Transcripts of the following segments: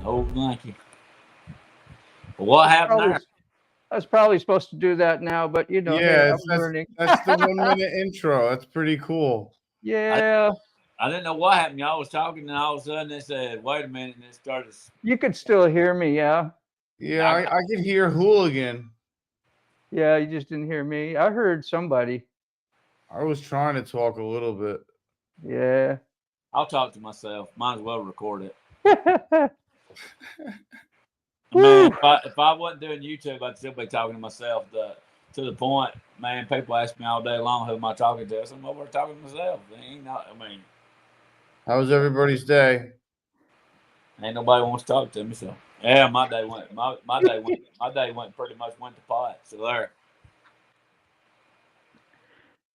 Oh, thank you. Well, what happened there? I was probably supposed to do that now, but you know, hey, Yeah, I'm learning. that's the 1 minute intro. That's pretty cool. Yeah. I didn't know what happened. Y'all was talking, and all of a sudden it said, "Wait a minute," and it started. You could still hear me, yeah. Yeah, I can hear Hooligan. Yeah, you just didn't hear me. I heard somebody. I was trying to talk a little bit. Yeah. I'll talk to myself. Might as well record it. Yeah. Man, if I wasn't doing YouTube, I'd still be talking to myself. To the point, man, people ask me all day long, who am I talking to? I said, well, we're talking to myself. How was everybody's day? Ain't nobody wants to talk to me. So yeah, my day went pretty much went to pot. So there.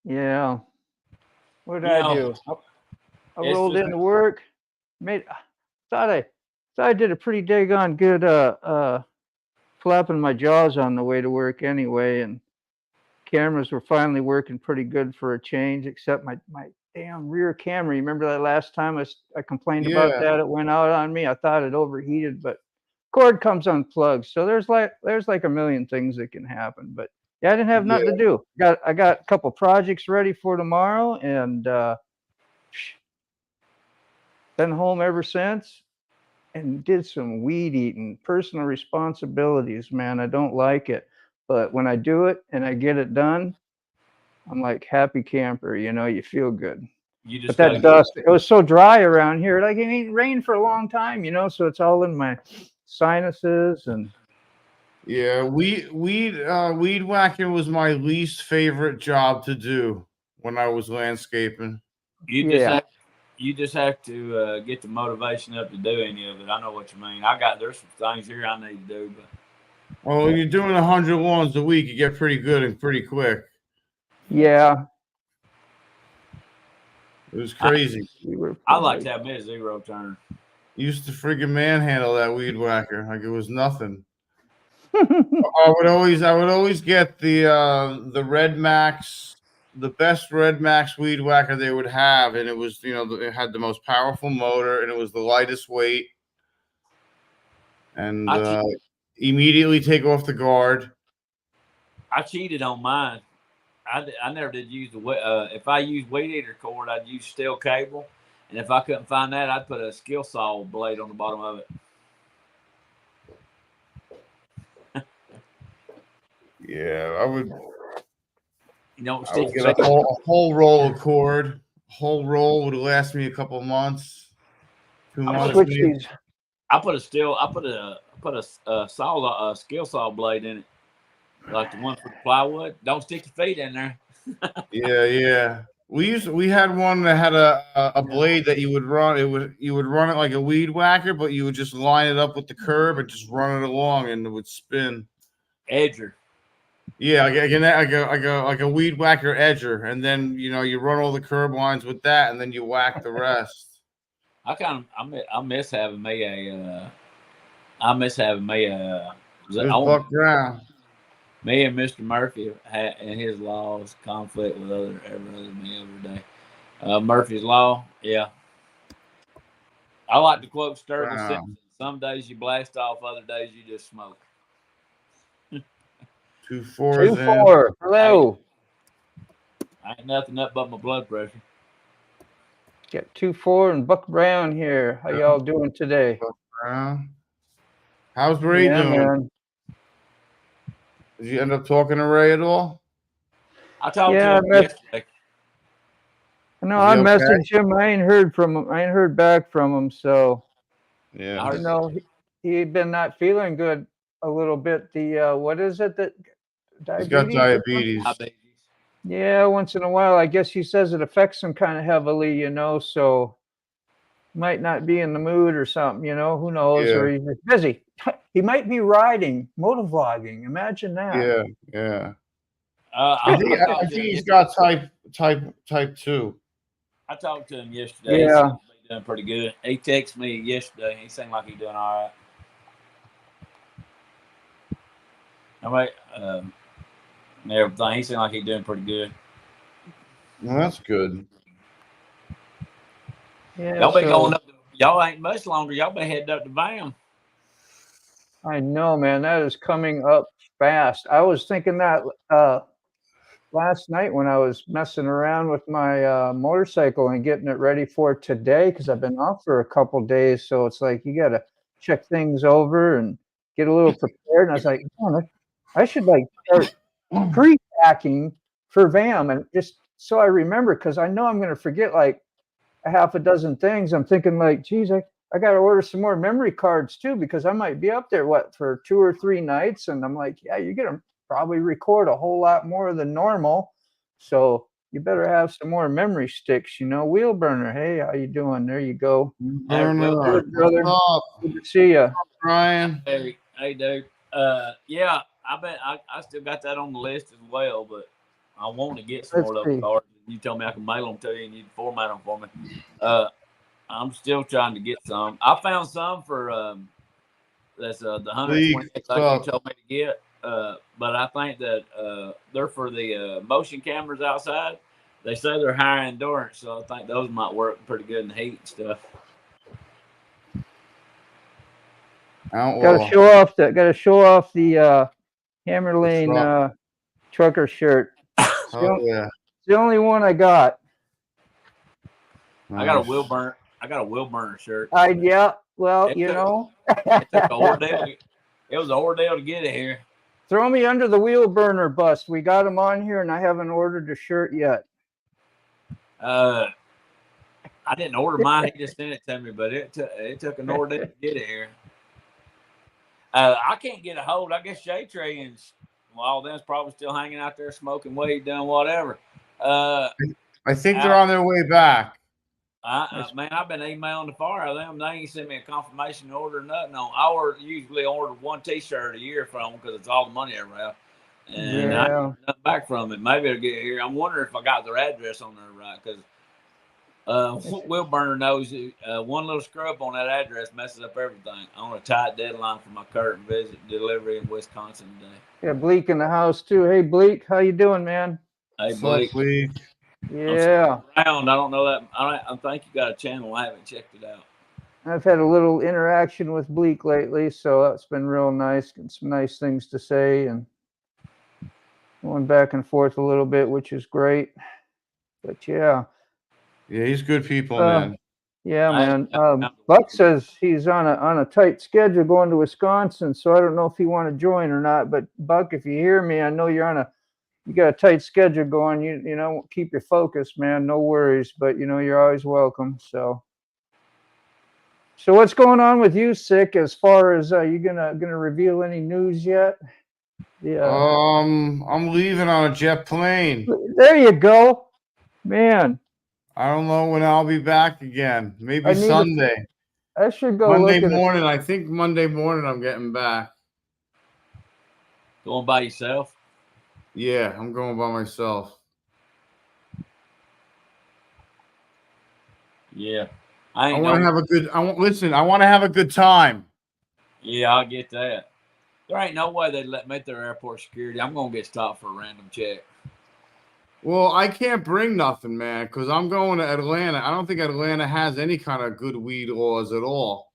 Yeah. What did I do? I rolled into work. Thought I did a pretty daggone good flapping my jaws on the way to work anyway, and cameras were finally working pretty good for a change, except my damn rear camera. You remember that last time I complained about that? It went out on me. I thought it overheated, but cord comes unplugged. So there's like a million things that can happen. But yeah, I didn't have nothing to do. I got a couple projects ready for tomorrow, and been home ever since, and did some weed eating, personal responsibilities. Man, I don't like it, but when I do it and I get it done, I'm like happy camper. You know, you feel good. But that dust, it was so dry around here. Like it ain't rained for a long time, you know, so it's all in my sinuses and. Yeah, weed whacking was my least favorite job to do when I was landscaping. You just have to get the motivation up to do any of it. I know what you mean. There's some things here I need to do, but you're doing 100 lawns a week, you get pretty good and pretty quick. Yeah. It was crazy. I like to have me a zero turn. Used to friggin' manhandle that weed whacker like it was nothing. I would always get the Red Max, the best Red Max weed whacker they would have, and it was, you know, it had the most powerful motor and it was the lightest weight, and immediately take off the guard. I cheated on mine. I never did use the if I used weed eater cord, I'd use steel cable, and if I couldn't find that, I'd put a skill saw blade on the bottom of it. Yeah, I would. You know, I would get a whole roll of cord. Whole roll would last me a couple of months. 2 months. I put a skill saw blade in it, like the one for the plywood. Don't stick your feet in there. Yeah. We had one that had a blade that you would run. You would run it like a weed whacker, but you would just line it up with the curb and just run it along, and it would spin. Edger. Yeah, like a weed whacker edger, and then you run all the curb lines with that, and then you whack the rest. I miss having me a. Buck Brown. Me and Mr. Murphy and his laws conflict with every other me every day. Murphy's Law, yeah. I like to quote Sturgill Simpson. Some days you blast off, other days you just smoke. 2-4. Hello. I ain't nothing up but my blood pressure. Got 2-4 and Buck Brown here. How y'all doing today? Buck Brown. How's Ray doing? Man. Did you end up talking to Ray at all? I talked to him yesterday. No, I messaged him. I ain't heard from him. I ain't heard back from him. So, yeah, I know he'd been not feeling good a little bit. The what is it that diabetes? He's got diabetes. Yeah, once in a while. I guess he says it affects him kind of heavily, so might not be in the mood or something, who knows, or he's busy. He might be riding, motovlogging. Imagine that. Yeah. I think he's got type 2. I talked to him yesterday. Yeah. He's doing pretty good. He texted me yesterday. He seemed like he's doing all right. All right. Everything. He seemed like he's doing pretty good. Well, that's good. Yeah, y'all been going up. Y'all ain't much longer. Y'all been heading up to Bam. I know, man. That is coming up fast. I was thinking that last night when I was messing around with my motorcycle and getting it ready for today because I've been off for a couple days. So it's like you got to check things over and get a little prepared. And I was like, man, I should like start pre-packing for VAM and just so I remember because I know I'm going to forget like a half a dozen things. I'm thinking like, geez, I got to order some more memory cards too because I might be up there for 2 or 3 nights. And I'm like, yeah, you're gonna probably record a whole lot more than normal, so you better have some more memory sticks. Wheel burner. Hey, how you doing? There you go. Burner, brother. Good to see you, Brian. Hey, dude. Yeah, I bet I still got that on the list as well, but I want to get some more of those cards. You tell me I can mail them to you and you format them for me. I'm still trying to get some. I found some for that's the 128 like you told me to get. But I think that they're for the motion cameras outside. They say they're higher endurance, so I think those might work pretty good in the heat and stuff. Got to show off the Hammerlane trucker shirt. Yeah. It's the only one I got. I got a wheel burner. I got a wheel burner shirt. Yeah. Well, it was an ordeal to get it here. Throw me under the wheel burner bus. We got them on here, and I haven't ordered a shirt yet. I didn't order mine. He just sent it to me, but it took an ordeal to get it here. I can't get a hold. I guess Shay Trey and all them's probably still hanging out there smoking weed, doing whatever. I think they're on their way back. Man, I've been emailing the fire of them. They ain't sent me a confirmation order or nothing. I usually order one T-shirt a year from them because it's all the money I have. And I ain't nothing back from it. Maybe it'll get here. I'm wondering if I got their address on there right because Will Burner knows one little screw-up on that address messes up everything. On a tight deadline for my curtain visit delivery in Wisconsin today. Yeah, Bleak in the house too. Hey, Bleak, how you doing, man? Hey, Bleak. Yeah. Around. I don't know that. I think you got a channel. I haven't checked it out. I've had a little interaction with Bleak lately, so that's been real nice. Got some nice things to say and going back and forth a little bit, which is great. But yeah. Yeah, he's good people, man. Yeah, man. Buck says he's on a tight schedule going to Wisconsin, so I don't know if he want to join or not. But Buck, if you hear me, I know you got a tight schedule going. You know, keep your focus, man. No worries, but you're always welcome. So what's going on with you, Sick? As far as you gonna reveal any news yet? Yeah. I'm leaving on a jet plane. There you go, man. I don't know when I'll be back again. Maybe Sunday. I should go Monday morning. I think Monday morning I'm getting back. Going by yourself? Yeah, I'm going by myself. Yeah. I want to have a good. I want to have a good time. Yeah, I get that. There ain't no way they'd let me at their airport security. I'm gonna get stopped for a random check. Well, I can't bring nothing, man, because I'm going to Atlanta. I don't think Atlanta has any kind of good weed laws at all.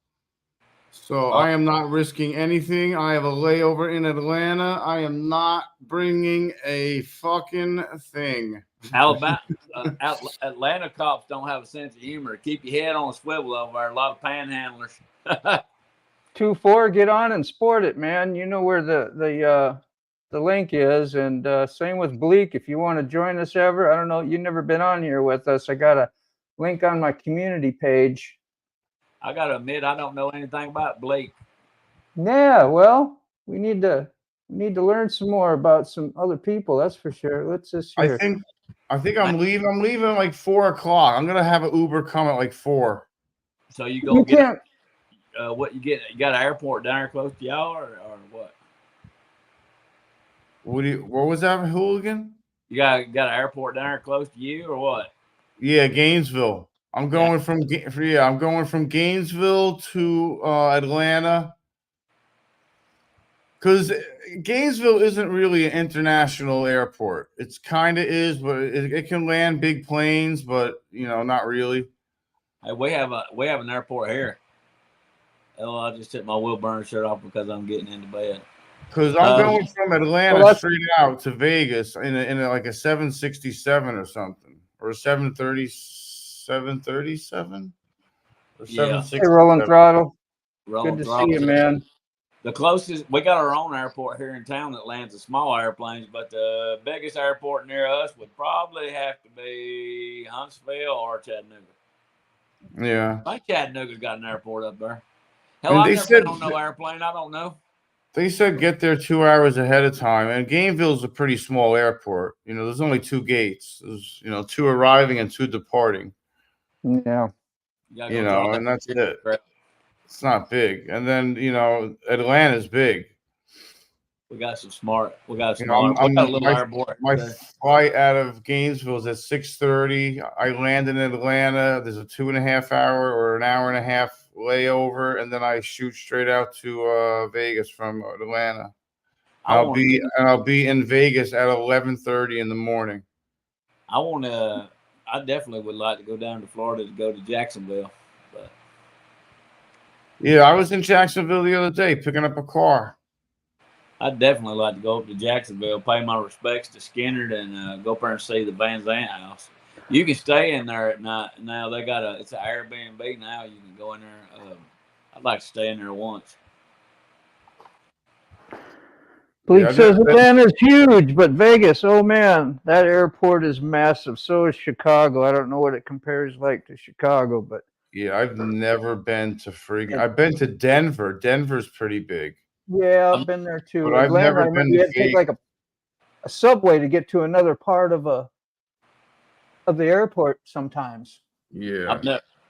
So I am not risking anything. I have a layover in Atlanta. I am not bringing a fucking thing. Atlanta cops don't have a sense of humor. Keep your head on a swivel over there. A lot of panhandlers. 2-4, get on and sport it, man. You know where the link is, and same with Bleak. If you want to join us ever, I don't know, you've never been on here with us. I got a link on my community page. I gotta admit, I don't know anything about Bleak. Yeah, well, we need to learn some more about some other people. That's for sure. Let's just hear. I think I'm leaving. I'm leaving at like 4 o'clock. I'm gonna have an Uber come at like 4. So you go get what you get? You got an airport down there close to y'all, or what? What was that, hooligan? You got an airport down there close to you, or what? Yeah, Gainesville. I'm going from Gainesville to Atlanta, because Gainesville isn't really an international airport. It's kind of is, but it can land big planes, but not really. Hey, we have an airport here. Oh, I just took my Will Burner shirt off because I'm getting into bed. Because I'm going from Atlanta straight out to Vegas in like a 767 or something, or a 737 or 767. Hey, Rolling Throttle. Rolling Good to Throttle. see you, man. The closest, we got our own airport here in town that lands the small airplanes, but the biggest airport near us would probably have to be Huntsville or Chattanooga. Yeah. I think Chattanooga's got an airport up there. Hell, I've never been on no airplane. I don't know. They said get there 2 hours ahead of time, and Gameville's a pretty small airport. You know, there's only 2 gates. There's 2 arriving and 2 departing. Yeah. And that's it. It's not big. And then Atlanta's big. We got some smart. We got a little airport. My flight out of Gainesville is at 6:30. I land in Atlanta. There's a 2.5 hour or an hour and a half layover, and then I shoot straight out to Vegas from Atlanta. I'll be in Vegas at 11:30 in the morning. I definitely would like to go down to Florida to go to Jacksonville. But yeah, I was in Jacksonville the other day picking up a car. I'd definitely like to go up to Jacksonville, pay my respects to Skinner, and go up there and see the Van Zandt house. You can stay in there at night. Now they got it's an Airbnb now. You can go in there. I'd like to stay in there once. Bleak says Atlanta's huge, but Vegas, oh man, that airport is massive. So is Chicago. I don't know what it compares like to Chicago, but yeah, I've never been to I've been to Denver. Denver's pretty big. Yeah, I've been there too. But I've never been you had to take like a subway to get to another part of the airport sometimes. Yeah.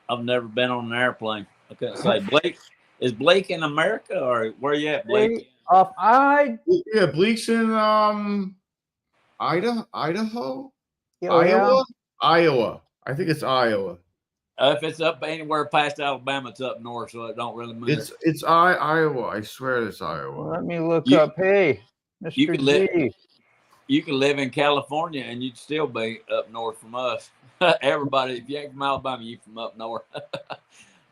I've never been on an airplane. I couldn't say. Blake, is Blake in America or where you at, Blake? Yeah, Bleak's in Idaho? Iowa? Iowa. I think it's Iowa. If it's up anywhere past Alabama, it's up north, so it don't really matter. It's Iowa. I swear it's Iowa. Well, let me look up. Hey, Mr. G. You can live in California and you'd still be up north from us. Everybody, if you ain't from Alabama, you from up north.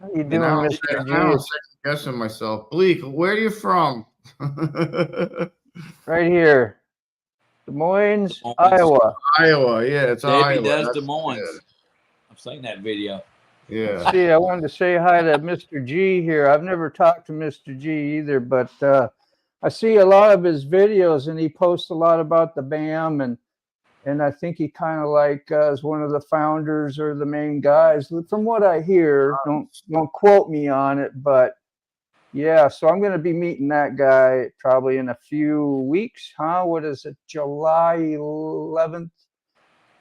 How you doing, Mr. G? I'm guessing myself. Bleak, where are you from? Right here. Des Moines, Iowa. Iowa, yeah, it's Iowa. Debbie does Des Moines. Yeah. I've seen that video. Yeah. See, I wanted to say hi to Mr. G here. I've never talked to Mr. G either, but I see a lot of his videos, and he posts a lot about the BAM, and I think he kind of like is one of the founders or the main guys. From what I hear, don't quote me on it, but yeah. So I'm going to be meeting that guy probably in a few weeks. What is it? July 11th.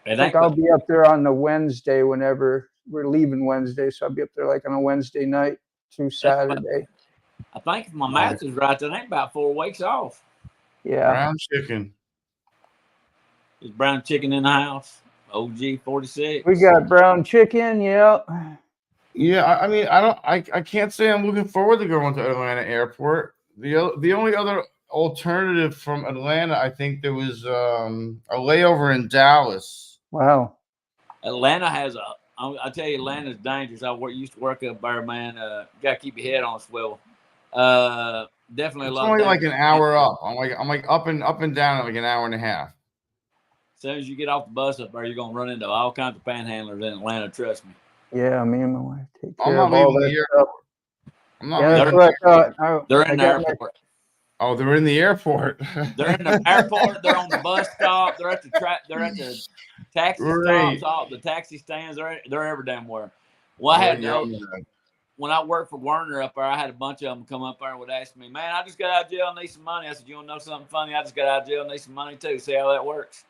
I think I'll be up there on the Wednesday whenever we're leaving Wednesday. So I'll be up there like on a Wednesday night through Saturday. I think if my math is right, that ain't about 4 weeks off. Yeah. Brown chicken. Is brown chicken in the house? OG 46. We got brown chicken. Yeah. Yeah. I mean, I can't say I'm looking forward to going to Atlanta Airport. The only other alternative from Atlanta, I think there was a layover in Dallas. Wow. Atlanta has I tell you, Atlanta's dangerous. I used to work up there, man. Got to keep your head on a swivel. Definitely it's a lot. Only like an hour up. I'm like up and down in like an hour and a half. As soon as you get off the bus up there, you're gonna run into all kinds of panhandlers in Atlanta. Trust me. Yeah, me and my wife take care I'm not of all leaving that the stuff. I'm not They're in the airport. Oh, they're in the airport. They're in the airport. They're on the bus stop. They're at the They're at the taxi stops. The taxi stands. They're every damn where. Well, I had when I worked for Werner up there, I had a bunch of them come up there and would ask me, "Man, I just got out of jail. I need some money." I said, "You want to know something funny? I just got out of jail. I need some money too. See how that works."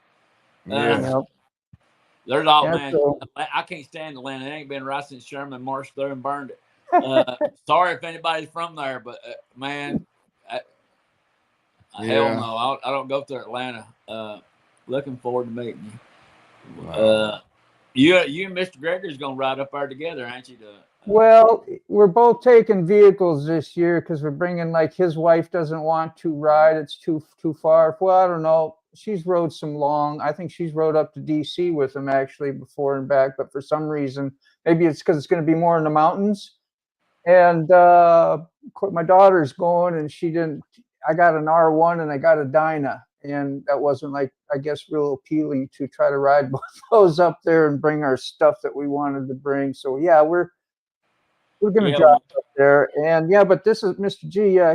There's all man. So. I can't stand Atlanta. It ain't been right since Sherman marched there and burned it. Sorry if anybody's from there, but man. Hell no, I don't go to Atlanta. Looking forward to meeting you. Wow. You and Mr. Gregory's gonna ride up there together, ain't you? Well, we're both taking vehicles this year because we're bringing like his wife doesn't want to ride; it's too far. Well, I don't know. She's rode some long. I think she's rode up to DC with him actually before and back, but for some reason, maybe it's because it's going to be more in the mountains. And my daughter's going, and she didn't. I got an R1 and I got a Dyna, and that wasn't like, I guess, real appealing to try to ride both those up there and bring our stuff that we wanted to bring. So yeah, we're gonna drop up there, and yeah, but this is Mr. G. Yeah,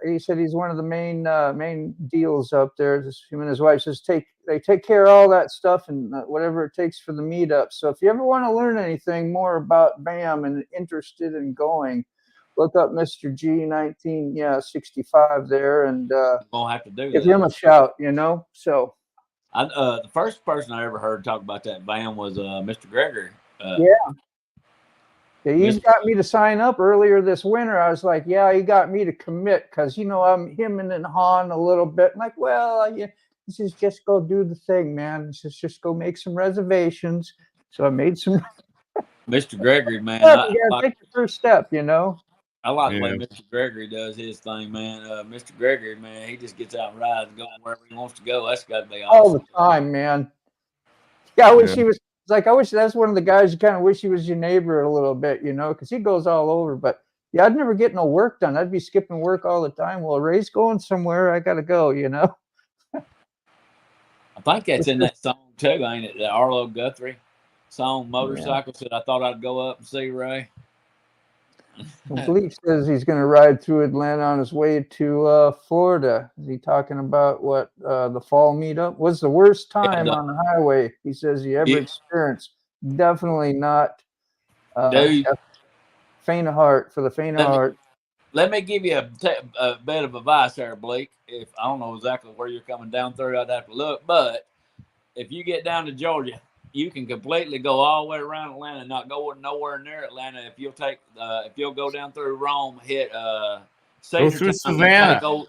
he said he's one of the main deals up there. Just him and his wife says they take care of all that stuff and whatever it takes for the meetup. So if you ever want to learn anything more about BAM and interested in going, look up Mr. G 1965 there, and gonna have to do give that. him a shout. You know, so the first person I ever heard talk about that BAM was Mr. Gregory. Yeah, he's got me to sign up earlier this winter. I was like, yeah, he got me to commit because, you know, I'm him and then Han a little bit. I'm like, well, yeah, he says, just go do the thing, man. He says, just go make some reservations. So I made some. Mr. Gregory, man. You gotta take the first step, you know. I like the way Mr. Gregory does his thing, man. Mr. Gregory, man, he just gets out and rides, going wherever he wants to go. That's got to be awesome. All the time, man. Yeah, I wish he was. It's like, I wish that's one of the guys you kind of wish he was your neighbor a little bit, you know, because he goes all over. But yeah, I'd never get no work done. I'd be skipping work all the time. Well, Ray's going somewhere. I got to go, you know. I think that's in that song too, ain't it? The Arlo Guthrie song, Motorcycle, said, I thought I'd go up and see Ray. Bleak says he's going to ride through Atlanta on his way to Florida. Is he talking about what, the fall meetup? What's the worst time on the highway, he says, he ever experienced? Definitely not faint of heart, for the faint of heart. Let me give you a bit of advice there, Blake. If I don't know exactly where you're coming down through, I'd have to look. But if you get down to Georgia, you can completely go all the way around Atlanta, not go nowhere near Atlanta. If you'll go down through Rome, hit go through Savannah.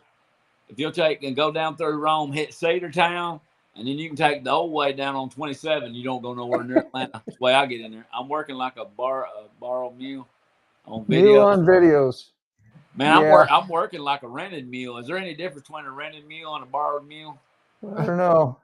If you'll take and go down through Rome, hit Cedartown, and then you can take the old way down on 27. You don't go nowhere near Atlanta. That's the way I get in there. I'm working like a borrowed mule on video. Mule on videos. Man, yeah. I'm working like a rented mule. Is there any difference between a rented mule and a borrowed mule? I don't know.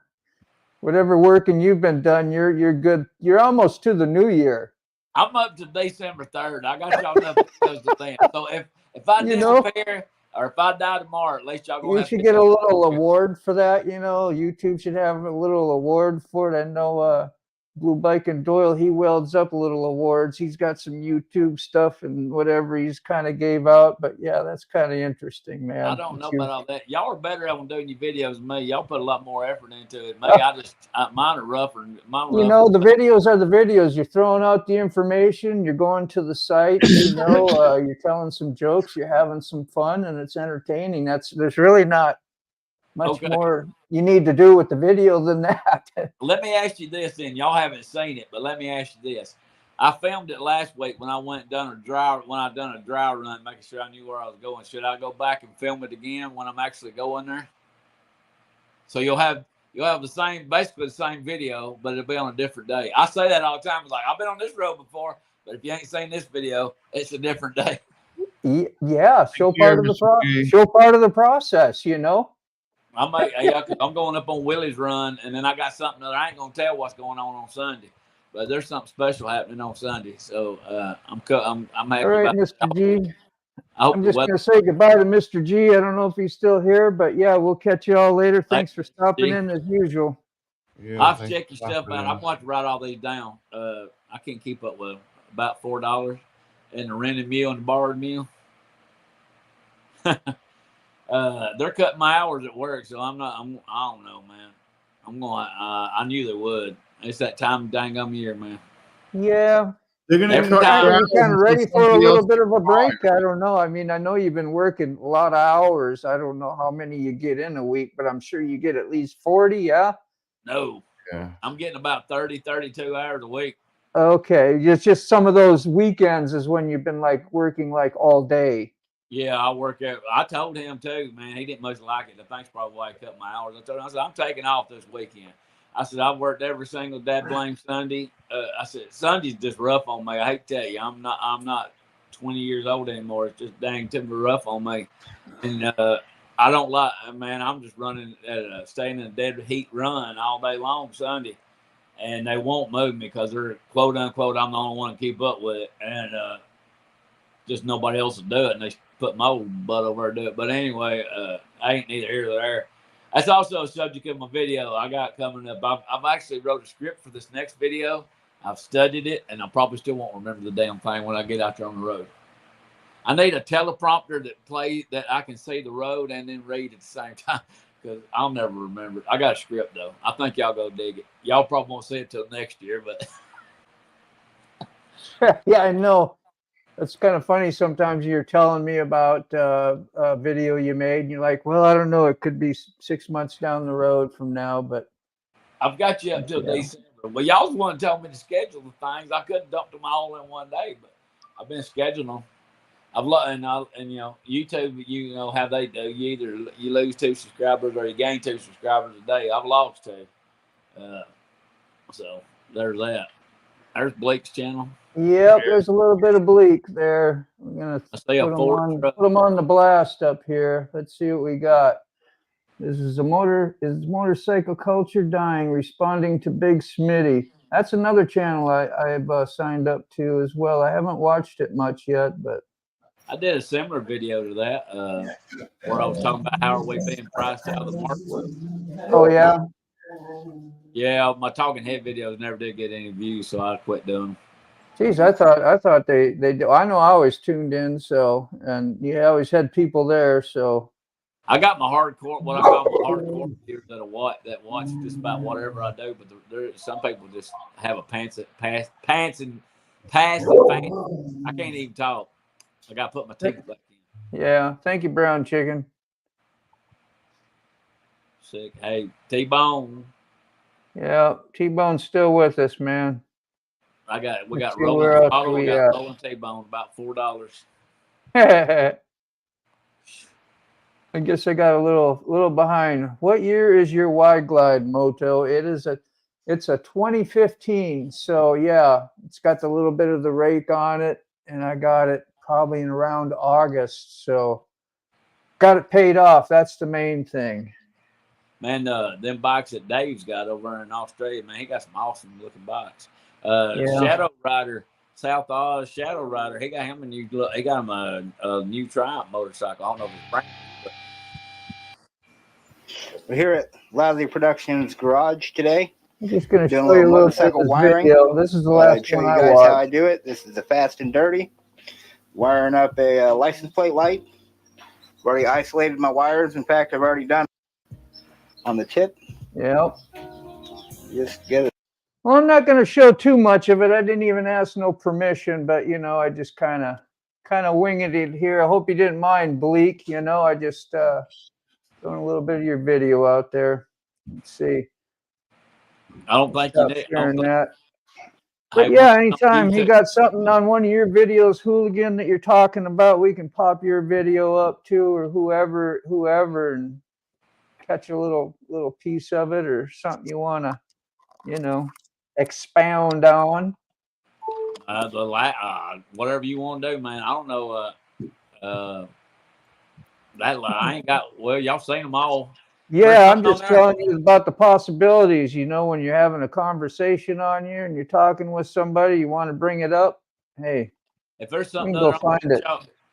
Whatever working you've been done, you're good. You're almost to the new year. I'm up to December 3rd. I got y'all enough to then. So if I disappear or if I die tomorrow, at least y'all gonna you should get a little award for that. You know, YouTube should have a little award for it. I know Blue Bike and Doyle, he welds up little awards. He's got some YouTube stuff and whatever he's kind of gave out. But yeah, that's kind of interesting, man. I don't know about all that. Y'all are better at doing your videos than me. Y'all put a lot more effort into it. Maybe mine are rougher. You know, the videos are the videos. You're throwing out the information. You're going to the site. You know, you're telling some jokes. You're having some fun, and it's entertaining. There's really not much more you need to do with the video than that. Let me ask you this then. Y'all haven't seen it, but let me ask you this. I filmed it last week when I went and done a dry run, making sure I knew where I was going. Should I go back and film it again when I'm actually going there? So you'll have basically the same video, but it'll be on a different day. I say that all the time. It's like, I've been on this road before, but if you ain't seen this video, it's a different day. Yeah, show part of the process, you know. I'm going up on Willie's run, and then I got something that I ain't gonna tell what's going on Sunday, but there's something special happening on Sunday. So I'm happy. All right, Mr. G. I'm just gonna say goodbye to Mr. G. I don't know if he's still here, but yeah, we'll catch you all later. Thanks for stopping in as usual. Yeah, I'll check your stuff out. I'm going to write all these down. I can't keep up with them. About $4 and the rented meal and the borrowed meal. They're cutting my hours at work, so I don't know, man. I knew they would. It's that time of dang year, man. Yeah. They're going to kind of ready for a little bit of a break. I don't know. I mean, I know you've been working a lot of hours. I don't know how many you get in a week, but I'm sure you get at least 40, yeah? No. Yeah. I'm getting about 30, 32 hours a week. Okay. It's just some of those weekends is when you've been like working like all day. Yeah, I told him too, man. He didn't much like it. I think that's probably why I cut my hours. I said, I'm taking off this weekend. I said, I've worked every single dad blame Sunday. I said, Sunday's just rough on me. I hate to tell you, I'm not 20 years old anymore. It's just dang too rough on me. And I don't like, man, I'm just running staying in a dead heat run all day long Sunday. And they won't move me because they're quote unquote, I'm the only one to keep up with it. And just nobody else will do it, and they put my old butt over there to do it. But anyway, I ain't neither here nor there. That's also a subject of my video I got coming up. I've actually wrote a script for this next video. I've studied it, and I probably still won't remember the damn thing when I get out there on the road. I need a teleprompter that I can see the road and then read at the same time, because I'll never remember it. I got a script though. I think y'all go dig it. Y'all probably won't see it till next year, but yeah, I know. It's kind of funny. Sometimes you're telling me about a video you made, and you're like, "Well, I don't know. It could be 6 months down the road from now." But I've got you up till December. Well, y'all was one to tell me to schedule the things. I couldn't dump them all in one day, but I've been scheduling them. I've and you know, YouTube, you know how they do. You lose 2 subscribers or you gain 2 subscribers a day. I've lost 2. So there's that. There's Blake's channel. Yep, there's a little bit of Bleak there. I'm gonna put them on the blast up here. Let's see what we got. This is motorcycle culture dying, responding to Big Smitty. That's another channel I've signed up to as well. I haven't watched it much yet, but I did a similar video to that where I was talking about how are we being priced out of the market. Oh yeah. Yeah, my talking head videos never did get any views, so I quit doing them. Geez, I thought they do. I know I always tuned in, so, and you always had people there, so. I got my hardcore, what I call my hardcore viewers that watch just about whatever I do, but there some people just have a pants and pants. I can't even talk. I got to put my teeth back in. Yeah, thank you, Brown Chicken. Sick. Hey, T-Bone. Yeah, T-Bone's still with us, man. We got rolling T-Bone, about $4. I guess I got a little behind. What year is your Wide Glide Moto? It's a 2015. So yeah, it's got the little bit of the rake on it, and I got it probably in around August. So got it paid off. That's the main thing. Man, them bikes that Dave's got over in Australia, man, he got some awesome looking bikes. Shadow Rider, South Oz Shadow Rider, he got him a new Triumph motorcycle. I don't know if it's brand new, but we're here at Lively Productions garage today. I'm just going to show you a little bit of this video. This is the last show one you guys how I do it. This is the fast and dirty. Wiring up a license plate light. I've already isolated my wires. In fact, I've already done it on the tip. Yep. Just get it. Well, I'm not going to show too much of it. I didn't even ask no permission, but you know, I just kind of winged it here. I hope you didn't mind, Bleak. You know, I just throwing a little bit of your video out there. Let's see. I don't think you did. Sharing that. But yeah, anytime you got something on one of your videos, Hooligan, that you're talking about, we can pop your video up too, or whoever, and catch a little piece of it or something you want to, you know, expound on. Whatever you want to do, man. I don't know. I ain't got. Well, y'all seen them all. Yeah, I'm just telling you about the possibilities. You know, when you're having a conversation on you and you're talking with somebody, you want to bring it up. Hey, if there's something,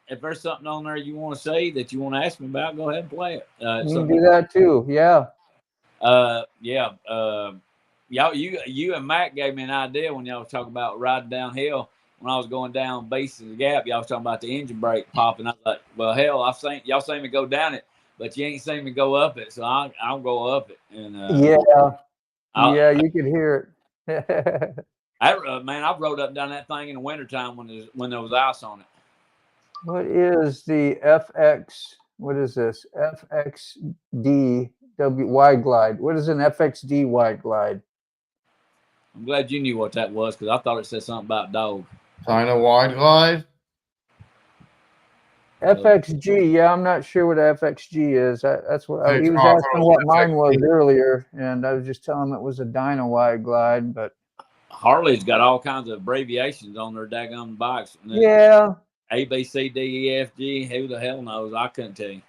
if there's something on there you want to say that you want to ask me about, go ahead and play it. You can do that too. Yeah. Y'all, you and Mac gave me an idea when y'all was talking about riding downhill. When I was going down Base of the Gap, y'all was talking about the engine brake popping. I was like, well, hell, y'all seen me go down it, but you ain't seen me go up it, so I'll go up it. And you could hear it. Man, I rode up and down that thing in the wintertime when there was ice on it. What is the FX? What is this? FXD Wide Glide. What is an FXD Wide Glide? I'm glad you knew what that was, because I thought it said something about dog. China Wide Glide? FXG, yeah, I'm not sure what FXG is. That's what he was asking what mine was earlier, and I was just telling him it was a Dyna Wide Glide, but Harley's got all kinds of abbreviations on their daggone bikes. Yeah. A, B, C, D, E, F, G. Who the hell knows? I couldn't tell you.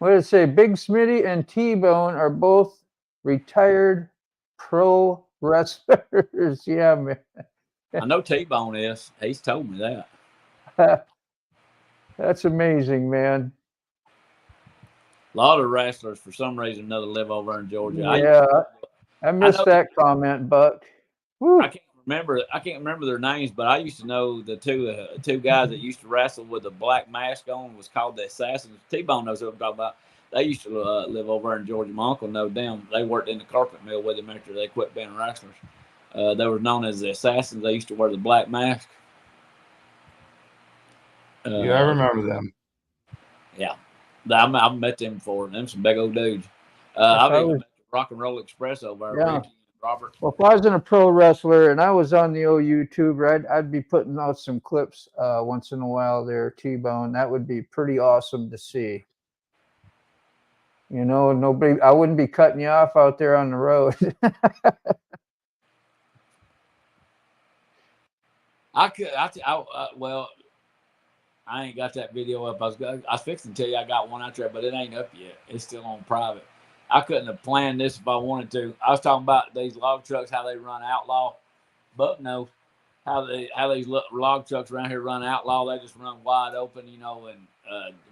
What did it say? Big Smitty and T-Bone are both retired pro wrestlers. Yeah, man. I know T-Bone is. He's told me that. That's amazing, man. A lot of wrestlers, for some reason or another, live over in Georgia. Yeah, I missed that comment, Buck. Woo. I can't remember their names, but I used to know the two guys that used to wrestle with a black mask on. Was called the Assassins. T-Bone knows what I'm talking about. They used to live over in Georgia. My uncle know them. They worked in the carpet mill with them after they quit being wrestlers. They were known as the Assassins. They used to wear the black mask. Yeah, I remember them. Yeah, I've met them before. Them some big old dudes. I've even met the Rock and Roll Express over there. Yeah. Robert. Well, if I wasn't a pro wrestler and I was on the old YouTube, I'd be putting out some clips once in a while there, T-Bone. That would be pretty awesome to see. You know, I wouldn't be cutting you off out there on the road. Well, I ain't got that video up. I was fixing to tell you I got one out there, but it ain't up yet. It's still on private. I couldn't have planned this if I wanted to. I was talking about these log trucks, how they run outlaw. Buck knows how these log trucks around here run outlaw. They just run wide open, you know, and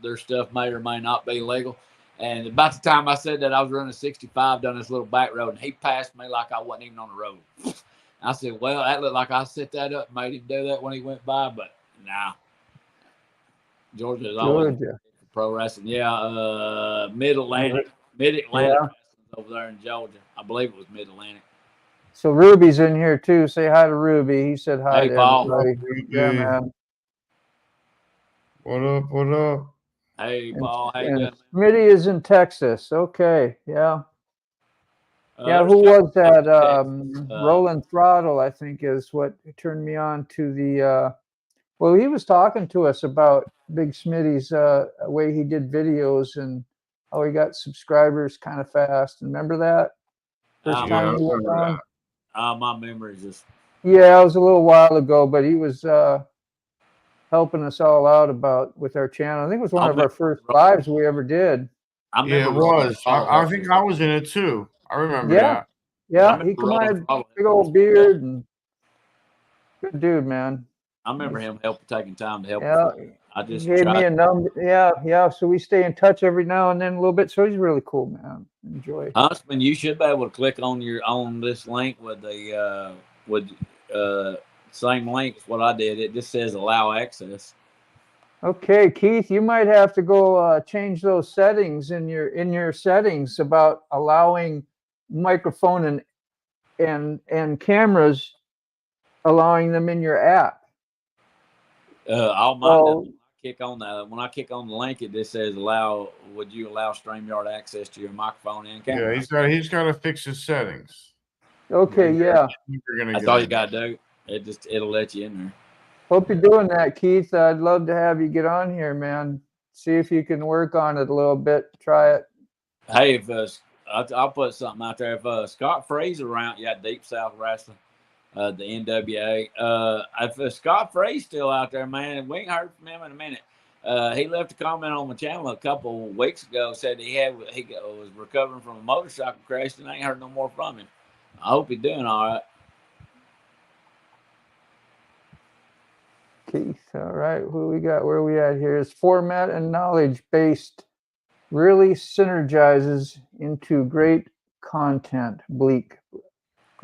their stuff may or may not be legal. And about the time I said that, I was running 65 down this little back road, and he passed me like I wasn't even on the road. I said, well, that looked like I set that up, made him do that when he went by, but nah. Georgia is always pro wrestling. Yeah, Mid-Atlantic. Mid-Atlantic over there in Georgia. I believe it was Mid-Atlantic. So Ruby's in here too. Say hi to Ruby. He said hi to Paul. everybody. Yeah, man. What up? What up? Hey, Paul. How you doing? Smitty is in Texas. Okay. Yeah. Yeah, who was that? Roland Throttle, I think, is what turned me on to the well, he was talking to us about Big Smitty's way he did videos and how he got subscribers kind of fast. Remember that? First time he was on? My memory is just... Yeah, it was a little while ago, but he was helping us all out with our channel. I think it was one of our first lives we ever did. Yeah, it was. I think I was in it too. I remember that. Yeah, he had big old beard and good dude, man. I remember him taking time to help. Yeah, I just gave me a number. Yeah. So we stay in touch every now and then a little bit. So he's really cool, man. Enjoy. Huntsman, you should be able to click on this link with the same link as what I did. It just says allow access. Okay, Keith, you might have to go change those settings in your settings about allowing microphone and cameras, allowing them in your app. When I click on the link, it just says would you allow StreamYard access to your microphone and camera? Yeah, he's got to fix his settings. Okay, yeah. That's all you got to do. It'll let you in there. Hope you're doing that, Keith. I'd love to have you get on here, man. See if you can work on it a little bit. Try it. Hey, if I'll put something out there. If Scott Fraser around, Deep South Wrestling, the NWA. If Scott Frey's still out there, man, we ain't heard from him in a minute. He left a comment on my channel a couple of weeks ago. Said he was recovering from a motorcycle crash, and I ain't heard no more from him. I hope he's doing all right. Keith, all right. Who we got? Where are we at here? Is format and knowledge based really synergizes into great content. Bleak. Who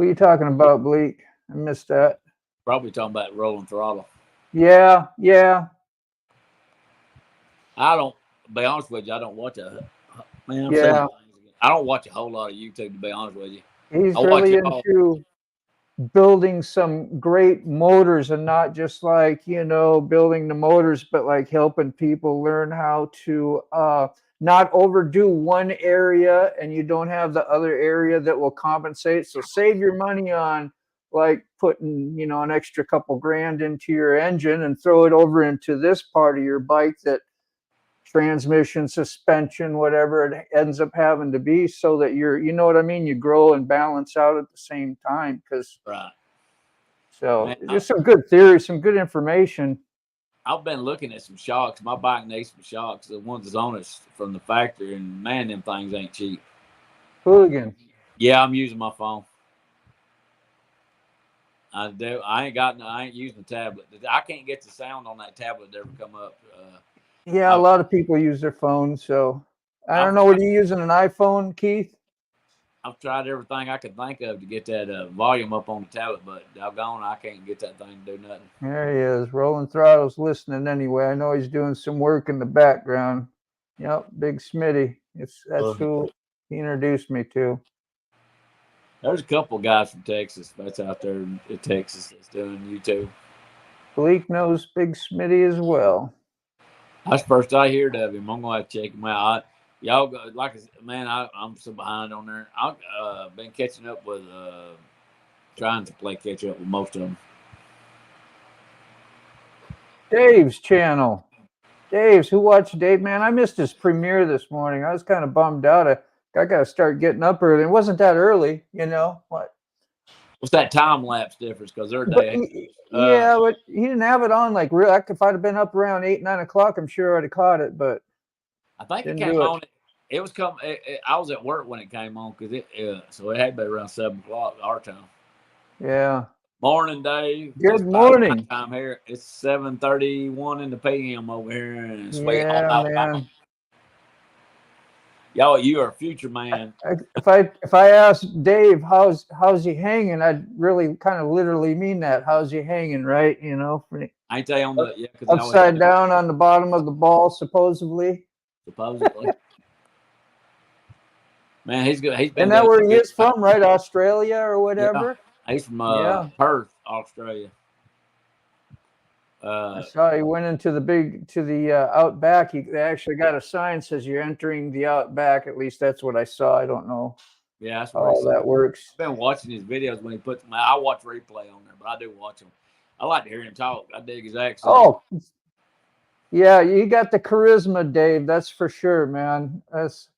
are you talking about, Bleak? I missed that. Probably talking about Rolling Throttle. Yeah. I don't, to be honest with you, I don't watch I don't watch a whole lot of YouTube, to be honest with you. He's really into building some great motors and not just like, building the motors, but like helping people learn how to not overdo one area and you don't have the other area that will compensate. So save your money on like putting, an extra couple grand into your engine and throw it over into this part of your bike that transmission, suspension, whatever it ends up having to be, so that you grow and balance out at the same time. Right. So man, just some good theory, some good information. I've been looking at some shocks. My bike needs some shocks. The ones that's on us from the factory, and man, them things ain't cheap. Hooligan. Yeah, I'm using my phone. I do. I ain't using the tablet. I can't get the sound on that tablet to ever come up. Yeah, a lot of people use their phones. So I don't know. What are you using, an iPhone, Keith? I've tried everything I could think of to get that volume up on the tablet, but doggone, I can't get that thing to do nothing. There he is, rolling throttles, listening anyway. I know he's doing some work in the background. Yep, Big Smitty. That's who he introduced me to. There's a couple guys from Texas that's out there in Texas that's doing YouTube. Bleak knows Big Smitty as well. That's the first I heard of him. I'm going to check him out. Y'all go, like, man, I'm so behind on there. I've been catching up with, trying to play catch up with most of them. Dave's channel. Dave's, who watched Dave? Man, I missed his premiere this morning. I was kind of bummed out. I got to start getting up early. It wasn't that early, you know. What? What's that time lapse difference? Because they're day. Yeah, but he didn't have it on like real. If I'd have been up around 8, 9 o'clock, I'm sure I'd have caught it. But I think it came on. It was coming. I was at work when it came on because so it had to be around 7 o'clock our time. Yeah. Morning, Dave. Good morning. Time here. It's 7:31 in the PM over here, and it's yeah, man. Y'all, you are a future man. If I ask Dave how's he hanging, I'd really kind of literally mean that. How's he hanging, right? You know, I tell you on the upside down on the bottom of the ball, supposedly. Man, he's good. He's been. Isn't that where he is from, right? Australia or whatever. Yeah. He's from Perth, Australia. I saw he went into the outback. They actually got a sign that says you're entering the outback. At least that's what I saw. I don't know. Yeah, that's how that works. I've been watching his videos when he puts them out. I watch replay on there, but I do watch him. I like to hear him talk. I dig his accent. Oh, yeah, you got the charisma, Dave. That's for sure, man. That's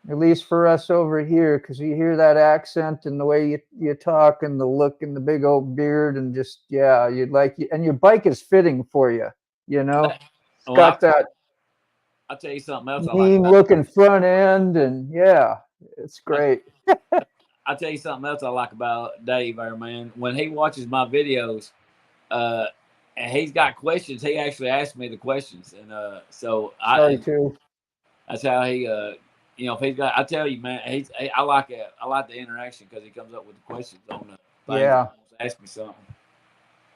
at least for us over here, because you hear that accent and the way you talk and the look and the big old beard and just, yeah, you'd like, and your bike is fitting for you, you know. It's got that. I'll tell you something else. Mean looking front end, and yeah, it's great. I'll tell you something else I like about Dave there, man. When he watches my videos, and he's got questions, he actually asks me the questions, and so that's how he. You know, if he's got, I tell you, man, I like it. I like the interaction because he comes up with the questions on the thing. Yeah. Ask me something.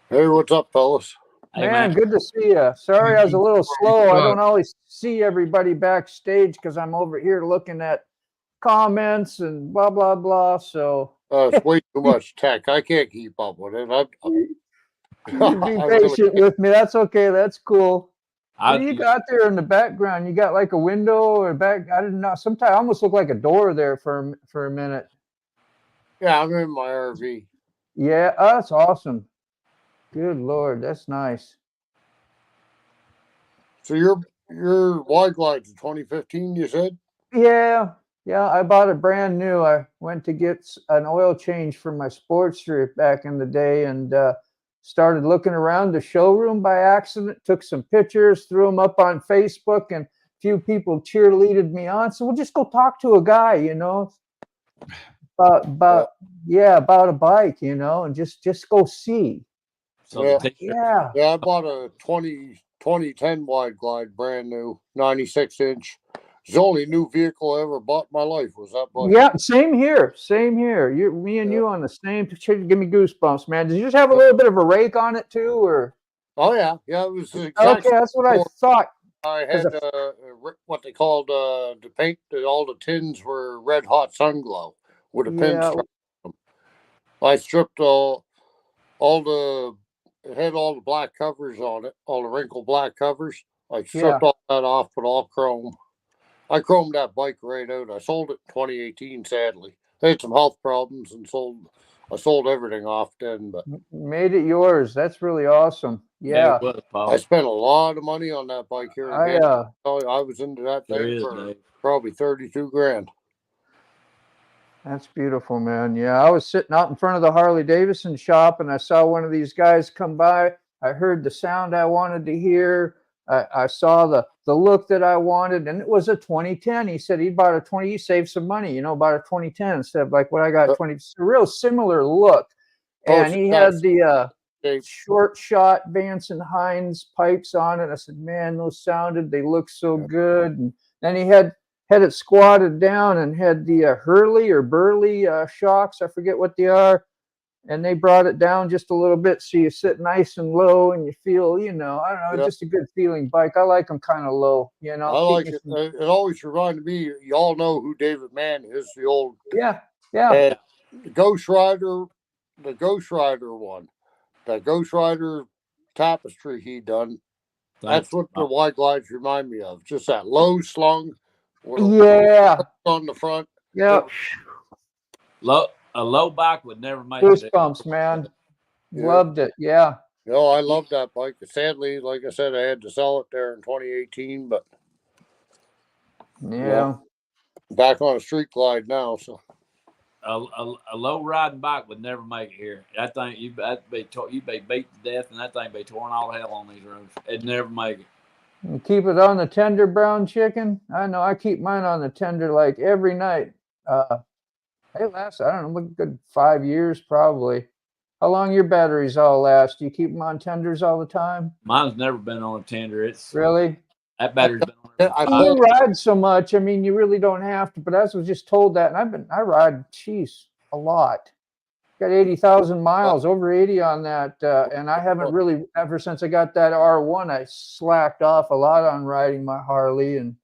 Hey, what's up, fellas? Hey, man, good to see you. Sorry, I was a little slow. I don't always see everybody backstage because I'm over here looking at comments and blah blah blah. So it's way too much tech. I can't keep up with it. Be patient with me. That's okay. That's cool. What do you got there in the background? You got like a window or back? I didn't know. Sometimes it almost looked like a door there for a minute. Yeah, I'm in my RV. Yeah, that's awesome. Good Lord, that's nice. So your wide glide's a 2015, you said? Yeah. I bought it brand new. I went to get an oil change for my Sportster back in the day, and started looking around the showroom by accident, took some pictures, threw them up on Facebook, and a few people cheerleaded me on. So we'll just go talk to a guy, you know, about a bike, you know, and just go see. So yeah, I bought a 2010 wide glide, brand new, 96-inch. It's the only new vehicle I ever bought in my life was that bike. Yeah, same here. Me and you on the same. Give me goosebumps, man. Did you just have a little bit of a rake on it too, or? Oh yeah, it was okay. That's what I thought. I had what they called the paint. All the tins were red hot sun glow with a pinstripe. I stripped all the. It had all the black covers on it, all the wrinkled black covers. I stripped all that off, put all chrome. I chromed that bike right out. I sold it in 2018, sadly. I had some health problems and I sold everything off then. But made it yours. That's really awesome. Yeah. I spent a lot of money on that bike here. I was into that thing for probably 32 grand. That's beautiful, man. Yeah, I was sitting out in front of the Harley Davidson shop, and I saw one of these guys come by. I heard the sound I wanted to hear. I saw the look that I wanted, and it was a 2010. He said he bought a 20. He saved some money, you know, bought a 2010 instead of like what I got. 20. It's a real similar look, and he had the shape. short shot Vance and Hines pipes on it. I said, man, those sounded, they look so good. And then he had it squatted down and had the Hurley or Burley shocks. I forget what they are. And they brought it down just a little bit so you sit nice and low and you feel, I don't know, just a good feeling bike. I like them kind of low, I like it. It always reminded me, y'all know who David Mann is, the old. Yeah. And the Ghost Rider one, that Ghost Rider tapestry he done. That's what the wide glides remind me of. Just that low slung. Yeah. On the front. Yeah. A low bike would never make goosebumps, man. Loved it. Yeah. I love that bike. Sadly, like I said, I had to sell it there in 2018, but back on a street glide now. So a low riding bike would never make it here. That thing you'd be beat to death, and that thing be torn all hell on these roads. It'd never make it. You keep it on the tender, brown chicken. I know I keep mine on the tender like every night. They last, I don't know, a good 5 years probably. How long your batteries all last? Do you keep them on tenders all the time? Mine's never been on a tender. It's really that battery's been on. I don't ride so much. I mean, you really don't have to. But I was just told that, and I ride, a lot. Got 80,000 miles, over 80 on that, and I haven't really ever since I got that R1. I slacked off a lot on riding my Harley, and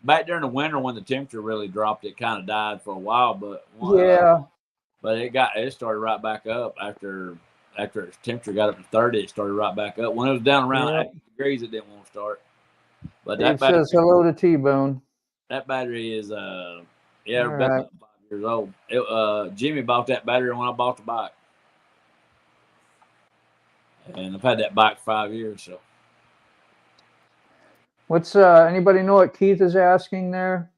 back during the winter when the temperature really dropped, it kind of died for a while. But it started right back up after its temperature got up to 30. It started right back up. When it was down around 80 degrees, it didn't want to start. But that battery says hello to T-Bone. That battery is about 5 years old. Jimmy bought that battery when I bought the bike, and I've had that bike 5 years. So, what's anybody know what Keith is asking there?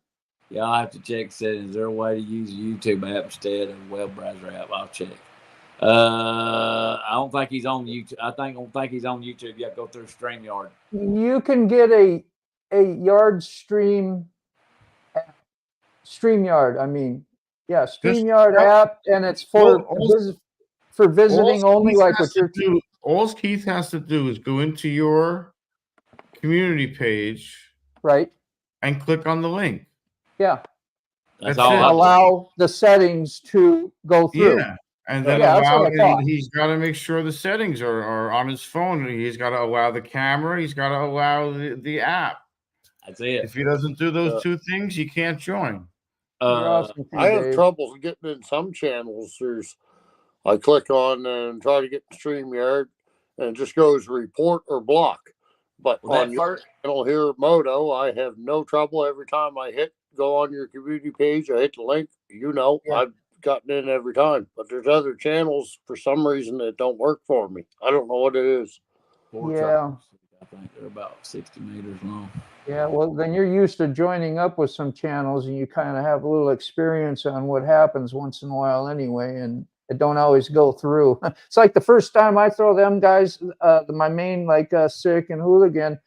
Yeah, I'll have to check settings. Is there a way to use a YouTube app instead of a web browser app? I'll check. I don't think he's on YouTube. I don't think he's on YouTube. You have to go through Streamyard. You can get a yard stream. Streamyard. I mean, Streamyard app, and it's for visiting only. Like what you're doing. All Keith has to do is go into your community page, right, and click on the link. Yeah, that's all. Allow the settings to go through. Yeah, and then he's got to make sure the settings are on his phone. He's got to allow the camera. He's got to allow the app. That's it. If he doesn't do those two things, he can't join. I have trouble getting in some channels. I click on and try to get the StreamYard, and it just goes report or block. But on your channel here, Moto, I have no trouble every time I go on your community page. I hit the link. I've gotten in every time. But there's other channels for some reason that don't work for me. I don't know what it is. I think they're about 60 meters long. Yeah, well, then you're used to joining up with some channels, and you kind of have a little experience on what happens once in a while anyway, and it don't always go through. It's like the first time I throw them guys, my main, like Sick and Hooligan,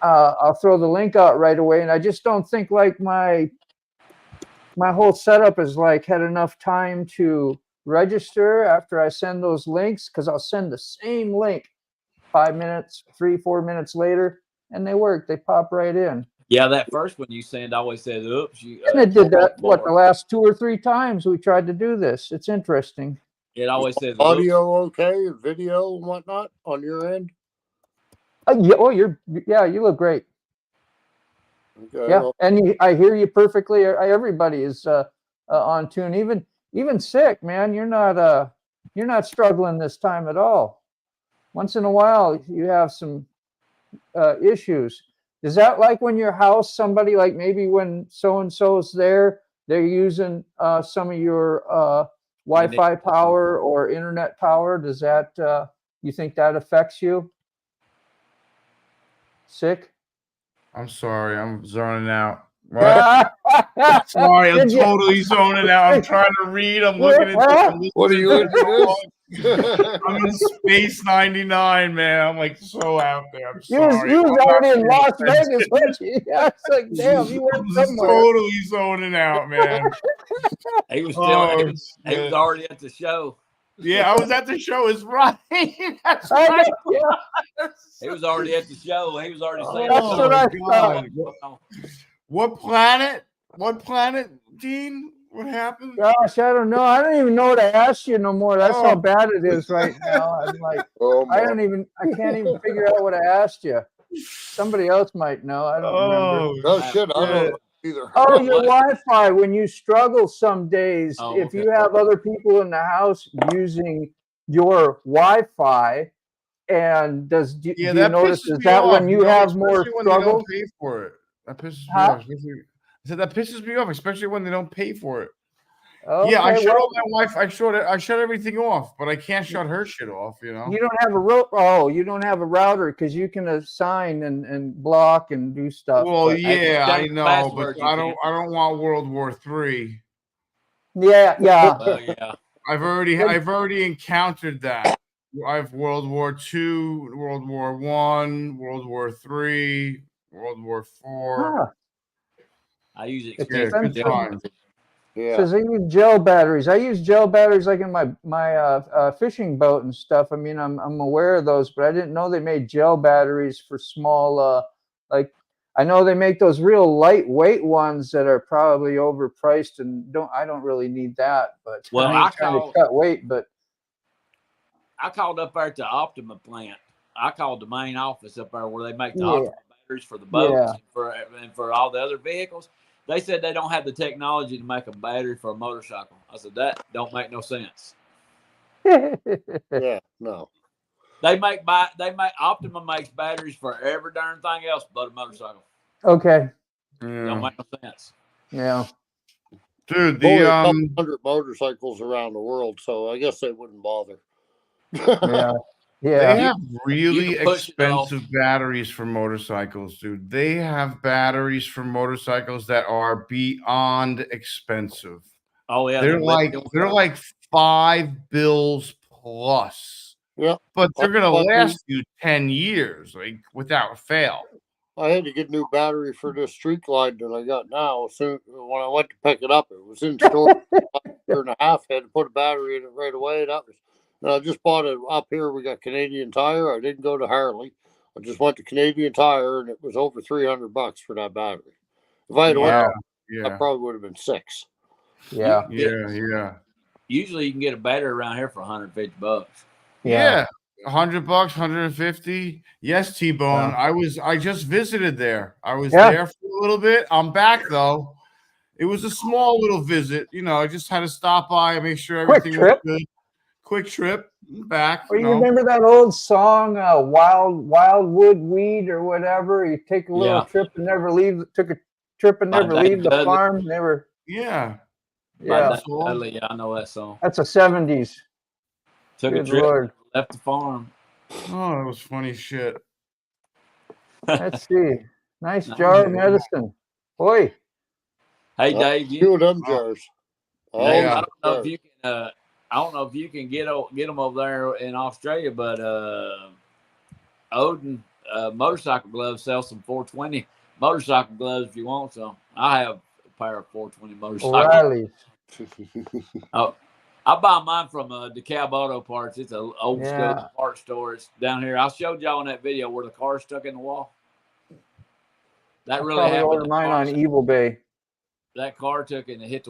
I'll throw the link out right away, and I just don't think like my whole setup is like had enough time to register after I send those links, because I'll send the same link 5 minutes, 3-4 minutes later, and they work. They pop right in. Yeah, that first one you send always says, "Oops." And it did that. What, the last 2 or 3 times we tried to do this? It's interesting. It always says audio okay, video and whatnot on your end. You look great. Okay, yeah, and I hear you perfectly. Everybody is on tune. Even Sick, man. You're not struggling this time at all. Once in a while, you have some issues. Is that like when your house, somebody like maybe when so-and-so is there, they're using some of your Wi-Fi power or internet power? Does that, you think that affects you? Sick? I'm sorry, I'm zoning out. What? Sorry, I'm Did you- totally zoning out. I'm trying to read. I'm looking at this. What are you into I'm in Space 99, man. I'm like so out there. I'm You was, sorry. you was I'm not already in paying Las attention. Vegas, weren't you? Yeah, it's like, damn, you went I'm just somewhere. totally zoning out, man. He was still. Oh, he was shit. already at the show. Yeah, I was at the show. It's right. That's I right. know, yeah. He was already at the show. He was already saying. That's what I God. thought. What planet? What planet, Dean? What happened? Gosh, I don't know. I don't even know what to ask you no more. That's how bad it is right now. I'm like, I can't even figure out what I asked you. Somebody else might know. I don't remember. No shit, I don't know either. Oh, your Wi-Fi. When you struggle some days, if okay. you have other people in the house using your Wi-Fi, and do you notice is that when you have more when struggle? they don't pay for it. That pisses me off. I said that pisses me off, especially when they don't pay for it. Okay, Yeah, I shut all my Wi-Fi. I shut everything off, but I can't shut her shit off. You know. You don't have you don't have a router because you can assign and block and do stuff. Well, but, yeah, I know, password, but I don't want World War III. Yeah. Yeah. I've already encountered that. I have World War II, World War I, World War III, World War IV. Huh. I use it. Expensive. Yeah. Says I use gel batteries. I use gel batteries like in my fishing boat and stuff. I mean, I'm aware of those, but I didn't know they made gel batteries for small. Like I know they make those real lightweight ones that are probably overpriced, and I don't really need that. But I ain't trying to cut weight. But I called up there at the Optima plant. I called the main office up there where they make the Optima batteries for the boats and for all the other vehicles. They said they don't have the technology to make a battery for a motorcycle. I said, that don't make no sense. Yeah, no. They make Optima makes batteries for every darn thing else but a motorcycle. Okay. Don't make no sense. Yeah. Dude, Only 100 motorcycles around the world, so I guess they wouldn't bother. Yeah. They have really expensive batteries for motorcycles, dude. They have batteries for motorcycles that are beyond expensive. Oh yeah, they're like $5 plus. Yeah, but they're gonna last you 10 years, like without fail. I had to get a new battery for this street glide that I got now. Soon when I went to pick it up, it was in store for a year and a half. I had to put a battery in it right away. I just bought it up here. We got Canadian Tire. I didn't go to Harley. I just went to Canadian Tire, and it was over $300 for that battery. If I had went, I probably would have been $6. Yeah. Usually, you can get a battery around here for $150. Yeah. $100, $150. Yes, T-Bone. I just visited there. I was there for a little bit. I'm back though. It was a small little visit. You know, I just had to stop by and make sure everything was good. Quick trip back. Well, you remember that old song, Wildwood Weed or whatever? You take a little trip and never leave. Took a trip and never leave the farm. Never. Yeah. I know that song. That's a 70s. Took a trip, left the farm. Oh, that was funny shit. Let's see. Nice jar of medicine. Boy. Hey, Dave. You them jars. I don't know if you can. I don't know if you can get them over there in Australia, but Odin motorcycle gloves sells some 420 motorcycle gloves if you want some. I have a pair of 420 motorcycles. Oh, I buy mine from DeKalb Auto Parts. It's an old school parts store. It's down here. I showed y'all in that video where the car's stuck in the wall. That really happened. Ordered mine on Evil Bay. That car took it and hit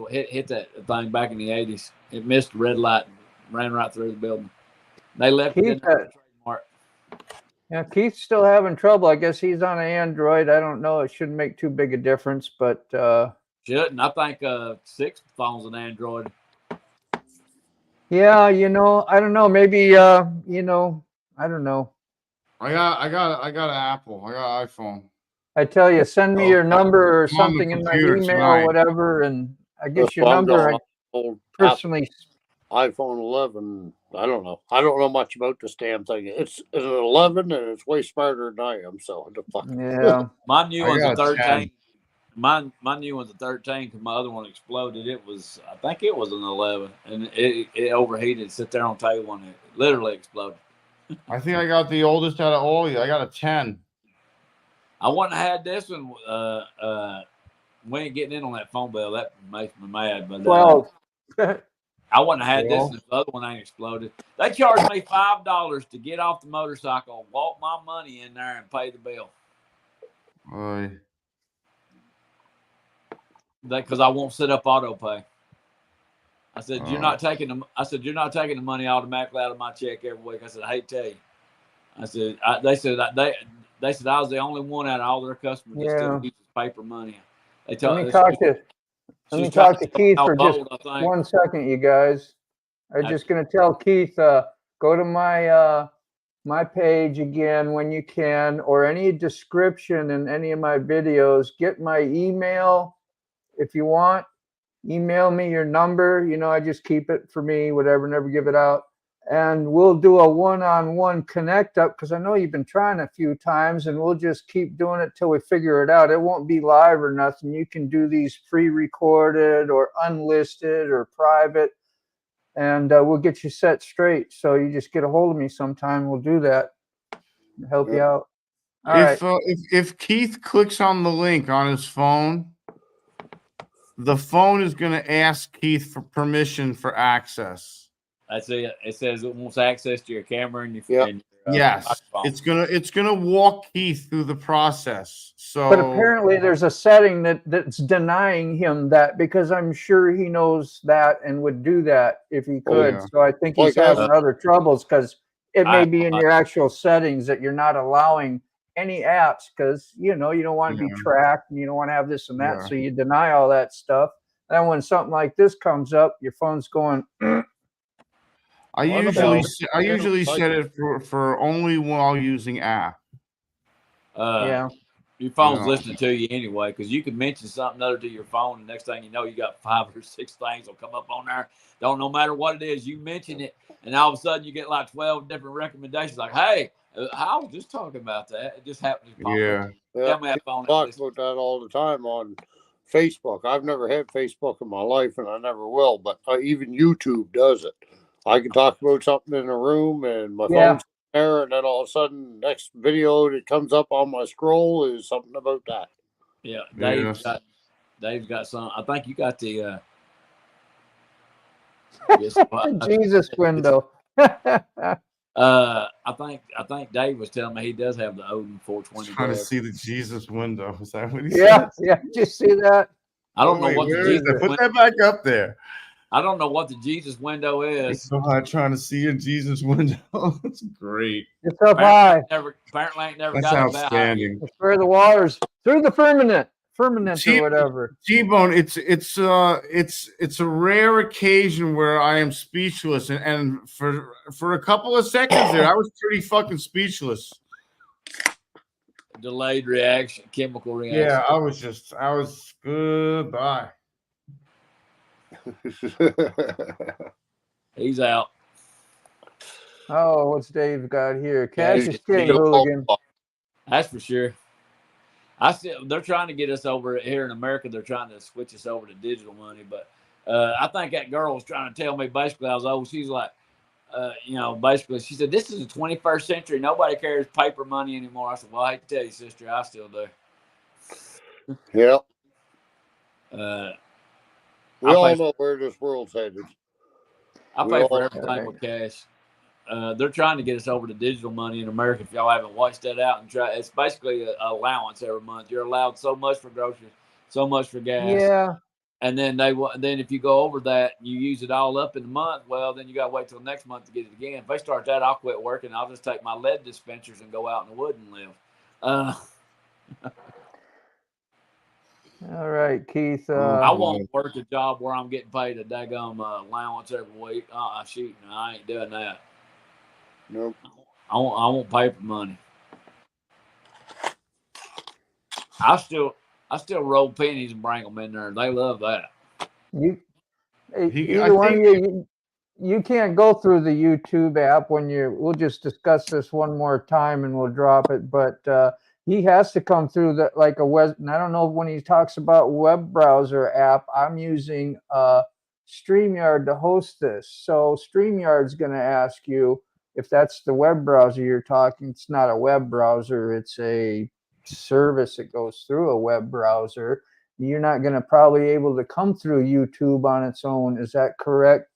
that thing back in the 80s. It missed the red light and ran right through the building. They left it in the trademark. Yeah, Keith's still having trouble. I guess he's on an Android. I don't know. It shouldn't make too big a difference, but shouldn't. I think 6 phone's an Android. Yeah, I don't know. Maybe I don't know. I got an Apple. I got an iPhone. I tell you, send me your number or something in my email or whatever, and I guess your number. Personally, iPhone 11. I don't know. I don't know much about this damn thing. It's an 11, and it's way smarter than I am. So yeah, my new one's a 13. my new one's a 13 because my other one exploded. I think it was an 11, and it overheated, sit there on table, and it literally exploded. I think I got the oldest out of all of you. I got a 10. I wouldn't have had this one. We ain't getting in on that phone bill. That makes me mad. But 12. I wouldn't have had this Well. if the other one ain't exploded. They charged me $5 to get off the motorcycle, walk my money in there, and pay the bill. Because I won't set up auto pay. I said, you're not taking the money automatically out of my check every week. I said, I hate to tell you. I said, they said I was the only one out of all their customers that still uses paper money. Let me talk to Keith for just 1 second, you guys. I'm just going to tell Keith, go to my page again when you can, or any description in any of my videos. Get my email if you want. Email me your number. I just keep it for me, whatever, never give it out. And we'll do a one-on-one connect up, because I know you've been trying a few times, and we'll just keep doing it till we figure it out. It won't be live or nothing. You can do these pre-recorded or unlisted or private, and we'll get you set straight. So you just get a hold of me sometime. We'll do that. Help you out. All right. If Keith clicks on the link on his phone, the phone is going to ask Keith for permission for access. That's it. It says it wants access to your camera and your phone. Yes, it's gonna walk Keith through the process. So, but apparently there's a setting that's denying him that, because I'm sure he knows that and would do that if he could. So I think he's having other troubles, because it may be in your actual settings that you're not allowing any apps, because you don't want to be tracked and you don't want to have this and that. So you deny all that stuff. And when something like this comes up, your phone's going. I usually set it for only while using app. Your phone's listening to you anyway, because you can mention something other to your phone, and next thing you know, you got 5 or 6 things will come up on there. No matter what it is, you mention it, and all of a sudden you get like 12 different recommendations. Like, hey, I was just talking about that. It just happened to tell me that phone. Talk about that all the time on Facebook. I've never had Facebook in my life, and I never will. But even YouTube does it. I can talk about something in a room, and my phone's there, and then all of a sudden, next video that comes up on my scroll is something about that. Yeah, Dave's got some. I think you got the Jesus window. I think Dave was telling me he does have the Odin 420. Trying to see the Jesus window. Is that what he said? Yeah. Just see that. I don't know what the Jesus. Put that back up there. I don't know what the Jesus window is. It's so hard trying to see a Jesus window. That's great. It's up high. Apparently ain't never That's got outstanding. It's where the water's through the firmament or whatever. T-Bone, it's a rare occasion where I am speechless, and for a couple of seconds there, I was pretty fucking speechless. Delayed reaction, chemical reaction. Yeah, I was goodbye. He's out. Oh, what's Dave got here? Cassius King Hooligan. That's for sure. They're trying to get us over here in America. They're trying to switch us over to digital money, but I think that girl was trying to tell me basically I was old. She's like, basically she said, this is the 21st century. Nobody carries paper money anymore. I said, well, I hate to tell you, sister, I still do. Yeah. We all know where this world's headed. I pay for everything with cash. They're trying to get us over to digital money in America. If y'all haven't watched that out and try, it's basically an allowance every month. You're allowed so much for groceries, so much for gas. Yeah. And then then if you go over that, you use it all up in the month. Well, then you got to wait till next month to get it again. If they start that, I'll quit working. I'll just take my lead dispensers and go out in the wood and live. All right, Keith. I won't work a job where I'm getting paid a daggum allowance every week. Shoot, no, I ain't doing that. Nope. I won't pay for money. I still roll pennies and bring them in there. They love that. Either one of you can't go through the YouTube app we'll just discuss this one more time and we'll drop it. But he has to come through the like a web. And I don't know when he talks about web browser app. I'm using Streamyard to host this. So Streamyard's going to ask you if that's the web browser you're talking. It's not a web browser. It's a service that goes through a web browser. You're not going to probably able to come through YouTube on its own. Is that correct,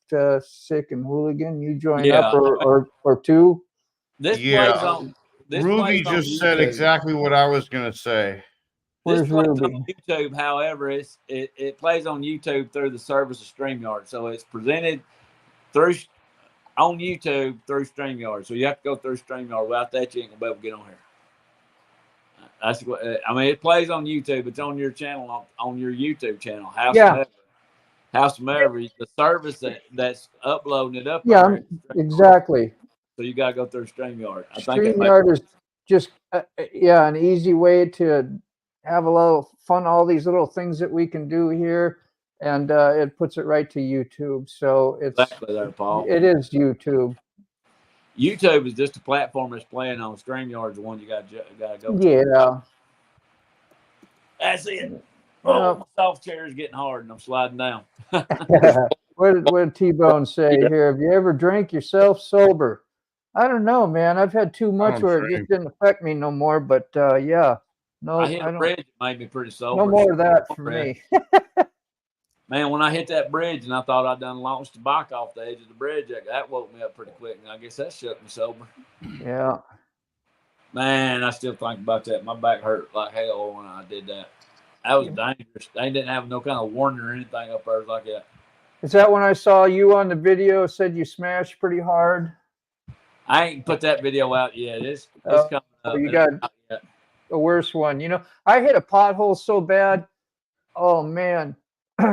Sick and Hooligan? You join up or two? This plays on. Ruby just said exactly what I was going to say. Where's Ruby? On YouTube, however, it plays on YouTube through the service of StreamYard. So it's presented on YouTube through StreamYard. So you have to go through StreamYard. Without that, you ain't gonna be able to get on here. That's what I mean. It plays on YouTube. It's on your channel, on your YouTube channel. House of Memory, the service that's uploading it up. Yeah, exactly. So you got to go through StreamYard. StreamYard is just an easy way to have a little fun. All these little things that we can do here, and it puts it right to YouTube. So it's exactly there, Paul. It is YouTube. YouTube is just a platform that's playing on. StreamYard is the one you got to go. Yeah. That's it. Oh, my soft chair is getting hard, and I'm sliding down. What did T-Bone say here? Have you ever drank yourself sober? I don't know, man. I've had too much where it just didn't affect me no more. But yeah, no, I hit a bridge. It made me pretty sober. No more of that for me. Man, when I hit that bridge and I thought I'd done launched the bike off the edge of the bridge, that woke me up pretty quick. And I guess that shut me sober. Yeah. Man, I still think about that. My back hurt like hell when I did that. That was dangerous. They didn't have no kind of warning or anything up there like that. Is that when I saw you on the video said you smashed pretty hard? I ain't put that video out yet. It's coming up. You got the worst one. You know, I hit a pothole so bad. Oh, man.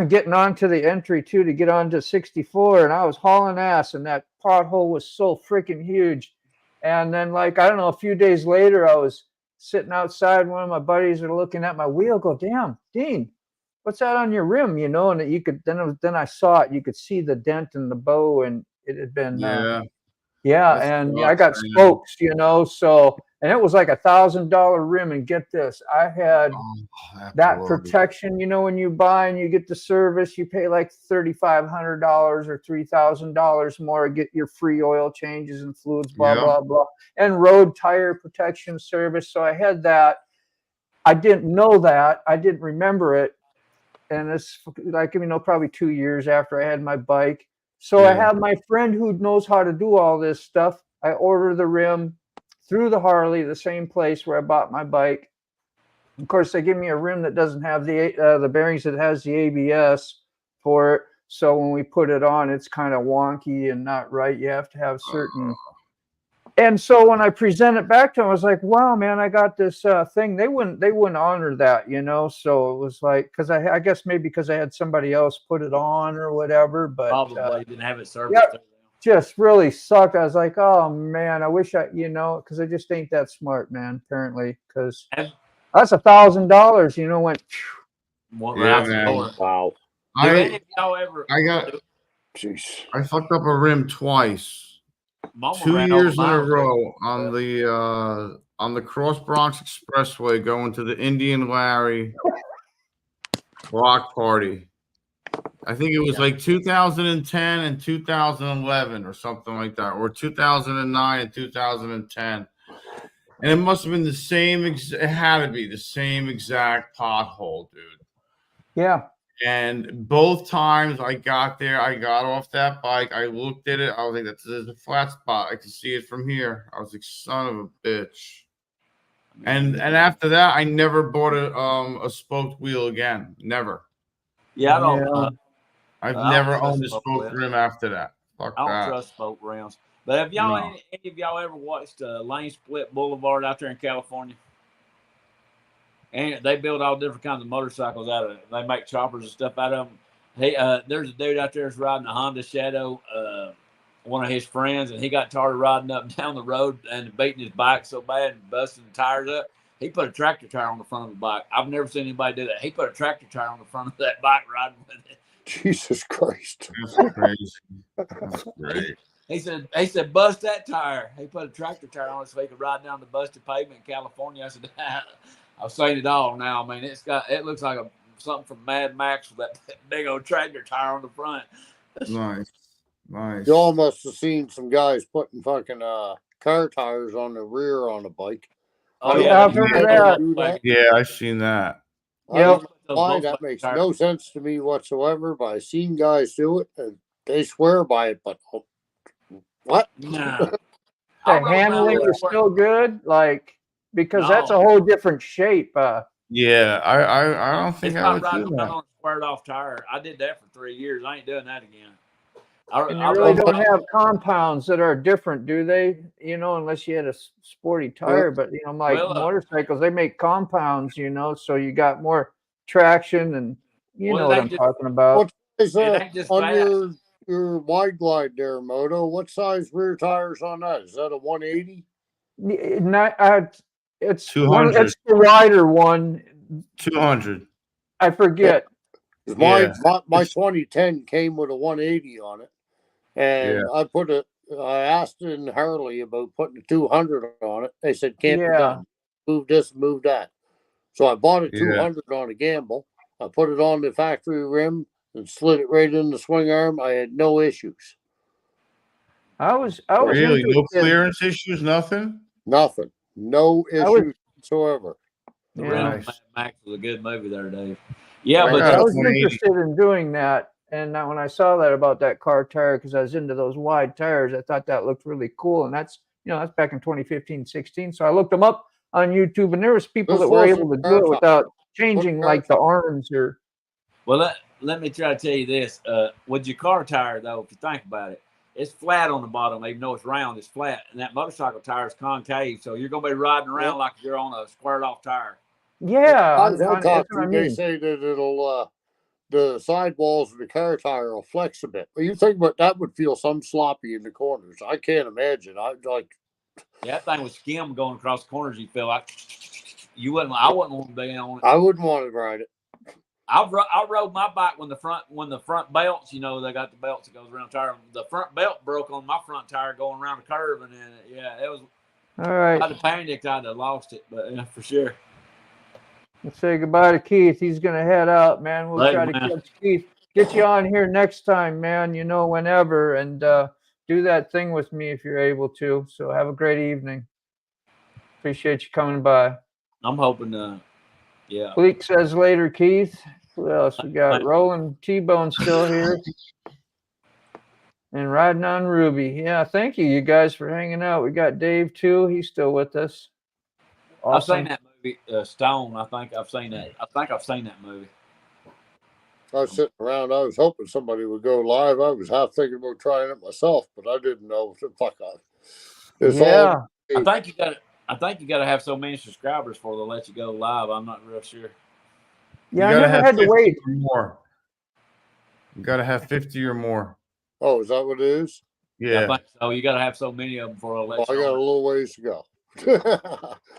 Getting onto the entry, too, to get onto 64. And I was hauling ass, and that pothole was so freaking huge. And then, like, I don't know, a few days later, I was sitting outside. One of my buddies are looking at my wheel. Go, damn, Dean, what's that on your rim? You know, and you could then I saw it. You could see the dent in the bow, and it had been and I got spokes, you know. So, and it was like $1,000 rim. And get this, I had that protection. You know, when you buy and you get the service, you pay like $3,500 or $3,000 more to get your free oil changes and fluids, blah blah blah, and road tire protection service. So I had that. I didn't know that. I didn't remember it. And it's like, you know, probably 2 years after I had my bike. So I have my friend who knows how to do all this stuff. I order the rim through the Harley, the same place where I bought my bike. Of course, they give me a rim that doesn't have the bearings that has the ABS for it. So when we put it on, it's kind of wonky and not right. You have to have certain. And so when I present it back to them, I was like, wow, man, I got this thing. They wouldn't honor that, you know? So it was like, because I guess maybe because I had somebody else put it on or whatever, but probably didn't have it serviced. Just really sucked. I was like, oh man, I wish you know, because I just ain't that smart, man, apparently, because that's $1,000, you know, went. Wow. I fucked up a rim twice. 2 years in a row on the Cross Bronx Expressway going to the Indian Larry block party. I think it was like 2010 and 2011 or something like that, or 2009 and 2010. And it must have been the same. It had to be the same exact pothole, dude. Yeah. And both times I got there, I got off that bike. I looked at it. I was like, there's a flat spot. I can see it from here. I was like, son of a bitch. And after that, I never bought a spoked wheel again. Never. Yeah, I don't. I've never owned a spoked rim after that. Fuck that. I don't trust spoked rims. But have y'all any of y'all ever watched Lane Split Boulevard out there in California? And they build all different kinds of motorcycles out of it. They make choppers and stuff out of them. Hey, there's a dude out there that's riding a Honda Shadow, one of his friends, and he got tired of riding up and down the road and beating his bike so bad and busting the tires up. He put a tractor tire on the front of the bike. I've never seen anybody do that. He put a tractor tire on the front of that bike riding with it. Jesus Christ. That's crazy. That's great. He said, bust that tire. He put a tractor tire on it so he could ride down the busted pavement in California. I said, I've seen it all now. I mean, it looks like something from Mad Max with that big old tractor tire on the front. Nice. Y'all must have seen some guys putting fucking car tires on the rear on a bike. Oh, yeah, I've heard of that. Yeah, I've seen that. Yep. Why? That makes no sense to me whatsoever, but I've seen guys do it, and they swear by it, but what? No. The handling is still good, like, because that's a whole different shape. Yeah, I don't think I would do that. On a squared off tire. I did that for 3 years. I ain't doing that again. And they really don't have compounds that are different, do they? You know, unless you had a sporty tire. But, you know, like motorcycles, they make compounds, you know, so you got more traction and you know what I'm talking about. What is on your wide glide there, Moto? What size rear tires on that? Is that a 180? It's 200. It's the wider one. 200. I forget. My 2010 came with a 180 on it. And I asked in Harley about putting a 200 on it. They said, can't be done. Move this, move that. So I bought a 200 on a gamble. I put it on the factory rim and slid it right in the swing arm. I had no issues. I was really no clearance issues, nothing? Nothing. No issues whatsoever. The Mad Max was a good movie there, Dave. Yeah, but I was interested in doing that. And when I saw that about that car tire, because I was into those wide tires, I thought that looked really cool. And that's back in 2015, 16. So I looked them up on YouTube, and there was people that were able to do it without changing like the arms or. Well, let me try to tell you this. With your car tire, though, if you think about it, it's flat on the bottom, even though it's round, it's flat. And that motorcycle tire is concave. So you're going to be riding around like you're on a squared off tire. Yeah. They say that it'll. The sidewalls of the car tire will flex a bit. Well, you think about that would feel some sloppy in the corners. I can't imagine. I'd like. Yeah, that thing with skim going across the corners. You feel like you wouldn't. I wouldn't want to be on it. I wouldn't want to ride it. I rode my bike when the front belts. They got the belts that goes around the tire. The front belt broke on my front tire going around the curve, and then it was. All right. I'd have panicked. I'd have lost it, but yeah, for sure. Let's say goodbye to Keith. He's going to head out, man. We'll try to catch Keith. Get you on here next time, man, whenever. And do that thing with me if you're able to. So have a great evening. Appreciate you coming by. I'm hoping, yeah. Bleak says later, Keith. Who else we got? Roland T-Bone still here. And riding on Ruby. Yeah, thank you guys for hanging out. We got Dave, too. He's still with us. Awesome. I've seen that movie, Stone. I think I've seen that. I've seen that movie. I was sitting around. I was hoping somebody would go live. I was half thinking about trying it myself, but I didn't know. Fuck off. I think you got to have so many subscribers before they'll let you go live. I'm not real sure. Yeah, I never had to wait. More. You got to have 50 or more. Oh, is that what it is? Yeah. I think so. You got to have so many of them before they'll let you I got a little ways to go.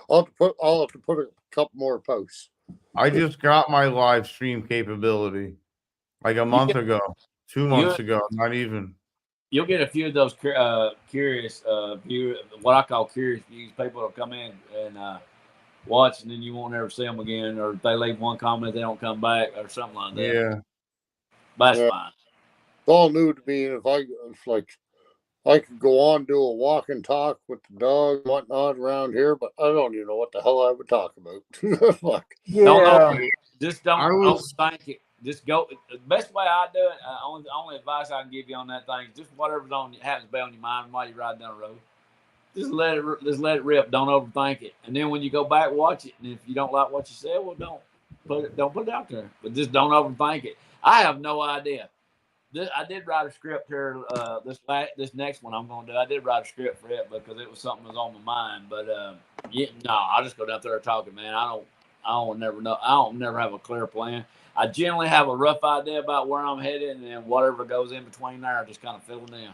I'll have to put a couple more posts. I just got my live stream capability like a month ago, 2 months ago, not even. You'll get a few of those curious viewers, what I call curious views. People will come in and watch, and then you won't ever see them again, or if they leave one comment, they don't come back, or something like that. Yeah, but that's fine. It's all new to me, and I could go on, do a walk and talk with the dog and whatnot around here, but I don't even know what the hell I would talk about. Just don't overthink it. Just go. The best way I do it, only advice I can give you on that thing is just whatever's happens to be on your mind while you ride down the road. Just let it rip. Don't overthink it. And then when you go back, watch it. And if you don't like what you said, well, don't put it out there. But just don't overthink it. I have no idea. I did write a script here. This next one I'm going to do. I did write a script for it because it was something that was on my mind. But I'll just go down there talking, man. I don't never have a clear plan. I generally have a rough idea about where I'm headed, and then whatever goes in between there, I just kind of fill it in.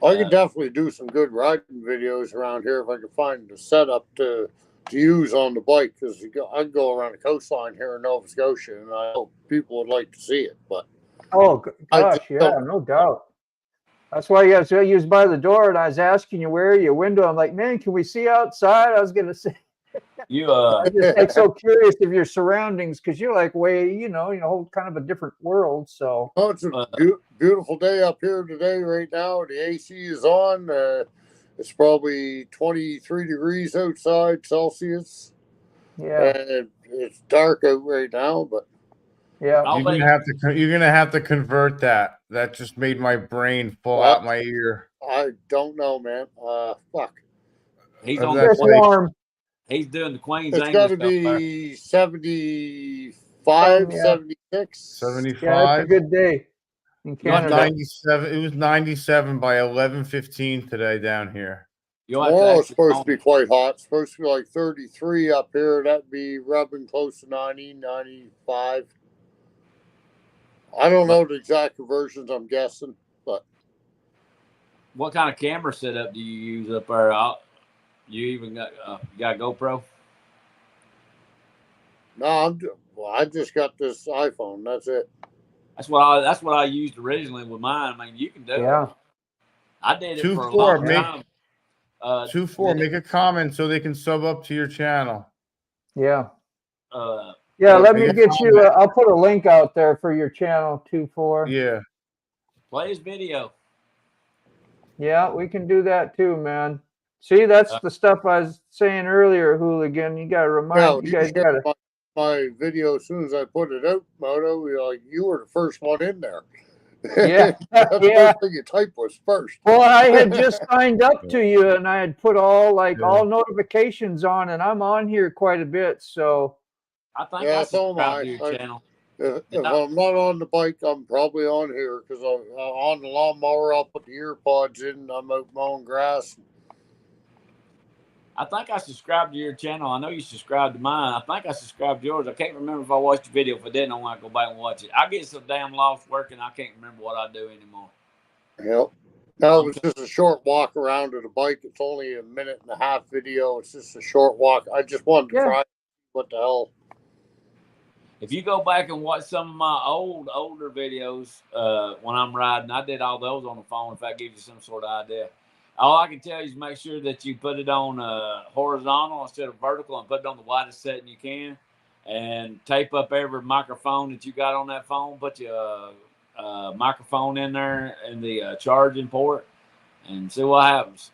I could definitely do some good riding videos around here if I could find the setup to use on the bike, because I can go around the coastline here in Nova Scotia, and I hope people would like to see it. But oh gosh, yeah, no doubt. That's why you guys use by the door, and I was asking you where are your window. I'm like, man, can we see outside? I was gonna say. You I just like so curious of your surroundings because you're like way, whole kind of a different world. So oh, it's a beautiful day up here today. Right now, the AC is on. It's probably 23 degrees outside Celsius. yeah, And it's dark out right now, but yeah. You're gonna have to convert that. That just made my brain fall out my ear. I don't know, man. Fuck. He's on That's the warm. He's doing the Queen's It's English. got to be 75, 76. 75. Yeah, it's a good day in Canada. 97. It was 97 by 11:15 today down here. Tomorrow's supposed to be quite hot. It's supposed to be like 33 up here. That'd be rubbing close to 90, 95. I don't know the exact conversions, I'm guessing, but. What kind of camera setup do you use up there? You even got a GoPro? No, I just got this iPhone. That's it. That's what I used originally with mine. I mean, you can do it. I did it for a long time. 2-4, make a comment so they can sub up to your channel. Yeah. Let me get you. I'll put a link out there for your channel, 2-4. Yeah. Play his video. Yeah, we can do that too, man. See, that's the stuff I was saying earlier, Hooligan. You got to remind you guys got to. My video, as soon as I put it out, Moto, you were the first one in there. Yeah. That's the first thing you type was first. Well, I had just signed up to you and I had put all notifications on, and I'm on here quite a bit. So I think I subscribed to your channel. If I'm not on the bike, I'm probably on here because I'm on the lawnmower. I'll put the ear pods in. I'm out mowing grass. I think I subscribed to your channel. I know you subscribed to mine. I think I subscribed to yours. I can't remember if I watched your video. If I didn't, I want to go back and watch it. I get so damn lost working, I can't remember what I do anymore. Yep. No, it was just a short walk around to the bike. It's only a 1.5-minute video. It's just a short walk. I just wanted to try what the hell. If you go back and watch some of my older videos when I'm riding, I did all those on the phone. If that gives you some sort of idea. All I can tell you is make sure that you put it on horizontal instead of vertical and put it on the widest setting you can. And tape up every microphone that you got on that phone. Put your microphone in there in the charging port and see what happens.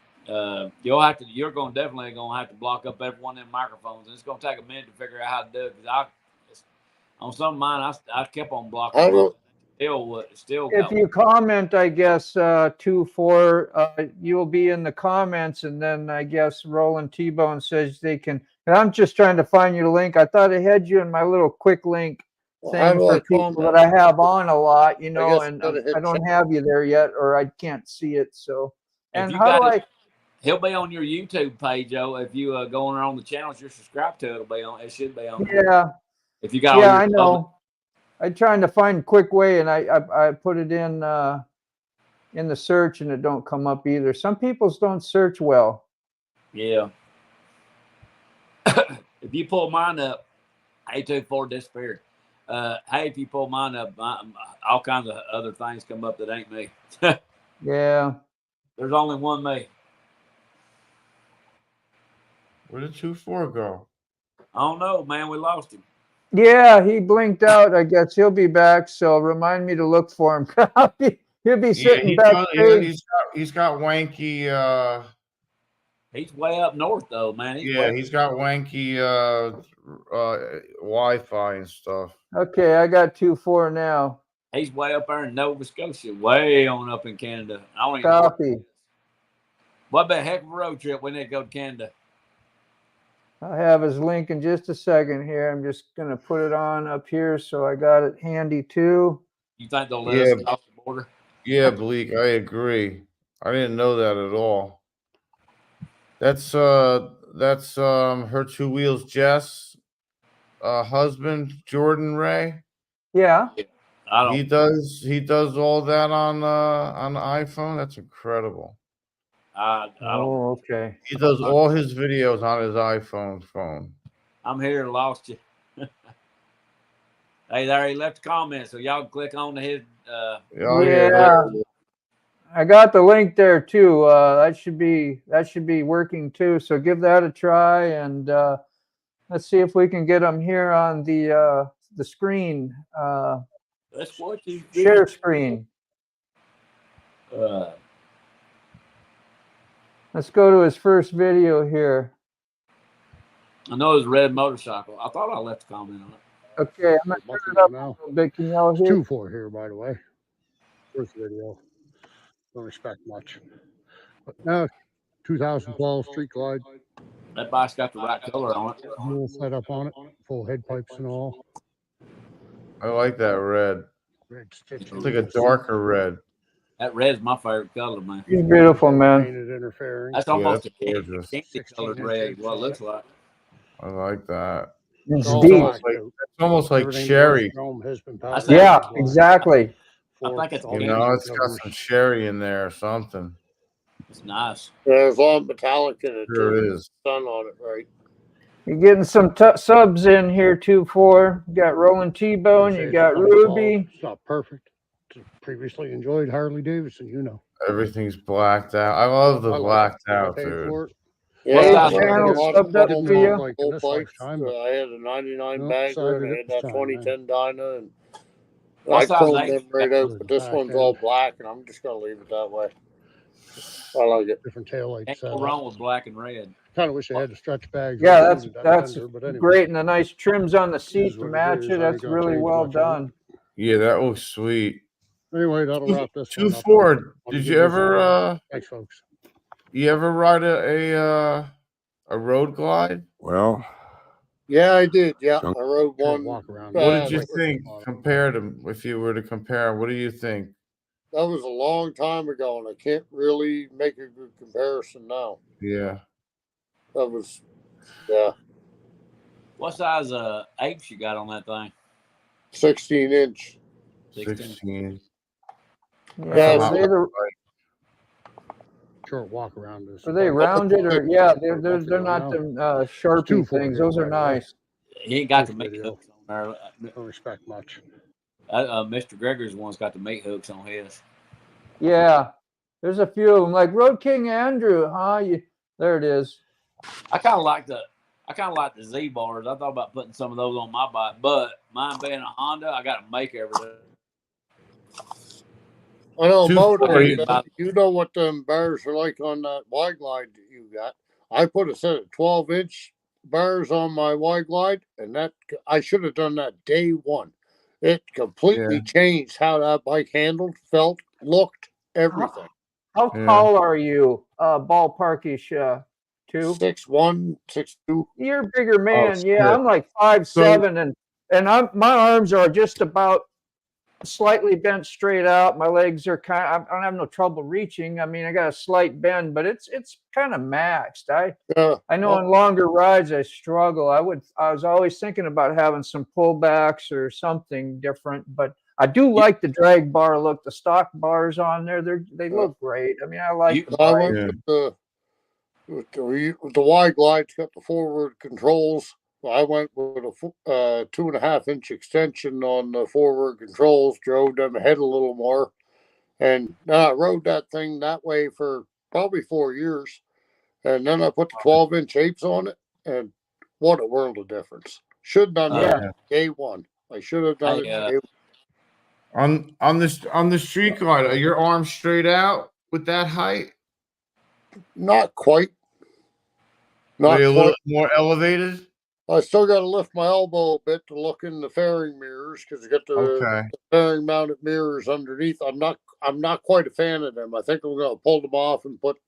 You're definitely going to have to block up every one of them microphones. And it's going to take a minute to figure out how to do it. Because on some of mine, I kept on blocking. Still. If you comment, I guess 2-4, you'll be in the comments, and then I guess Roland T-Bone says they can. And I'm just trying to find your link. I thought I had you in my little quick link thing for people that I have on a lot, and I don't have you there yet, or I can't see it. So, and how do I? He'll be on your YouTube page, Joe. If you go on the channels you're subscribed to, it'll be on. It should be on. Yeah. If you got. Yeah, I know. I'm trying to find a quick way, and I put it in the search, and it don't come up either. Some people's don't search well. Yeah. If you pull mine up, 824 disappeared. If you pull mine up, all kinds of other things come up that ain't me. Yeah. There's only one me. Where did 2-4 go? I don't know, man. We lost him. Yeah, he blinked out. I guess he'll be back. So remind me to look for him. He'll be sitting back. He's got wanky. He's way up north, though, man. He's got wanky Wi-Fi and stuff. Okay, I got 2-4 now. He's way up there in Nova Scotia, way on up in Canada. I don't even Copy. What about a heck of a road trip? We need to go to Canada. I have his link in just a second here. I'm just going to put it on up here so I got it handy too. You think they'll let us cross the border? Yeah, Bleak, I agree. I didn't know that at all. That's her two wheels Jess husband Jordan Ray. Yeah. He does all that on the iPhone. That's incredible. I don't. Oh, okay. He does all his videos on his iPhone phone. I'm here, lost you. Hey, there he left a comment, so y'all can click on his. Yeah. I got the link there too. That should be working too. So give that a try, and let's see if we can get them here on the screen. Let's watch these Share videos. screen. Uh, Let's go to his first video here. I know it's red motorcycle. I thought I left a comment on it. Okay, I'm gonna turn it up a little bit. Can y'all hear? 2-4 here, by the way. First video. Don't expect much. But now, 2012 Street Glide. That bike's got the right color on it. Dual setup on it, full head pipes and all. I like that red. Red stitches. It's like a darker red. That red's my favorite color, man. He's beautiful, man. Painted interfering. That's almost that's a gorgeous. candy colored red. What it looks like. I like that. It's all deep. black, Like- though. It's almost like Everything sherry. chrome has been That's powdered. Yeah, exactly. I think it's You know, it's got some sherry in there or something. It's nice. There's a lot of metallic in it. Sure too. it is. Sun on it, right? You're getting some subs in here too. You got Roland T-Bone. You got Ruby. It's not perfect. Previously enjoyed Harley Davidson, you know. Everything's blacked out. I love the I like blacked it. I out, paid dude. for it. What's Hey, that? channel subbed up Didn't for you. look like in this lifetime, but I had a 99 Nope, bagger decided and I it had was that time, 2010 Dyna, and What I size chromed eight? them right out, but this Back one's end. all black, and I'm just gonna leave it that way. I like it. different tail lights. Can't go wrong with black and red. Kind of wish I had the stretch bags. Yeah, included that that's fender, but anyway. great, and the nice trims on the seat is to what it match is. it. I ain't That's gonna really change well much on done. Yeah, that looks sweet. Anyway, that'll wrap this Two one up. Ford. I'll Did give you this ever one. Thanks, folks. you ever ride a road glide? Well, Yeah, I did. Yeah, Junk- I rode one. Walk around. What did you right. think? Compare them. If you were to compare, what do you think? That was a long time ago, and I can't really make a good comparison now. Yeah. That was, yeah, What size apes you got on that thing? 16-inch. 16. Yeah, Yeah, are they, the, Short walk around this. are they rounded or yeah? They're not them Sharpie 2 for things. here, Those are by the way. nice. He ain't got the First mate video. hooks on there. Don't expect much. Mr. Gregory's one's got the mate hooks on his. Yeah, there's a few of them. Like Road King Andrew, huh? There it is. I kind of like the Z bars. I thought about putting some of those on my bike, but mine being a Honda, I got to make everything. I know, Two Moto, for you know what them bars are like on that wide glide that you got. I put a set of 12-inch bars on my wide glide, and that I should have done that day one. It completely changed how that bike handled, felt, looked, everything. How Yeah. tall are you? Ballparkish, 2? 6'1", 6'2". You're a bigger man. shit. Yeah, I'm like 5'7", and my arms are just about slightly bent straight out. My legs are I don't have no trouble reaching. I mean, I got a slight bend, but it's kind of maxed. I know on longer rides I struggle. I was always thinking about having some pullbacks or something different, but I do like the drag bar look. The stock bars on there, they look great. I mean, I like the I bike. went with the wide glide. It's got the forward controls. I went with a 2.5-inch extension on the forward controls, drove them ahead a little more, and I rode that thing that way for probably 4 years. And then I put the 12-inch apes on it, and what a world of difference. Should have done that day one. I should have done it day one. On the street glide, are your arms straight out with that height? Not quite. Are Not you a quite. little more elevated? I still got to lift my elbow a bit to look in the fairing mirrors because I got the fairing mounted mirrors underneath. I'm not quite a fan of them. I think I'm going to pull them off and put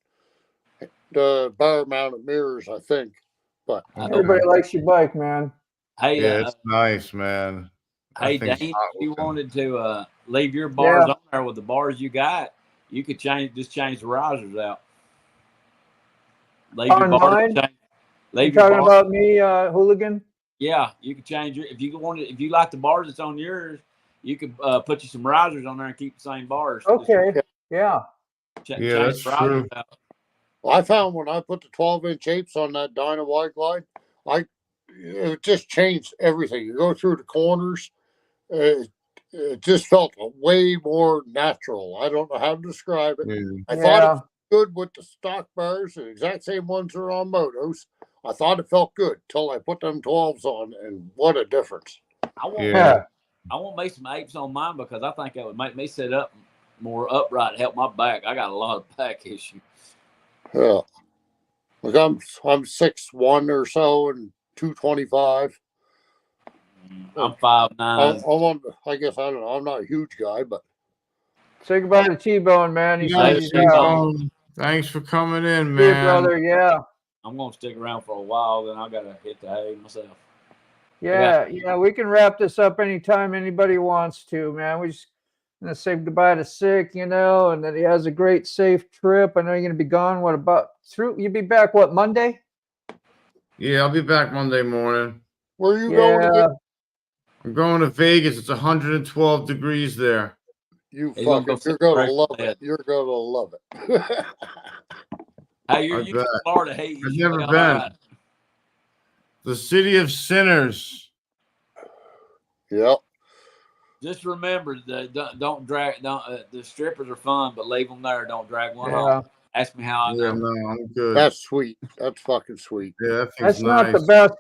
the bar mounted mirrors. I think, but Everybody likes your bike, man. Hey, Yeah, it's nice, man. hey, That thing's Dane, hot if you looking. wanted to leave your bars on there with the bars you got, you could change the risers out. Leave your On bars. mine? Leave You your talking bars. about me, hooligan? Yeah, you could change your if you like the bars that's on yours, you could put you some risers on there and keep the same bars. Okay, yeah. Change that's the risers true. out. I found when I put the 12-inch apes on that Dyna wide glide, it just changed everything. You go through the corners, it just felt way more natural. I don't know how to describe it. Yeah. I thought it was good with the stock bars, the exact same ones that are on motos. I thought it felt good till I put them 12s on, and what a difference. I want me some apes on mine because I think that would make me sit up more upright to help my back. I got a lot of back issues. Yeah. Like I'm 6'1" or so and 225. I'm 5'9". I guess I don't know. I'm not a huge guy, but say goodbye to T-Bone, man. He's Thanks for coming in, see you, man. brother. Yeah. I'm gonna stick around for a while, then I gotta hit the hay myself. Yeah, we can wrap this up anytime anybody wants to, man. We just gonna say goodbye to Sick, and that he has a great, safe trip. I know you're gonna be gone. What about you'll be back? What, Monday? Yeah, I'll be back Monday morning. Where are you going again? I'm going to Vegas. It's 112 degrees there. You're gonna love it. You're gonna love it. Hey, you're used to Florida heat. I've never been. Right. The city of sinners. Yep. Just remember that the strippers are fun, but leave them there. Don't drag one home. Ask me how I know. No, I'm good. That's sweet. That's fucking sweet. Yeah, that's not the best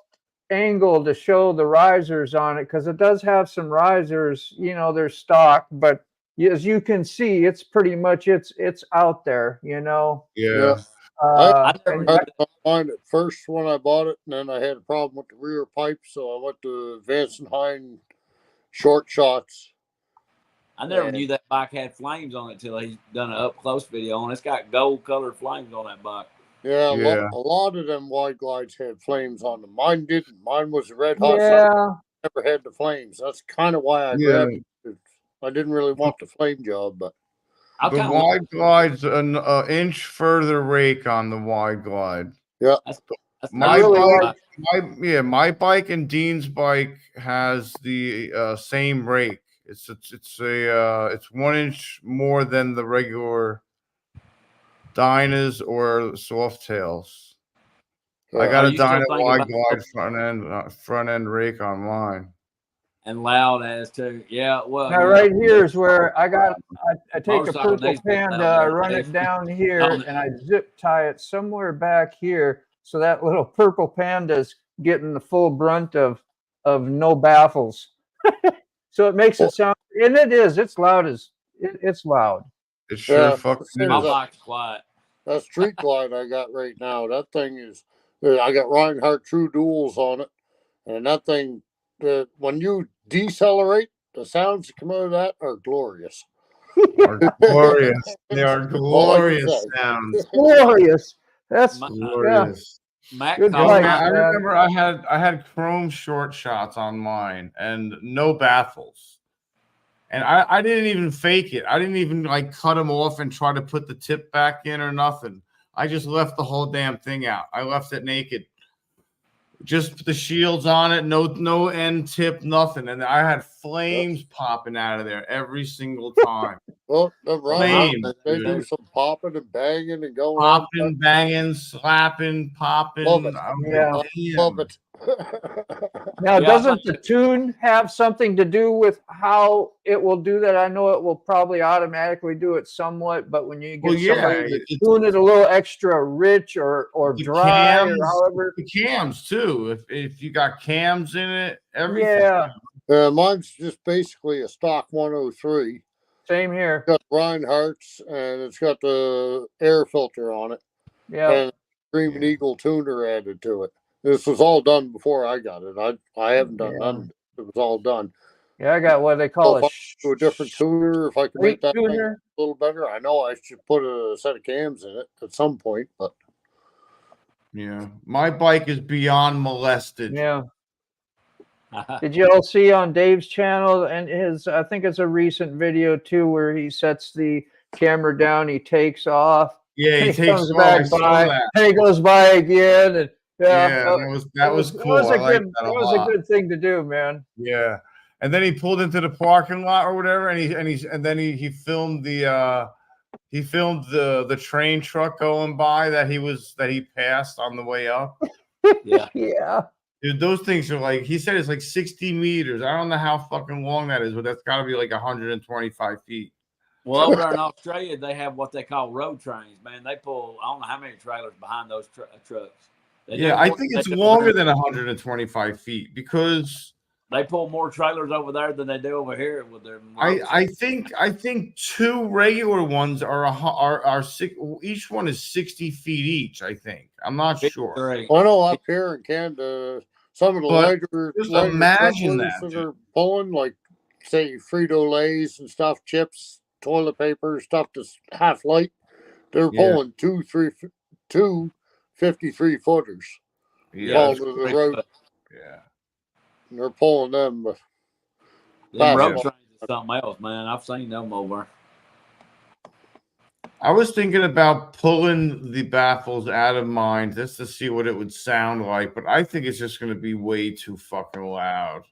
angle to show the risers on it, because it does have some risers. They're stock, but as you can see, it's pretty much it's out there. Yeah. I never had to find it first when I bought it, and then I had a problem with the rear pipe, so I went to Vance and Hine short shots. I never knew that bike had flames on it till he done an up close video on it. It's got gold colored flames on that bike. Yeah, a lot of them wide glides had flames on them. Mine didn't. Mine was a red hot. Yeah. Never had the flames. That's kind of why I grabbed it. I didn't really want the flame job, but the wide glide's an inch further rake on the wide glide. Yeah, my bike and Dean's bike has the same rake. It's 1 inch more than the regular Dynas or Softails. I got a Dyna wide glide front end rake on mine. And loud as too. Yeah, well. Now right here is where I take a purple Panda, I run it down here, and I zip tie it somewhere back here, so that little purple Panda's getting the full brunt of no baffles. So it makes it sound, and it's loud it's loud. It sure fucking is. My bike's quiet. That street glide I got right now, that thing is, I got Reinhardt True Duals on it, and that thing, when you decelerate, the sounds that come out of that are glorious. Glorious. They are glorious sounds. Glorious. That's glorious. Good point, I remember I had chrome short shots on mine and no baffles. And I didn't even fake it. I didn't even cut them off and try to put the tip back in or nothing. I just left the whole damn thing out. I left it naked. Just the shields on it, no end tip, nothing. And I had flames popping out of there every single time. Well, they do some popping and banging and going. Popping, banging, slapping, popping. Love it. Love it. Now, doesn't the tune have something to do with how it will do that? I know it will probably automatically do it somewhat, but when you get somebody to tune it a little extra rich or dry, cams, or however. The cams too. If you got cams in it, everything. Yeah. Mine's just basically a stock 103. Same here. It's got Reinhardt's, and it's got the air filter on it. Yeah. And Screaming Eagle tuner added to it. This was all done before I got it. I haven't done none. It was all done. Yeah, I got what they call a different tuner. If I can make that thing a little better, I know I should put a set of cams in it at some point. But yeah, my bike is beyond molested. Yeah. Did you all see on Dave's channel and I think it's a recent video too, where he sets the camera down, he takes off. Yeah, he takes comes back by, and he goes by again, and that was cool. That was a good thing to do, man. Yeah, and then he pulled into the parking lot or whatever, and then he filmed the train truck going by that he passed on the way up. Yeah, yeah. Dude, those things are like, he said it's like 60 meters. I don't know how fucking long that is, but that's got to be like 125 feet. Well, over there in Australia, they have what they call road trains, man. They pull, I don't know how many trailers behind those trucks. Yeah, I think it's longer than 125 feet because they pull more trailers over there than they do over here with their. I think two regular ones are six. Each one is 60 feet each. I think. I'm not sure. I know up here in Canada, some of the lighter imagine that are pulling, like say Frito-Lays and stuff, chips, toilet paper, stuff that's half light. They're pulling two 53 footers. Yeah, to the road. Yeah, and they're pulling them. Them road trains is something else, man. I've seen them over. I was thinking about pulling the baffles out of mine just to see what it would sound like, but I think it's just going to be way too fucking loud.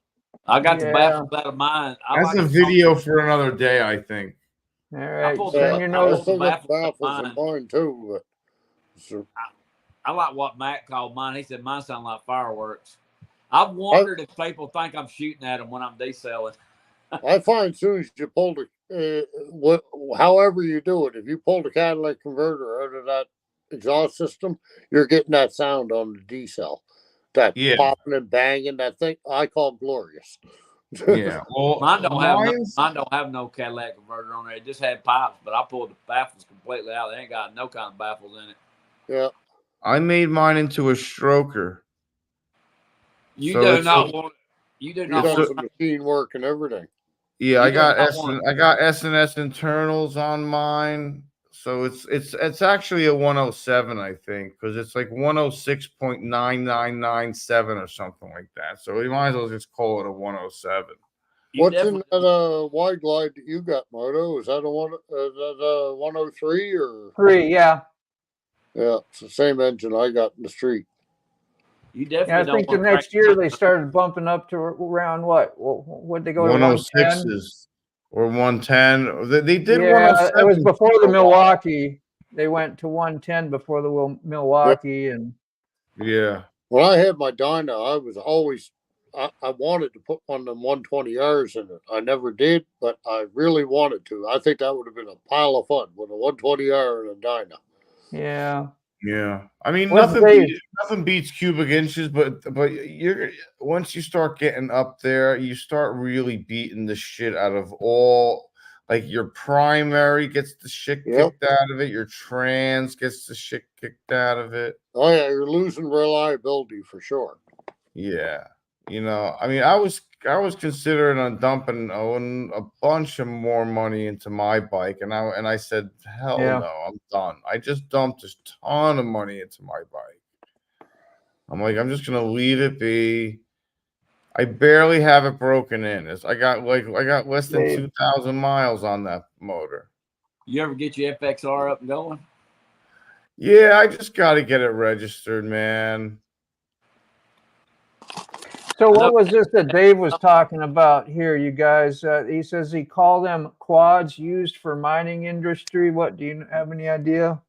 I got the baffles out of mine. That's a video for another day, I think. All right, turn your nose to baffles in mine too. I like what Matt called mine. He said mine sound like fireworks. I've wondered if people think I'm shooting at them when I'm deselling. I find as soon as you pull however you do it, if you pull the catalytic converter out of that exhaust system, you're getting that sound on the decel. That popping and banging, that thing I call glorious. Yeah, well, mine don't have no catalytic converter on there. It just had pipes, but I pulled the baffles completely out. They ain't got no kind of baffles in it. Yeah. I made mine into a stroker. You do not want the machine work and everything. Yeah, I got S&S internals on mine. So it's actually a 107, I think, because it's like 106.9997 or something like that. So we might as well just call it a 107. What's in that wide glide that you got, Moto? Is that a 103 or 3? Yeah. Yeah, it's the same engine I got in the street. You definitely. I think the next year they started bumping up to around what? Would they go to 106s or 110? They did. Yeah, it was before the Milwaukee. They went to 110 before the Milwaukee, and yeah. When I had my Dyna, I was always I wanted to put one of them 120Rs in it. I never did, but I really wanted to. I think that would have been a pile of fun with a 120R and a Dyna. Yeah. Yeah. I mean, nothing beats cubic inches, but you're once you start getting up there, you start really beating the shit out of all. Like your primary gets the shit kicked out of it. Your trans gets the shit kicked out of it. Oh yeah, you're losing reliability for sure. Yeah. You know, I mean, I was considering on dumping a bunch of more money into my bike, and I said, hell no, I'm done. I just dumped a ton of money into my bike. I'm like, I'm just gonna leave it be. I barely have it broken in. I got less than 2,000 miles on that motor. You ever get your FXR up and going? Yeah, I just got to get it registered, man. So what was this that Dave was talking about here, you guys? He says he called them quads used for mining industry. What, do you have any idea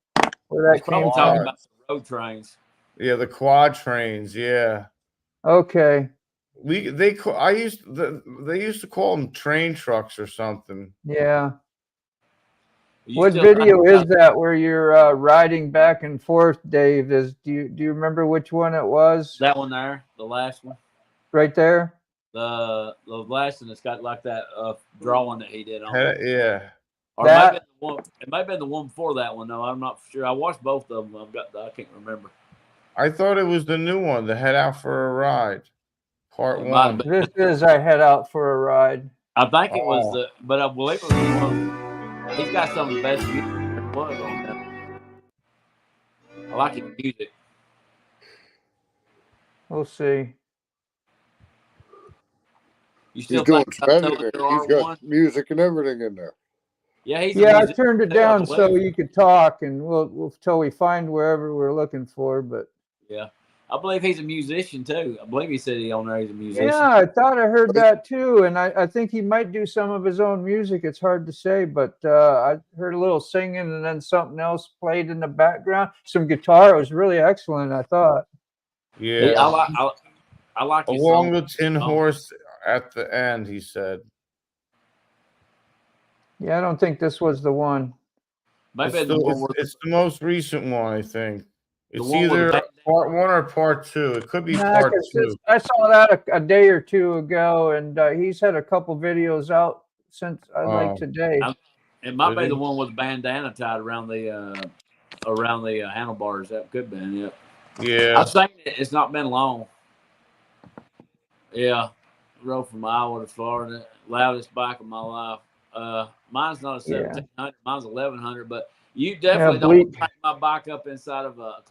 where that came from? Talking about the road trains. Yeah, the quad trains. Yeah. Okay. They used to call them train trucks or something. Yeah. What video is that where you're riding back and forth, Dave? Do you remember which one it was? That one there, the last one. Right there? The last one that's got like that drawing that he did on it. Yeah. Or it might have been the one before that one, though. I'm not sure. I watched both of them. I can't remember. I thought it was the new one, the Head Out for a Ride, Part 1. This is I Head Out for a Ride. I think it was but I believe it was he's got some of the best music there was on that. I like his music. We'll see. He's doing He's got music and everything in there. Yeah, I turned it down so you could talk, and we'll till we find wherever we're looking for. But yeah, I believe he's a musician too. I believe he said he's a musician. Yeah, I thought I heard that too, and I think he might do some of his own music. It's hard to say, but I heard a little singing, and then something else played in the background. Some guitar. It was really excellent, I thought. Yeah, I like his Along song. the tin horse at the end, he said. Yeah, I don't think this was the one. Maybe It's the most recent one, I think. It's one with either the part 1 or part 2. It could be Nah, part 'cause 2. I saw that a day or two ago, and he's had a couple videos out since like today. It might be the one with the bandana tied around the handlebars. That could be. Yeah. Yeah. I've seen it. It's not been long. Yeah. Rode from Iowa to Florida. Loudest bike of my life. Mine's not a 1700. Mine's 1100. But you definitely don't take my bike up inside of a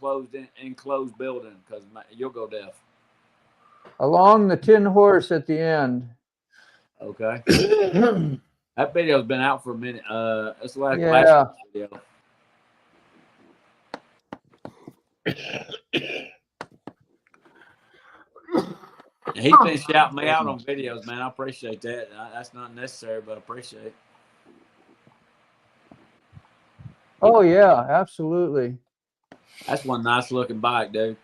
enclosed building because you'll go deaf. Along the tin horse at the end. Okay. That video's been out for a minute. It's like last video. He's been shouting me out on videos, man. I appreciate that. That's not necessary, but I appreciate it. Oh yeah, absolutely. That's one nice looking bike, dude.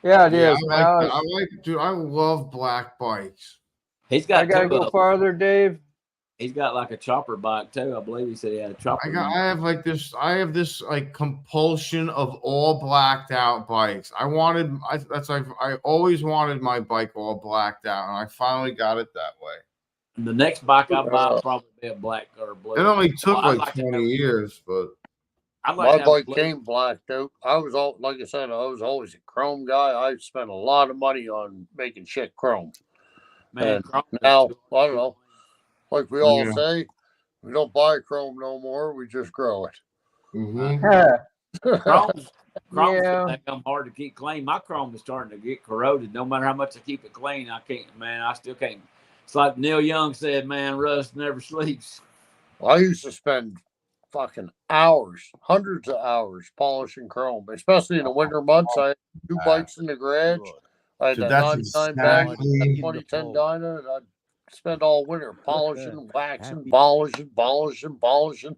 Yeah, it is. Dude, I love black bikes. He's got. I gotta go farther, Dave. He's got like a chopper bike too. I believe he said he had a chopper. I have this like compulsion of all blacked out bikes. I always wanted my bike all blacked out, and I finally got it that way. And the next bike I buy will probably be a black or blue. It only took like 20 years, but my bike came blacked out. I was like I said, I was always a chrome guy. I spent a lot of money on making shit chrome. Man, now I don't know. Like we all say, we don't buy chrome no more. We just grow it. Chrome's become hard to keep clean. My chrome is starting to get corroded. No matter how much I keep it clean, I can't. Man, I still can't. It's like Neil Young said, "Man, rust never sleeps." I used to spend fucking hours, hundreds of hours polishing chrome, especially in the winter months. I had 2 bikes in the garage. I had that 99 bag, 2010 Dyna, and I'd spend all winter polishing, waxing, polishing.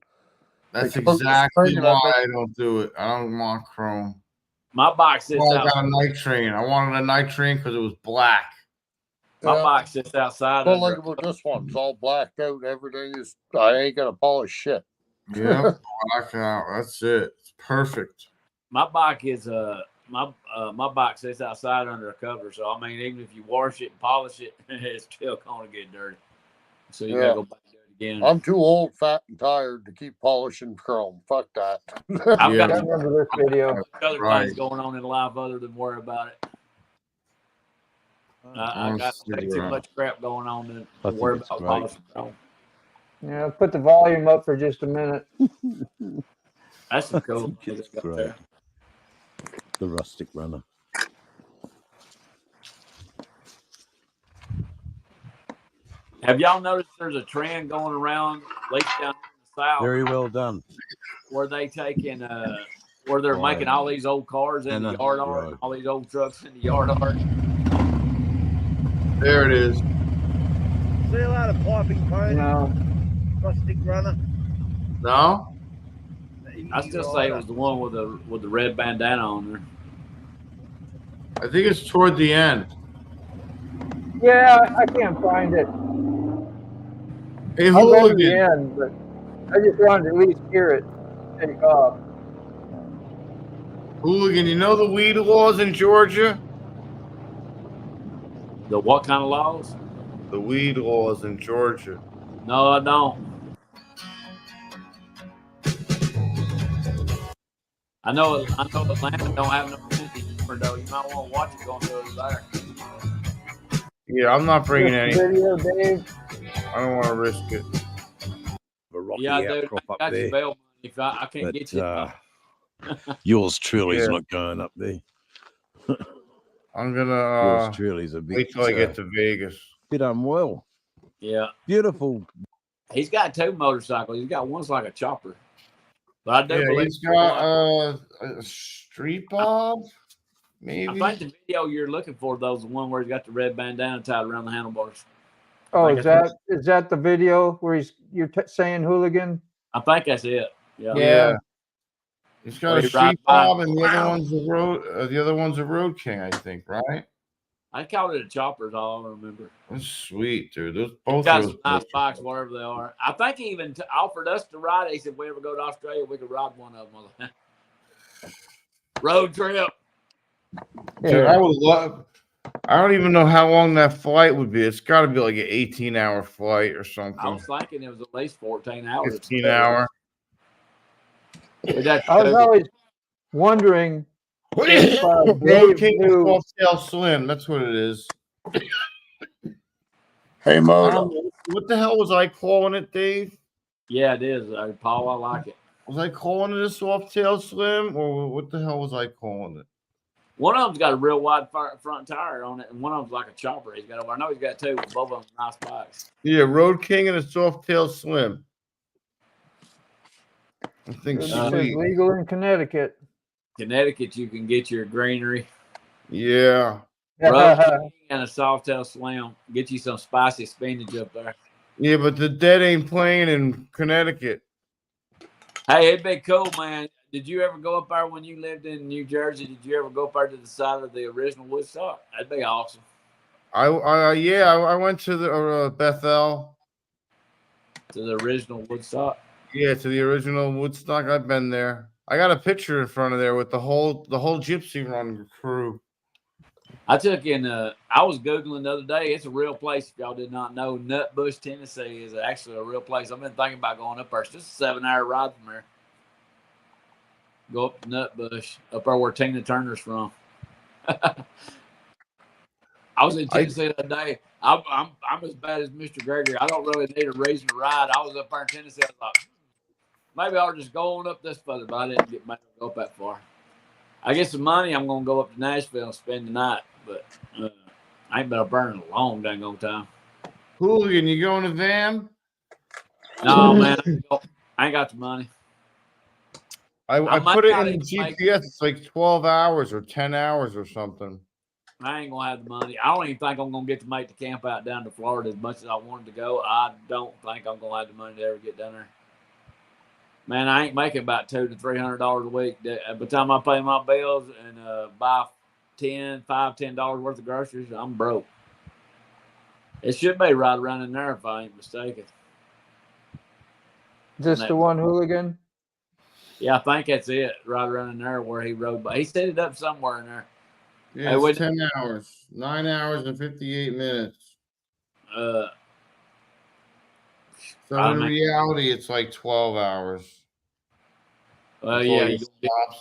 That's exactly why I don't do it. I don't want chrome. My bike sits I got a night train. I wanted a night train because it was black. My bike sits outside. Well, like about this one, it's all blacked out. Everything is. I ain't gonna polish shit. Yeah, black out. That's it. It's perfect. My bike is my bike sits outside under a cover. So I mean, even if you wash it and polish it, it's still gonna get dirty. So you gotta go back and do it again. I'm too old, fat, and tired to keep polishing chrome. Fuck that. I remember this video. Other things going on in life other than worry about it. I got way too much crap going on to worry about polishing chrome. Yeah, put the volume up for just a minute. That's some cool shit got there. The rustic runner. Have y'all noticed there's a trend going around, at least down in the south? Very well done. Where they taking where they're making all these old cars in the yard art, and all these old trucks in the yard art. There it is. See a lot of piping paint. No. Rustic runner. No? I still say it was the one with the red bandana on there. I think it's toward the end. Yeah, I can't find it. Hey, I'll go to Hooligan. the end, but I just wanted to at least hear it take off. Hooligan, you know the weed laws in Georgia? The what kind of laws? The weed laws in Georgia. No, I don't. I know Atlanta don't have no city for though. You might want to watch it going through there. Yeah, I'm not bringing any. Video, Dave. I don't want to risk it. A rocky Yeah, dude, outcrop I up got your there. bail money if I can't get you. Yours truly is not going up there. I'm gonna Yours truly is a bit, wait till I get to Vegas. bit unwell. Yeah. Beautiful. He's got 2 motorcycles. He's got one's like a chopper. But I do believe he's got a street bob, maybe. I think the video you're looking for though is the one where he's got the red bandana tied around the handlebars. Oh, is that the video where you're saying hooligan? I think that's it. Yeah. He's got a He street ride by. bob, and the other one's a road. The other one's a road king, I think, right? I called it a chopper, is all I remember. That's sweet, dude. Those both Got those some nice bikes, wherever they are. I think he even offered us to ride it. He said, if we ever go to Australia, we could ride one of them. Road trip. Dude, I would love. I don't even know how long that flight would be. It's got to be like an 18-hour flight or something. I was thinking it was at least 14 hours. 15 hour. I was always wondering. Road King Soft-Tail Slim. That's what it is. Hey, Moto. What the hell was I calling it, Dave? Yeah, it is. Paul, I like it. Was I calling it a Soft-Tail Slim, or what the hell was I calling it? One of them's got a real wide front tire on it, and one of them's like a chopper. I know he's got two, but both of them nice bikes. Yeah, Road King and a Soft-Tail Slim. I think it's legal in Connecticut. Connecticut, you can get your greenery. Yeah. Road King and a Soft-Tail Slim. Get you some spicy spinach up there. Yeah, but the dead ain't playing in Connecticut. Hey, it'd be cool, man. Did you ever go up there when you lived in New Jersey? Did you ever go up there to the side of the original Woodstock? That'd be awesome. I went to the Bethel. To the original Woodstock? Yeah, to the original Woodstock. I've been there. I got a picture in front of there with the whole Gypsy Run crew. I took in. I was Googling the other day. It's a real place. If y'all did not know, Nutbush, Tennessee is actually a real place. I've been thinking about going up there. It's just a 7-hour ride from there. Go up to Nutbush, up there where Tina Turner's from. I was in Tennessee the other day. I'm as bad as Mr. Gregory. I don't really need a reason to ride. I was up there in Tennessee. I was like, maybe I'll just go on up this further, but I didn't get back to go up that far. I get some money, I'm going to go up to Nashville and spend the night, but I ain't been up there in a long dang old time. Hooligan, you going to Van? No, man, I ain't got the money. I put it in the GPS. It's like 12 hours or 10 hours or something. I ain't going to have the money. I don't even think I'm going to get to make the camp out down to Florida as much as I wanted to go. I don't think I'm going to have the money to ever get down there. Man, I ain't making about $200 to $300 a week. By the time I pay my bills and buy $10 worth of groceries, I'm broke. It should be right around in there if I ain't mistaken. Just the one, Hooligan? Yeah, I think that's it. Right around in there where he rode. But he set it up somewhere in there. Yeah, it's 10 hours. 9 hours and 58 minutes. So in reality, it's like 12 hours. Well, yeah,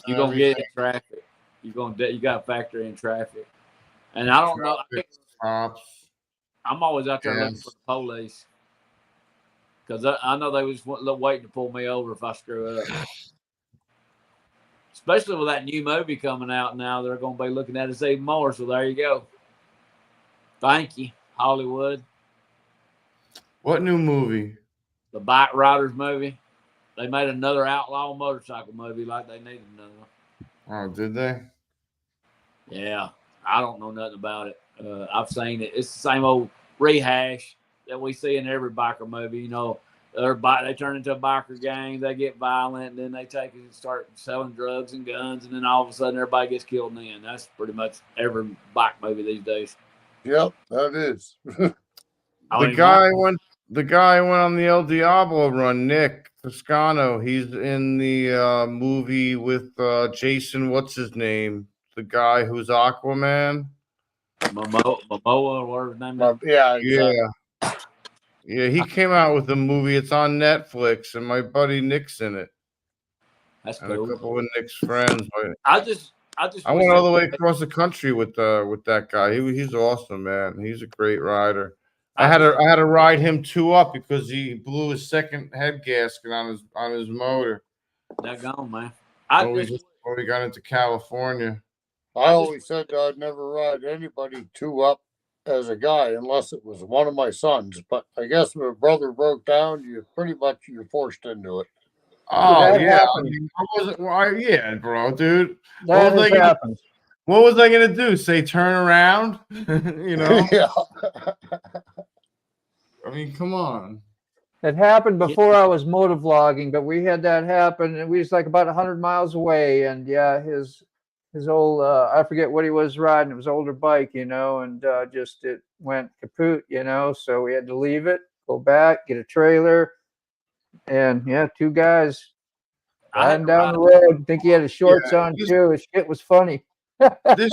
you're gonna get in traffic. You got to factor in traffic, and I don't know. I'm always out there looking for the police because I know they was waiting to pull me over if I screw up. Especially with that new movie coming out now, they're going to be looking at us even more. So there you go. Thank you, Hollywood. What new movie? The Bike Riders movie. They made another outlaw motorcycle movie like they needed another one. Oh, did they? Yeah. I don't know nothing about it. I've seen it. It's the same old rehash that we see in every biker movie. You know, they turn into a biker gang, they get violent, and then they take and start selling drugs and guns, and then all of a sudden everybody gets killed in the end. That's pretty much every bike movie these days. Yep, that is. The guy went on the El Diablo run, Nick Toscano. He's in the movie with Jason, what's his name? The guy who's Aquaman. Momoa, or whatever his name is. Yeah, exactly. Yeah, he came out with a movie. It's on Netflix, and my buddy Nick's in it. That's and cool. A couple of Nick's friends. I went all the way across the country with that guy. He's awesome, man. He's a great rider. I had to ride him 2 up because he blew his second head gasket on his motor. They're gone, man. Before we got into California. I always said I'd never ride anybody 2 up as a guy unless it was one of my sons. But I guess when a brother broke down, you're forced into it. Oh yeah, yeah, bro, dude. That happens. What was I gonna do? Say turn around? You know? Yeah. I mean, come on. It happened before I was motovlogging, but we had that happen, and we was like about 100 miles away, and yeah, his his old I forget what he was riding. It was an older bike, you know, and just it went kaput, you know. So we had to leave it, go back, get a trailer, and yeah, 2 guys riding down the road. I think he had his shorts on too. His shit was funny. this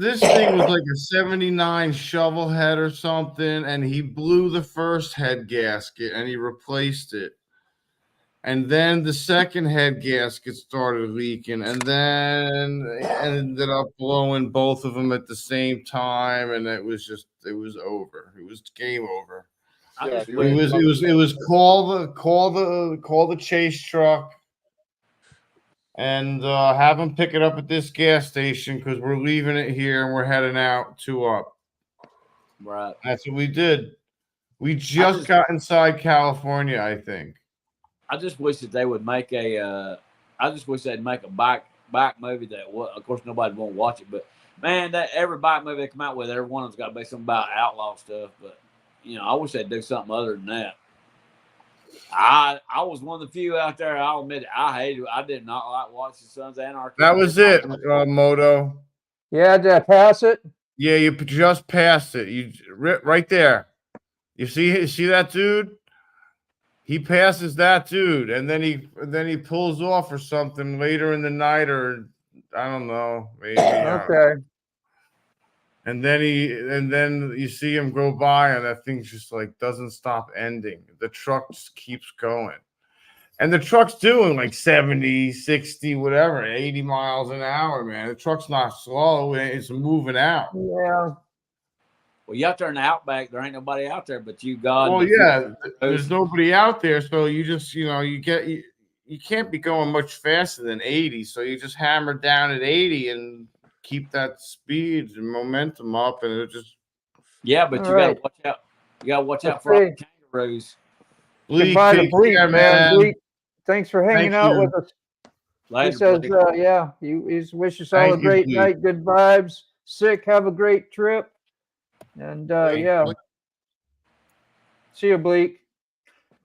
thing was like a 79 shovel head or something, and he blew the first head gasket and he replaced it. And then the second head gasket started leaking, and then it ended up blowing both of them at the same time, and it was over. It was game over. It was call the chase truck and have them pick it up at this gas station because we're leaving it here and we're heading out 2 up. Right. That's what we did. We just got inside California, I think. I just wish that they would make a. I just wish they'd make a bike movie that. Of course, nobody won't watch it, but man, that every bike movie they come out with, every one of them's got to be something about outlaw stuff. But you know, I wish they'd do something other than that. I was one of the few out there. I'll admit it. I hated it. I did not like watching Sons of Anarchy. That was it, Moto. Yeah, did I pass it? Yeah, you just passed it. You right there. You see that dude? He passes that dude, and then he pulls off or something later in the night, or I don't know, maybe. Okay. And then you see him go by, and that thing just like doesn't stop ending. The truck just keeps going, and the truck's doing like 70, 60, whatever, 80 miles an hour, man. The truck's not slow; it's moving out. Yeah. Well, you out there in the outback, there ain't nobody out there but you, God. Well, yeah, there's nobody out there, so you just, you can't be going much faster than 80, so you just hammer down at 80 and keep that speed and momentum up, and it just. Yeah, but you gotta watch out. You gotta watch out for all the kangaroos. Goodbye to Bleak, man. Bleak, thanks for hanging out with us. Later, he says, yeah, he wishes us all a great night, good vibes. Sick, have a great trip. And yeah, see you, Bleak.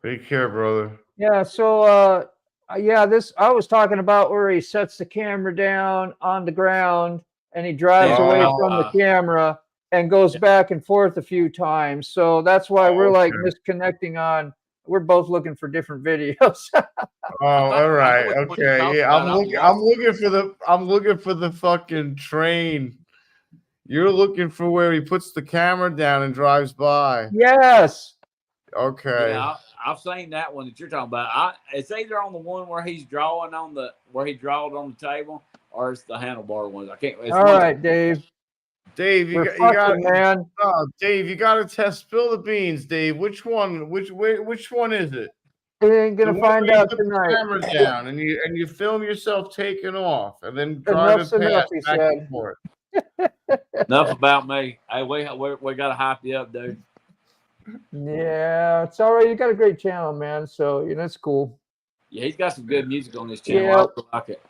Take care, brother. Yeah. So yeah, I was talking about where he sets the camera down on the ground and he drives away from the camera and goes back and forth a few times. So that's why we're like misconnecting on. We're both looking for different videos. All right. Okay. Yeah, I'm looking for the fucking train. You're looking for where he puts the camera down and drives by. Yes. Okay. Yeah, I've seen that one that you're talking about. It's either on the one where he's drawing on where he drawed on the table, or it's the handlebar ones. I can't. All right, Dave. Dave, you got man. Oh, Dave, you got to test. Spill the beans, Dave. Which one? Which one is it? We ain't gonna find out tonight. The camera down and you film yourself taking off, and then drive it enough, he back said. and forth. Enough about me. Hey, we got to hype you up, dude. Yeah, it's all right. You got a great channel, man. So it's cool. Yeah, he's got some good music on his channel. Yeah. I like it.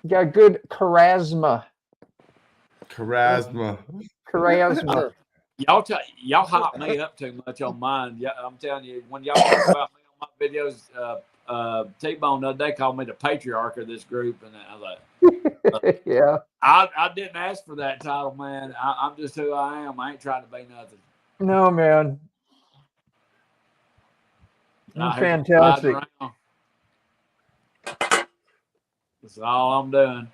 You got good charisma. Charisma. Y'all hype me up too much on mine. Yeah, I'm telling you, when y'all talk about me on my videos, T-Bone the other day called me the patriarch of this group, and I was like, yeah. I didn't ask for that title, man. I'm just who I am. I ain't trying to be nothing. No, man. Fantastic. That's all I'm doing.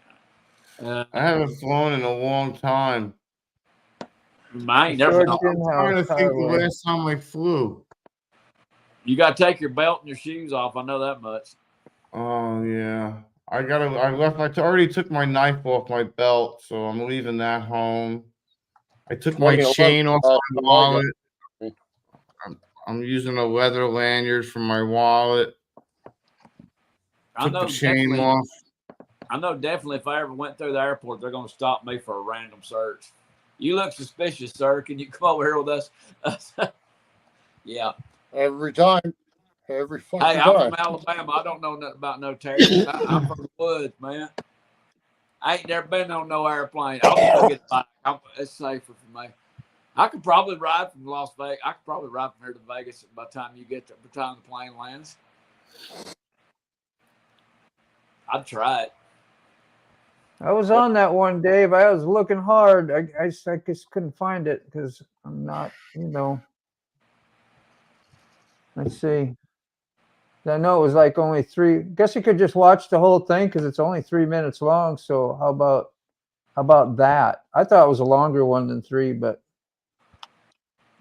I haven't flown in a long time. I ain't never. I'm trying to think the last time I flew. You got to take your belt and your shoes off. I know that much. Oh yeah, I already took my knife off my belt, so I'm leaving that home. I took my chain off my wallet. I'm using a leather lanyard for my wallet. Took the chain off. I know definitely if I ever went through the airport, they're going to stop me for a random search. You look suspicious, sir. Can you come over here with us? Yeah. Every time. Every fucking time. Hey, I'm from Alabama. I don't know nothing about no terrorists. I'm from the woods, man. I ain't never been on no airplane. I'll just go get a bike. It's safer for me. I could probably ride from Las Vegas. I could probably ride from here to Vegas by the time the plane lands. I'd try it. I was on that one, Dave. I was looking hard. I just couldn't find it because I'm not, Let's see. I know it was like only 3. Guess you could just watch the whole thing because it's only 3 minutes long. So how about that? I thought it was a longer one than 3, but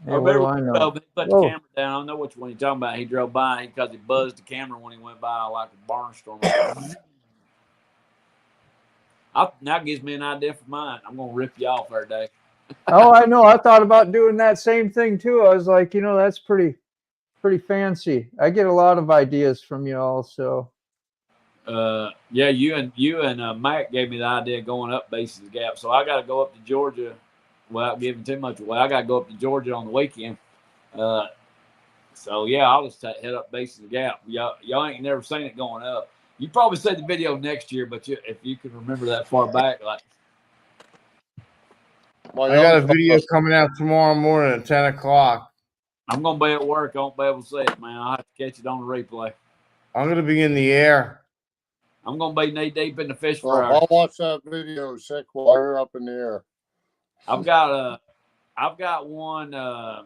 hey, what do I know? He put the camera down. I don't know which one you're talking about. He drove by because he buzzed the camera when he went by like a barnstorm. Now gives me an idea for mine. I'm gonna rip you off every day. Oh, I know. I thought about doing that same thing too. I was like, that's pretty fancy. I get a lot of ideas from y'all. So, yeah, you and Mac gave me the idea of going up Bases Gap. So I got to go up to Georgia without giving too much away. I got to go up to Georgia on the weekend. So yeah, I'll just head up Bases Gap. Y'all ain't never seen it going up. You probably see the video next year, but if you can remember that far back, like. I got a video coming out tomorrow morning at 10 o'clock. I'm going to be at work. I won't be able to see it, man. I'll have to catch it on the replay. I'm going to be in the air. I'm going to be knee deep in the fish fryer. I'll watch that video, sick wire up in the air. I've got one on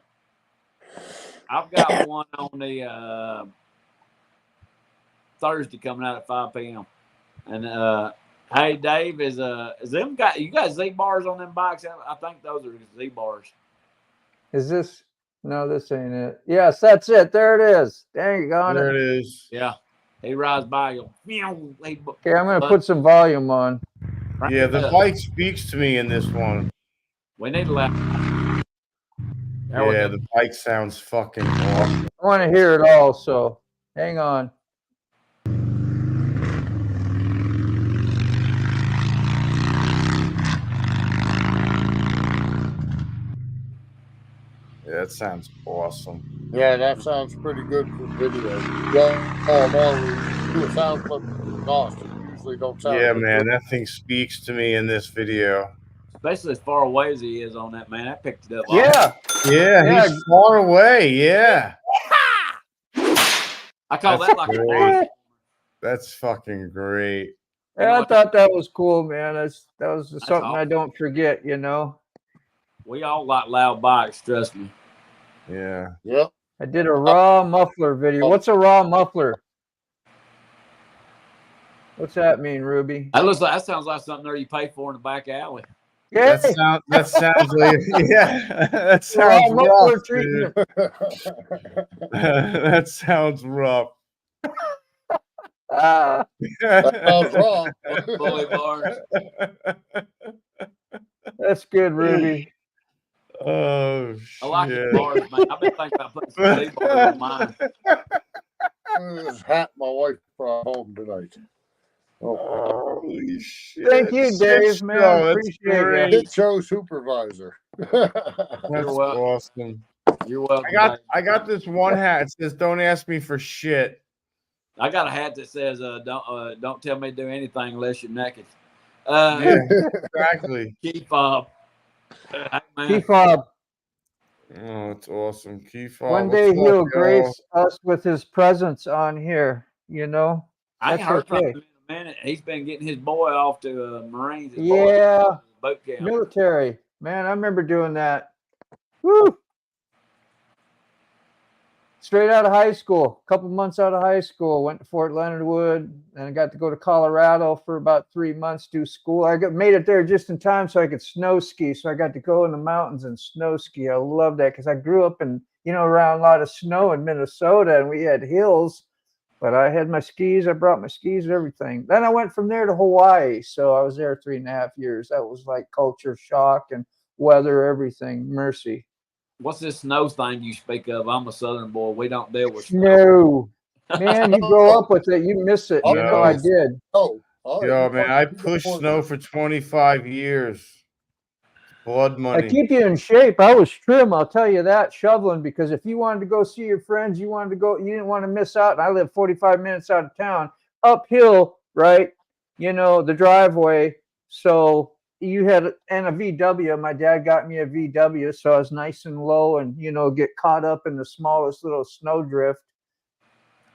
the Thursday coming out at 5 p.m. And hey, Dave, is them you got Z bars on them bikes? I think those are Z bars. Is this? No, this ain't it. Yes, that's it. There it is. Dang, you on it. There it is. Yeah, he rides by. Okay, I'm gonna put some volume on. Yeah, the bike speaks to me in this one. We need to laugh. Yeah, the bike sounds fucking awesome. I want to hear it all, so hang on. Yeah, that sounds awesome. Yeah, that sounds pretty good for video. Yeah, no, do a sound clip for Austin. Usually don't sound. Yeah, man, that thing speaks to me in this video. Especially as far away as he is on that, man. I picked it up. Yeah, he's far away. Yeah. I call that like a bar. That's fucking great. Yeah, I thought that was cool, man. That was something awesome. I don't forget, We all like loud bikes, trust me. Yeah. Yep. I did a raw muffler video. What's a raw muffler? What's that mean, Ruby? That sounds like something there you pay for in the back alley. Yeah. That sounds like that sounds rough, dude. That sounds rough. That sounds rough. Bully bars. That's good, Ruby. Oh, I like the bars, man. I've been thinking about putting some big bars on mine. This hat my wife brought home tonight. Holy shit. Thank you, Dave, man. Appreciate it. Show supervisor. That's awesome. You're welcome. I got this one hat. It says, "Don't ask me for shit." I got a hat that says, "Don't tell me to do anything unless you're naked." Yeah, exactly. Key fob. Key fob. Oh, it's awesome. Key fob. One day he'll grace us with his presence on here. I ain't heard from him in a minute. He's been getting his boy off to Marines. Yeah, boat camp. Military. Man, I remember doing that. Woo! Straight out of high school, a couple months out of high school, went to Fort Leonard Wood, and I got to go to Colorado for about 3 months, do school. I made it there just in time so I could snow ski. So I got to go in the mountains and snow ski. I love that because I grew up in, around a lot of snow in Minnesota, and we had hills. But I had my skis. I brought my skis and everything. Then I went from there to Hawaii. So I was there 3.5 years. That was like culture shock and weather, everything. Mercy. What's this snow thing you speak of? I'm a Southern boy. We don't deal with snow. Man, you grow up with it. You miss it. I did. Yo, man, I pushed snow for 25 years. Blood money. I keep you in shape. I was trim, I'll tell you that, shoveling, because if you wanted to go see your friends, you didn't want to miss out. And I live 45 minutes out of town, uphill, right? The driveway. So you had a VW. My dad got me a VW, so I was nice and low and, get caught up in the smallest little snowdrift.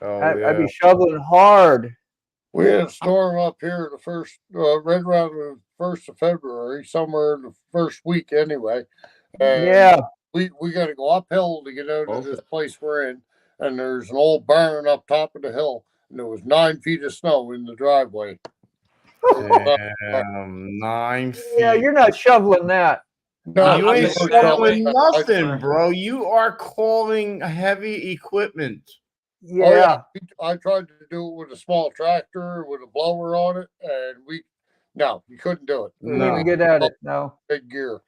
I'd be shoveling hard. We had a storm up here the first, right around the 1st of February, somewhere in the first week anyway. And Yeah. we got to go uphill to get out of this place we're in. And there's an old barn up top of the hill, and there was 9 feet of snow in the driveway. Damn, 9 feet. Yeah, you're not shoveling that. No, you ain't shoveling shoveling nothing, bro. You are calling heavy equipment. Yeah. Oh, yeah. I tried to do it with a small tractor with a blower on it, and you couldn't do it. We didn't get at it. No. Big gear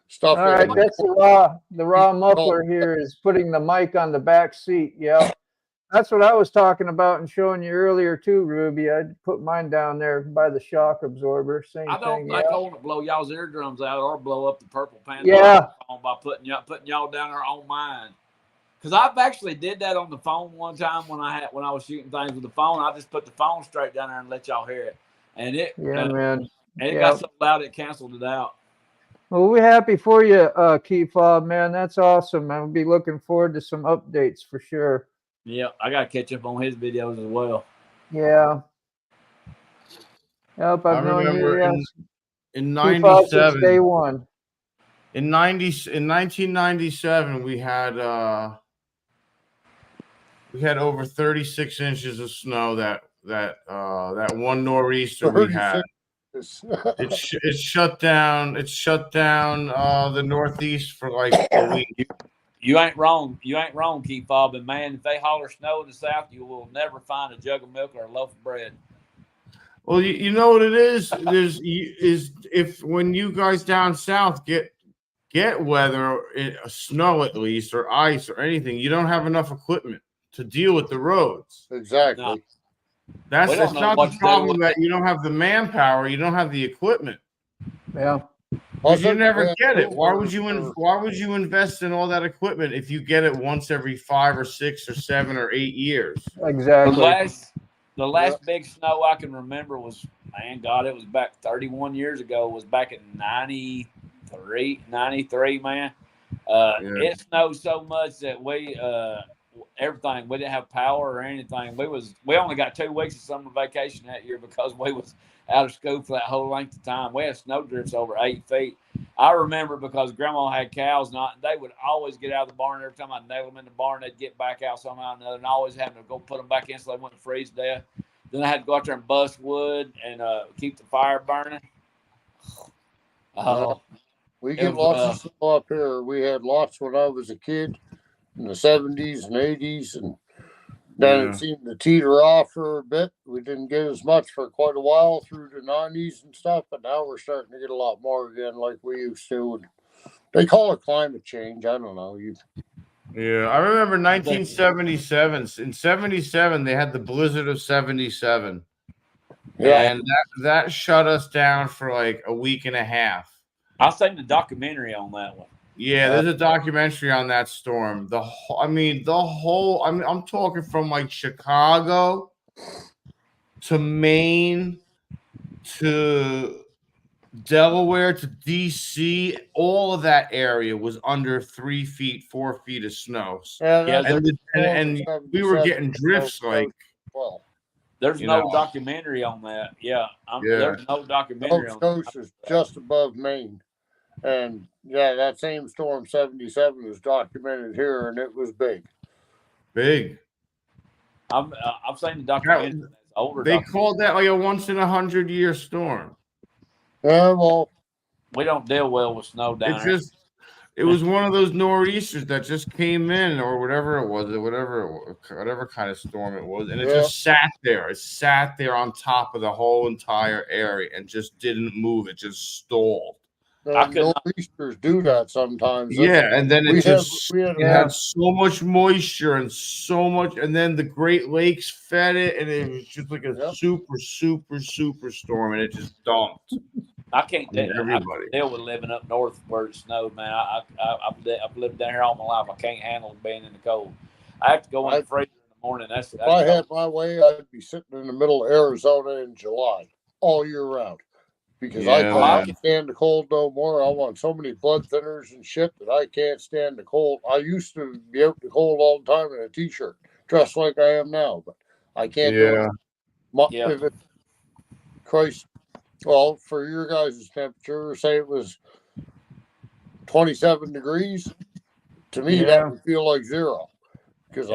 stuff. All right, that's the raw muffler here is putting the mic on the back seat. Yeah. That's what I was talking about and showing you earlier too, Ruby. I put mine down there by the shock absorber. Same I don't thing. think I want to blow y'all's eardrums out or blow up the purple pants. Yeah. By putting y'all down there on mine. Because I've actually did that on the phone one time when I was shooting things with the phone. I just put the phone straight down there and let y'all hear it, and it man, and it got so loud it canceled it out. Well, we're happy for you, Key Fob, man. That's awesome. I'll be looking forward to some updates for sure. Yeah, I got to catch up on his videos as well. Yeah. Yep, I've known you in 97. Day one. In 1997, we had over 36 inches of snow. That one nor'easter we had. It shut down the Northeast for like a week. You ain't wrong. You ain't wrong, Keith Fob. And man, if they holler snow in the South, you will never find a jug of milk or a loaf of bread. Well, you know what it is? If when you guys down south get weather, snow at least, or ice or anything, you don't have enough equipment to deal with the roads. Exactly. No. That's not the problem that you don't have the manpower, you don't have the equipment. Yeah. You never get it. Why would you invest in all that equipment if you get it once every 5 or 6 or 7 or 8 years? Exactly. The last big snow I can remember was, man, God, it was back 31 years ago. It was back in 93, man. It snowed so much that we didn't have power or anything. We only got 2 weeks of summer vacation that year because we was out of school for that whole length of time. We had snow drifts over 8 feet. I remember because Grandma had cows, they would always get out of the barn. Every time I nailed them in the barn, they'd get back out somehow or another, and I always had to go put them back in so they wouldn't freeze to death. Then I had to go out there and bust wood and keep the fire burning. We get lots of snow up here. We had lots when I was a kid in the 70s and 80s, and then it seemed to teeter off for a bit. We didn't get as much for quite a while through the 90s and stuff, but now we're starting to get a lot more again like we used to. And they call it climate change. I don't know. Yeah, I remember 1977. In 77, they had the blizzard of 77. Yeah, and that shut us down for like a week and a half. I've seen the documentary on that one. Yeah, there's a documentary on that storm. I'm talking from like Chicago to Maine to Delaware to DC. All of that area was under 3 feet, 4 feet of snow. And we were getting drifts like. Well, there's no documentary on that. There's no documentary on that. Coast is just above Maine. And that same storm 77 was documented here, and it was big. Big. I've seen the documentary. They called that like a once in 100-year storm. Yeah, well, we don't deal well with snow down here. It was one of those nor'easters that just came in, or whatever it was, whatever kind of storm it was, and it just sat there. It sat there on top of the whole entire area and just didn't move. It just stalled. Nor'easters do that sometimes. And then it had so much moisture and so much, and then the Great Lakes fed it, and it was just like a super, super, super storm, and it just dumped. I can't deal with living up north where it snowed, man. I've lived down here all my life. I can't handle being in the cold. I have to go in the freezer in the morning. If I had my way, I'd be sitting in the middle of Arizona in July all year round. Because I can't stand the cold no more. I want so many blood thinners and shit that I can't stand the cold. I used to be out in the cold all the time in a t-shirt, dressed like I am now, but I can't do it Yeah. If it, Christ, well, for your guys' temperature, say it was 27 degrees, to me that would feel like zero. Because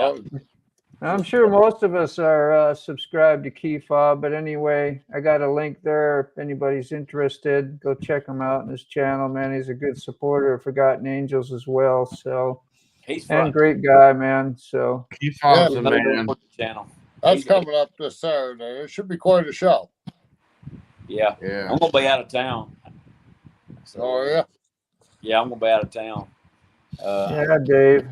I'm sure most of us are subscribed to Key Fob, but anyway, I got a link there. If anybody's interested, go check him out on his channel, man. He's a good supporter of Forgotten Angels as well. So he's fun. and great guy, man. So Key Fob's a man. Channel. That's coming up this Saturday. It should be quite a show. Yeah. I'm gonna be out of town. So, oh yeah. Yeah, I'm gonna be out of town. Yeah, Dave.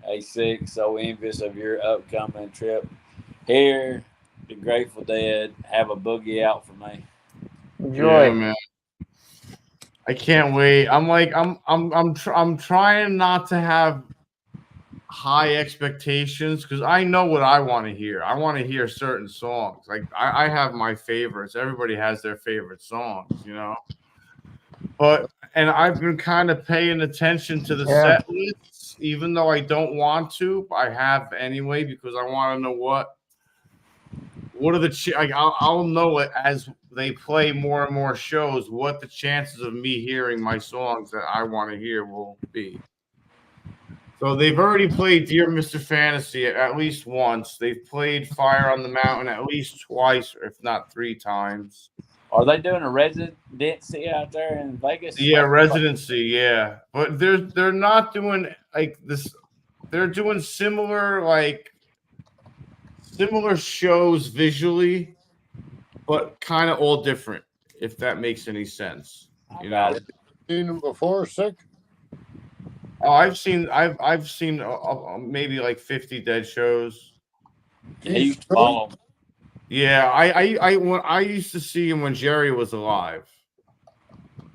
A6, so envious of your upcoming trip. Here, the Grateful Dead have a boogie out for me. Enjoy, yeah, man. I can't wait. I'm trying not to have high expectations because I know what I want to hear. I want to hear certain songs. Like I have my favorites. Everybody has their favorite songs, you know. And I've been kind of paying attention to the set lists, even though I don't want to. I have anyway because I want to know what are the I'll know it as they play more and more shows what the chances of me hearing my songs that I want to hear will be. So they've already played Dear Mr. Fantasy at least once. They've played Fire on the Mountain at least twice, if not 3 times. Are they doing a residency out there in Vegas? Yeah, residency, yeah. But they're not doing like this. They're doing similar shows visually, but kind of all different, if that makes any sense. You know, seen them before, Sick? Oh, I've seen maybe like 50 Dead shows. He used to follow. Yeah, I used to see him when Jerry was alive.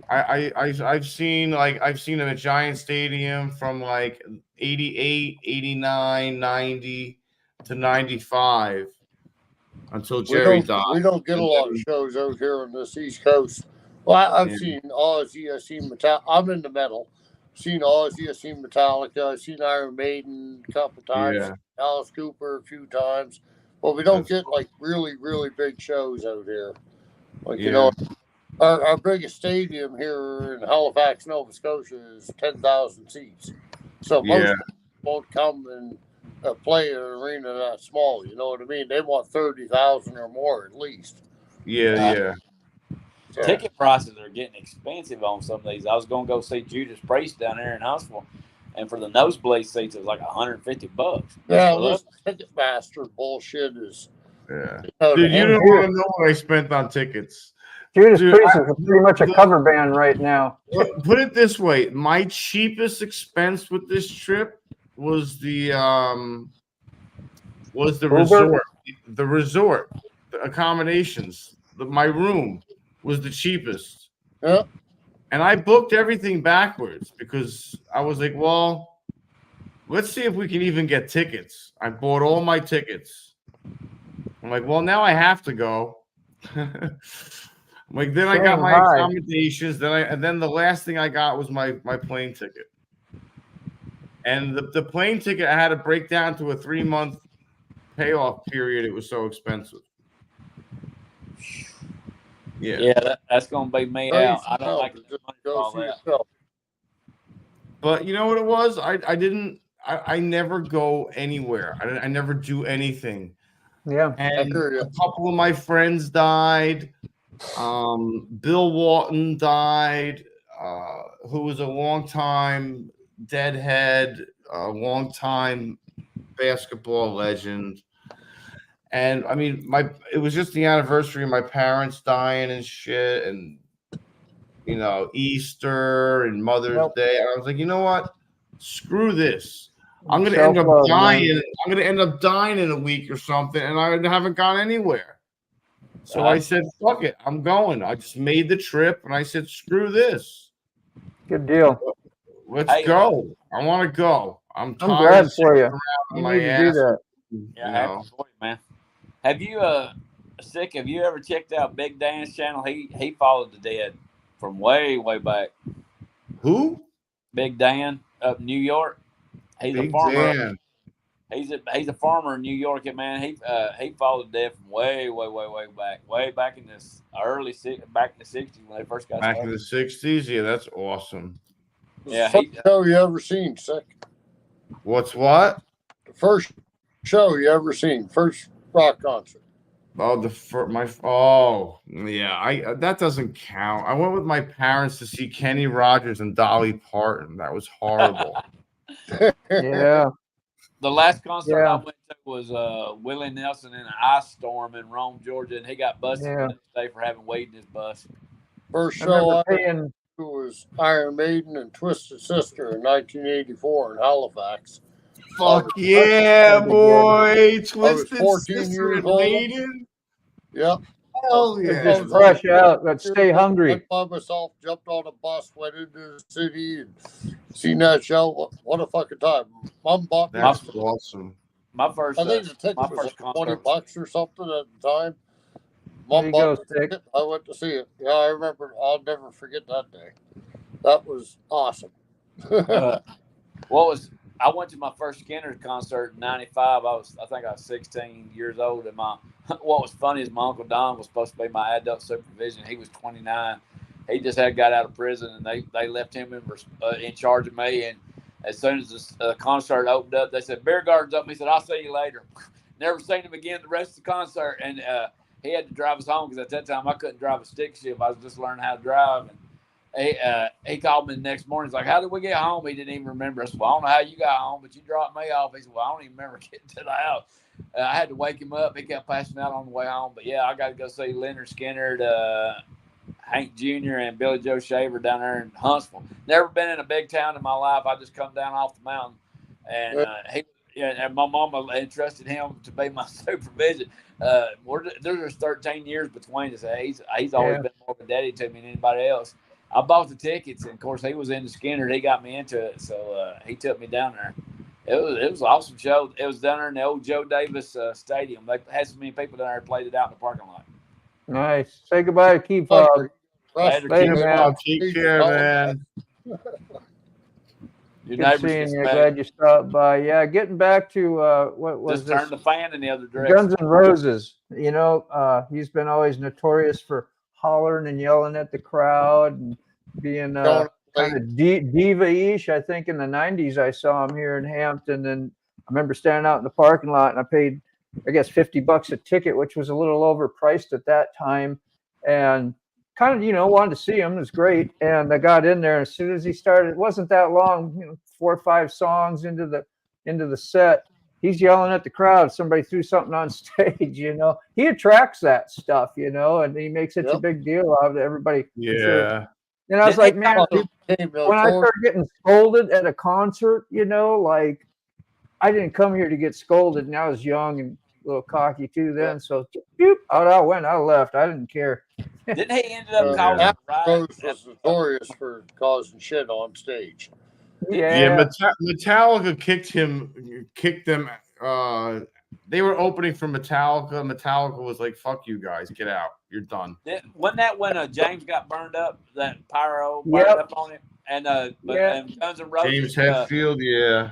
I've seen him at Giant Stadium from like 88, 89, 90 to 95 until Jerry died. We don't get a lot of shows out here on this East Coast. Well, I've seen Ozzy, I've seen Metallica. I'm into metal. I've seen Ozzy, I've seen Metallica, I've seen Iron Maiden a couple times, Alice Cooper a few times. But we don't get like really, really big shows out here. Like, you know, our biggest stadium here in Halifax, Nova Scotia is 10,000 seats. So most people won't come and play an arena that small. You know what I mean? They want 30,000 or more at least. Yeah. Ticket prices are getting expensive on some of these. I was going to go see Judas Priest down there in Huntsville, and for the nosebleed seats, it was like $150. Yeah, this Ticketmaster bullshit is. Yeah, dude, you don't want to know what I spent on tickets. Judas Priest is pretty much a cover band right now. Put it this way: my cheapest expense with this trip was the resort, the accommodations, my room was the cheapest. Yeah. And I booked everything backwards because I was like, well, let's see if we can even get tickets. I bought all my tickets. I'm like, well, now I have to go. I'm like, then I got my accommodations. And then the last thing I got was my plane ticket. And the plane ticket I had to break down to a 3-month payoff period. It was so expensive. Yeah, that's gonna be me out. I don't like to all that. But you know what it was? I never go anywhere. I never do anything. Yeah. And a couple of my friends died. Bill Walton died, who was a long-time Deadhead, a long-time basketball legend. And I mean, it was just the anniversary of my parents dying and shit, and you know, Easter and Mother's Day. And I was like, you know what? Screw this. I'm gonna end up dying. Man. I'm gonna end up dying in a week or something, and I haven't gone anywhere. So I said, fuck it, I'm going. I just made the trip, and I said, screw this. Good deal. Let's go. I want to go. I'm glad for you. You need to do that. Yeah, happy for you, man. Have you Sick, have you ever checked out Big Dan's channel? He followed the Dead from way back. Who? Big Dan up in New York. He's Big a farmer. Dan. He's a farmer in New York, and man, he followed Dev from way back in this back in the '60s when they first got Back started. in the '60s. Yeah, that's awesome. Yeah, First show you ever seen, Sick? What's what? The first show you ever seen, first rock concert. Oh, yeah. That doesn't count. I went with my parents to see Kenny Rogers and Dolly Parton. That was horrible. Yeah. The last concert I went to was Willie Nelson in an ice storm in Rome, Georgia, and he got busted the next day for having weed in his bus. First show I went to was Iron Maiden and Twisted Sister in 1984 in Halifax. Fuck yeah, boy! Twisted 14 Sister years and old. Maiden. Yep. Hell yeah! Just fresh out. Let's stay hungry. I by myself, jumped on a bus, went into the city, and seen that show. What a fucking time! Mom bought me. That's awesome. My first, I think the ticket was like $20 or something at the time. Mom bought the ticket. I went to see it. Yeah, I remember. I'll never forget that day. That was awesome. I went to my first Skinner concert in '95. I think I was 16 years old, and what was funny is my Uncle Don was supposed to be my adult supervision. He was 29. He just had got out of prison, and they left him in charge of me. And as soon as the concert opened up, they said, "Beer garden's up." He said, "I'll see you later." Never seen him again the rest of the concert, and he had to drive us home because at that time I couldn't drive a stick shift. I was just learning how to drive. And he called me the next morning. He's like, "How did we get home?" He didn't even remember. I said, "Well, I don't know how you got home, but you dropped me off." He said, "Well, I don't even remember getting to the house." I had to wake him up. He kept passing out on the way home. But yeah, I got to go see Leonard Skinner, Hank Jr. and Billy Joe Shaver down there in Huntsville. Never been in a big town in my life. I just come down off the mountain, and and my mama entrusted him to be my supervision. There's 13 years between us. He's always been more of a daddy to me than anybody else. I bought the tickets, and of course he was into Skinner. He got me into it, so he took me down there. It was an awesome show. It was down there in the old Joe Davis Stadium. They had so many people down there played it out in the parking lot. Nice. Say goodbye to Keith Fog. Later, man. Take care, man. Good seeing you. Glad you stopped by. Yeah, getting back to what was just this? turned the fan in the other direction. Guns N' Roses. You know, he's been always notorious for hollering and yelling at the crowd and being kind of diva-ish. I think in the 90s I saw him here in Hampton, and I remember standing out in the parking lot, and I paid, I guess, $50 a ticket, which was a little overpriced at that time, and kind of, you know, wanted to see him. It was great. And I got in there, and as soon as he started, it wasn't that long, you know, 4 or 5 songs into the set, he's yelling at the crowd. Somebody threw something on stage, you know. He attracts that stuff, you know, and he makes such a big deal out of it. Everybody. Yeah. Sure. And I was like, man, when I started getting scolded at a concert, you know, like, I didn't come here to get scolded, and I was young and a little cocky too then. So out I went. I left. I didn't care. Didn't he end up causing riots? Was notorious for causing shit on stage. Yeah. Metallica kicked them. They were opening for Metallica. Metallica was like, "Fuck you guys, get out. You're done." Wasn't that when James got burned up? That pyro burned up on him, and Guns N' Roses. James Hetfield, yeah.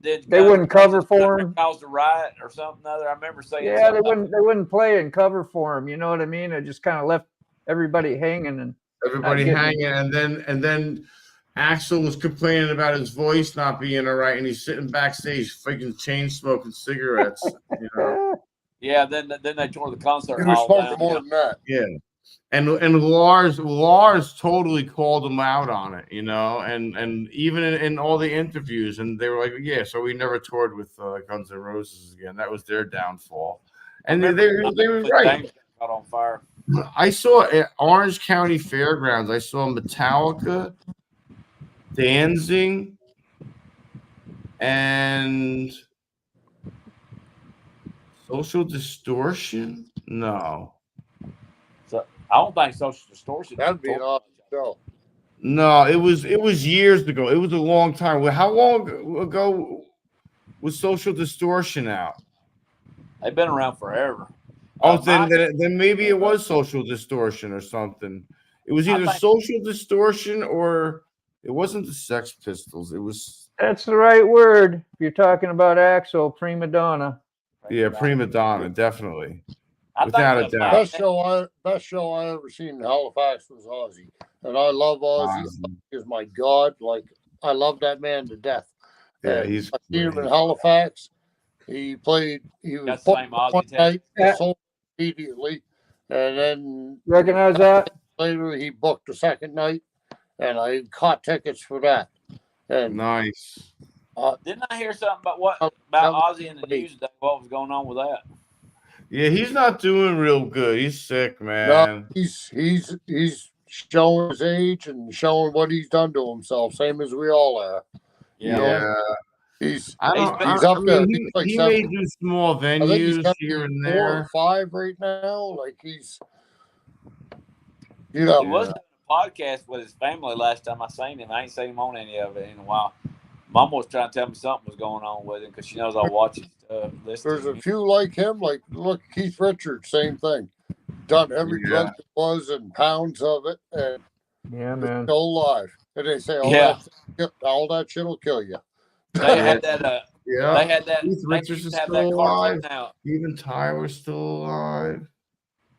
They wouldn't cover for him. Caused a riot or something other. I remember saying. Yeah, they wouldn't play and cover for him. You know what I mean? It just kind of left everybody hanging and then Axl was complaining about his voice not being all right, and he's sitting backstage freaking chain smoking cigarettes. You know? Yeah, then they tore the concert. He was smoking more than that. Yeah, and Lars totally called him out on it, you know, and even in all the interviews, and they were like, "Yeah, so we never toured with Guns N' Roses again. That was their downfall," and they were right. Caught on fire. I saw at Orange County Fairgrounds. I saw Metallica, Danzig, and Social Distortion. No, so I don't think Social Distortion. That'd be an awesome show. No, it was years ago. It was a long time. How long ago was Social Distortion out? They've been around forever. Oh, then maybe it was Social Distortion or something. It was either Social Distortion or it wasn't the Sex Pistols. It was That's the right word. If you're talking about Axel, prima donna. Yeah, prima donna, definitely. I Without a think the doubt. Best show I ever seen in Halifax was Ozzy, and I love Ozzy. Ozzy. He is my god. Like I love that man to death. Yeah, And he's I seen him in great. Halifax. He played. He was Got the same booked Ozzy one tattoo. night, Yeah. sold immediately, and then Recognize that? later he booked the second night, and I caught tickets for that. And Nice. Didn't I hear something about that Ozzy in the news today? What was going on with that? Yeah, he's not doing real good. He's sick, no, man. he's showing his age and showing what he's done to himself, same as we all are. Yeah. He's I he's up there. mean, He's like he 70. may do small I think he's venues got here and 4 there. or 5 right now. Like he's, He was doing a podcast with his family last time I seen him. I ain't seen him on any of it in a while. Mama was trying to tell me something was going on with him because she knows I watch his list. There's a few like him. Like look, Keith Richards, same thing. Done every drug there was and pounds of it, and Yeah, man. still alive. And they say all that shit will kill you. They had that. Yeah. They had that. Keith They Richards used is to have still that alive. cartoon out. Even Tyler's still alive.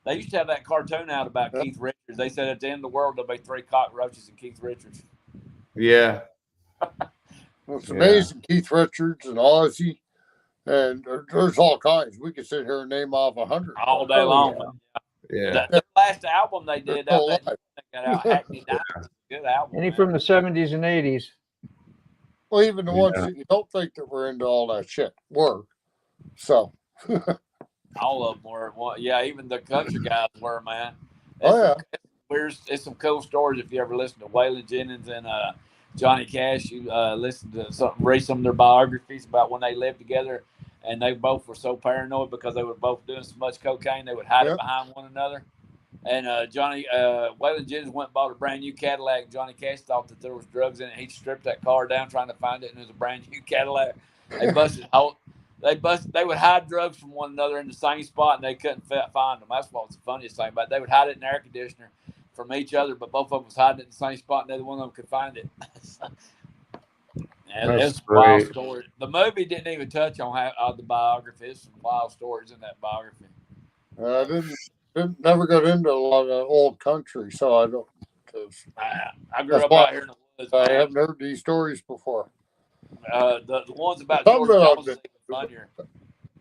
They used to have that cartoon out about Keith Richards. They said at the end of the world there'll be 3 cockroaches and Keith Richards. Yeah. It's amazing. Keith Richards and Ozzy, and there's all kinds. We could sit here and name off 100 all day long. Yeah. The last album they did They're out there, they got out Hackney Diamonds. Good album. Any from the 70s and 80s. Well, even the ones that you don't think that were into all that shit were. So. All of them were. Well, yeah, even the country guys were, man. It's some cool stories if you ever listen to Waylon Jennings and Johnny Cash. You listen to read some of their biographies about when they lived together, and they both were so paranoid because they were both doing so much cocaine they would hide it behind one another. And Waylon Jennings went and bought a brand new Cadillac. Johnny Cash thought that there was drugs in it. He stripped that car down trying to find it, and it was a brand new Cadillac. They busted out. They would hide drugs from one another in the same spot, and they couldn't find them. That's what was the funniest thing about it. They would hide it in the air conditioner from each other, but both of them was hiding it in the same spot, and neither one of them could find it. It's a wild story. The movie didn't even touch on the biography. There's some wild stories in that biography. I never got into a lot of old country, so I don't. I grew up out here in the woods. I haven't heard these stories before. The ones about George Jones is even funnier.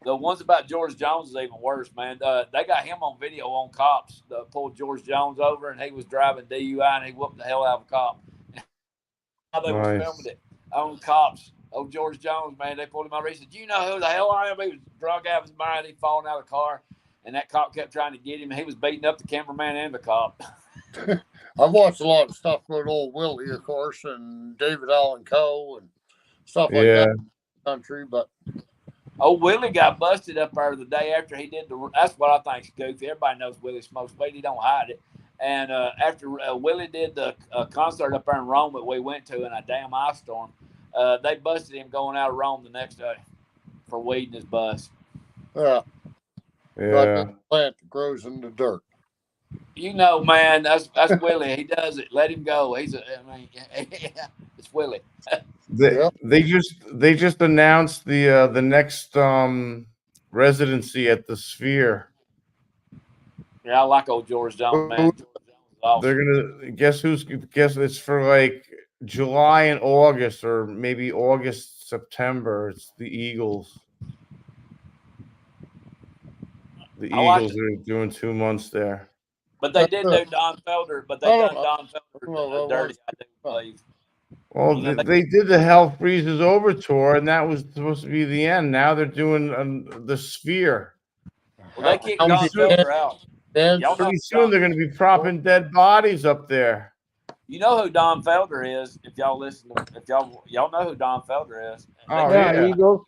The ones about George Jones is even worse, man. They got him on video on cops that pulled George Jones over, and he was driving DUI, and he whooped the hell out of a cop. How they was filming it on cops. Oh, George Jones, man, they pulled him over. He said, "Do you know who the hell I am?" He was drunk out of his mind. He falling out of the car, and that cop kept trying to get him. He was beating up the cameraman and the cop. I've watched a lot of stuff with old Willie, of course, and David Allen Coe and stuff like that in the country, but Willie got busted up there the day after he did that's what I think's goofy. Everybody knows Willie smokes weed. He don't hide it. And after Willie did the concert up there in Rome that we went to in a damn ice storm, they busted him going out of Rome the next day for weed in his bus. Like a plant that grows in the dirt. You know, man, that's Willie. He does it. Let him go. It's Willie. They just announced the next residency at the Sphere. Yeah, I like old George Jones, man. George Jones is awesome. They're gonna guess it's for like July and August, or maybe August, September. It's the Eagles. The Eagles are doing 2 months there. But they did do Don Felder, but they done Don Felder dirty, I do believe. Well, they did the Hell Freezes Over tour, and that was supposed to be the end. Now they're doing the Sphere. Well, they kicked Don Felder out. Pretty soon they're going to be propping dead bodies up there. You know who Don Felder is? If y'all listen, y'all know who Don Felder is. Oh yeah, Eagles.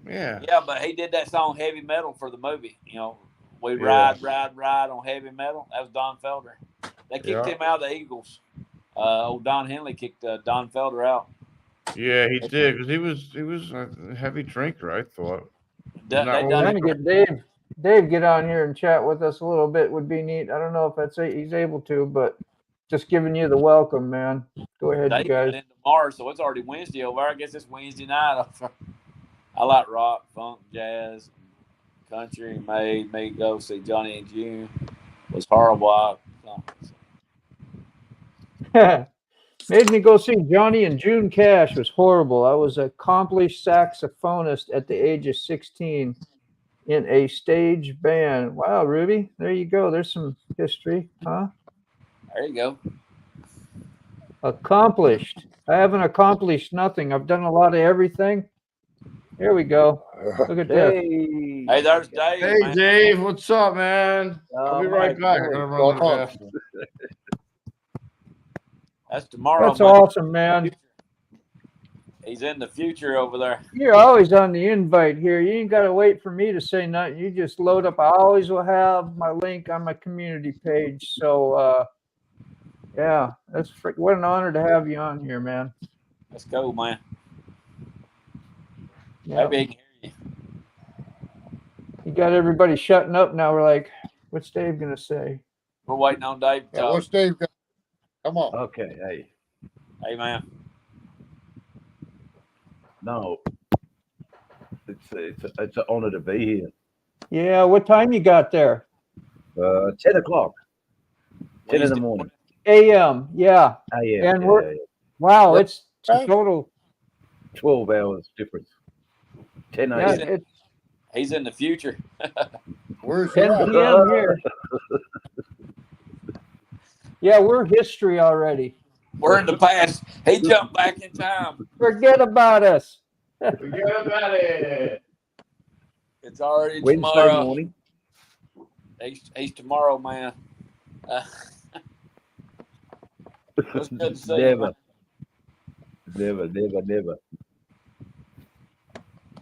Yeah. Yeah, but he did that song "Heavy Metal" for the movie. You know, we ride on heavy metal. That was Don Felder. They kicked him out of the Eagles. Old Don Henley kicked Don Felder out. Yeah, he did, because he was a heavy drinker, I thought. Trying to get Dave get on here and chat with us a little bit would be neat. I don't know if he's able to, but just giving you the welcome, man. Go ahead, They you guys. got in tomorrow, so it's already Wednesday over there. I guess it's Wednesday night over. I like rock, funk, jazz, country. Made me go see Johnny and June. It was horrible. Made me go see Johnny and June Cash was horrible. I was an accomplished saxophonist at the age of 16 in a stage band. Wow, Ruby, there you go. There's some history, huh? There you go. Accomplished. I haven't accomplished nothing. I've done a lot of everything. Here we go. Look at this. Hey, there's Dave. Hey, man. Dave, what's up, man? I'll be right back. I'm gonna run the rest. That's tomorrow. That's awesome, man. He's in the future over there. You're always on the invite here. You ain't got to wait for me to say nothing. You just load up. I always will have my link on my community page. So, yeah, what an honor to have you on here, man. Let's go, man. Yeah. Maybe he can hear you. You got everybody shutting up now. We're like, what's Dave going to say? We're waiting on Dave. To Yeah, what's Dave got? Come on. Okay, hey. Hey, man. No. It's an honor to be here. Yeah, what time you got there? 10 o'clock. 10 in the morning. AM, yeah. AM. And wow, What? it's a total 12 hours difference. 10 a.m. yeah, it's He's in the future. Where's he 10 at? p.m. here. Yeah, we're history already. We're in the past. He jumped back in time. Forget about us. Forget about it. It's already Wednesday tomorrow. morning. He's tomorrow, man. It's good to see you, Never. man. Never.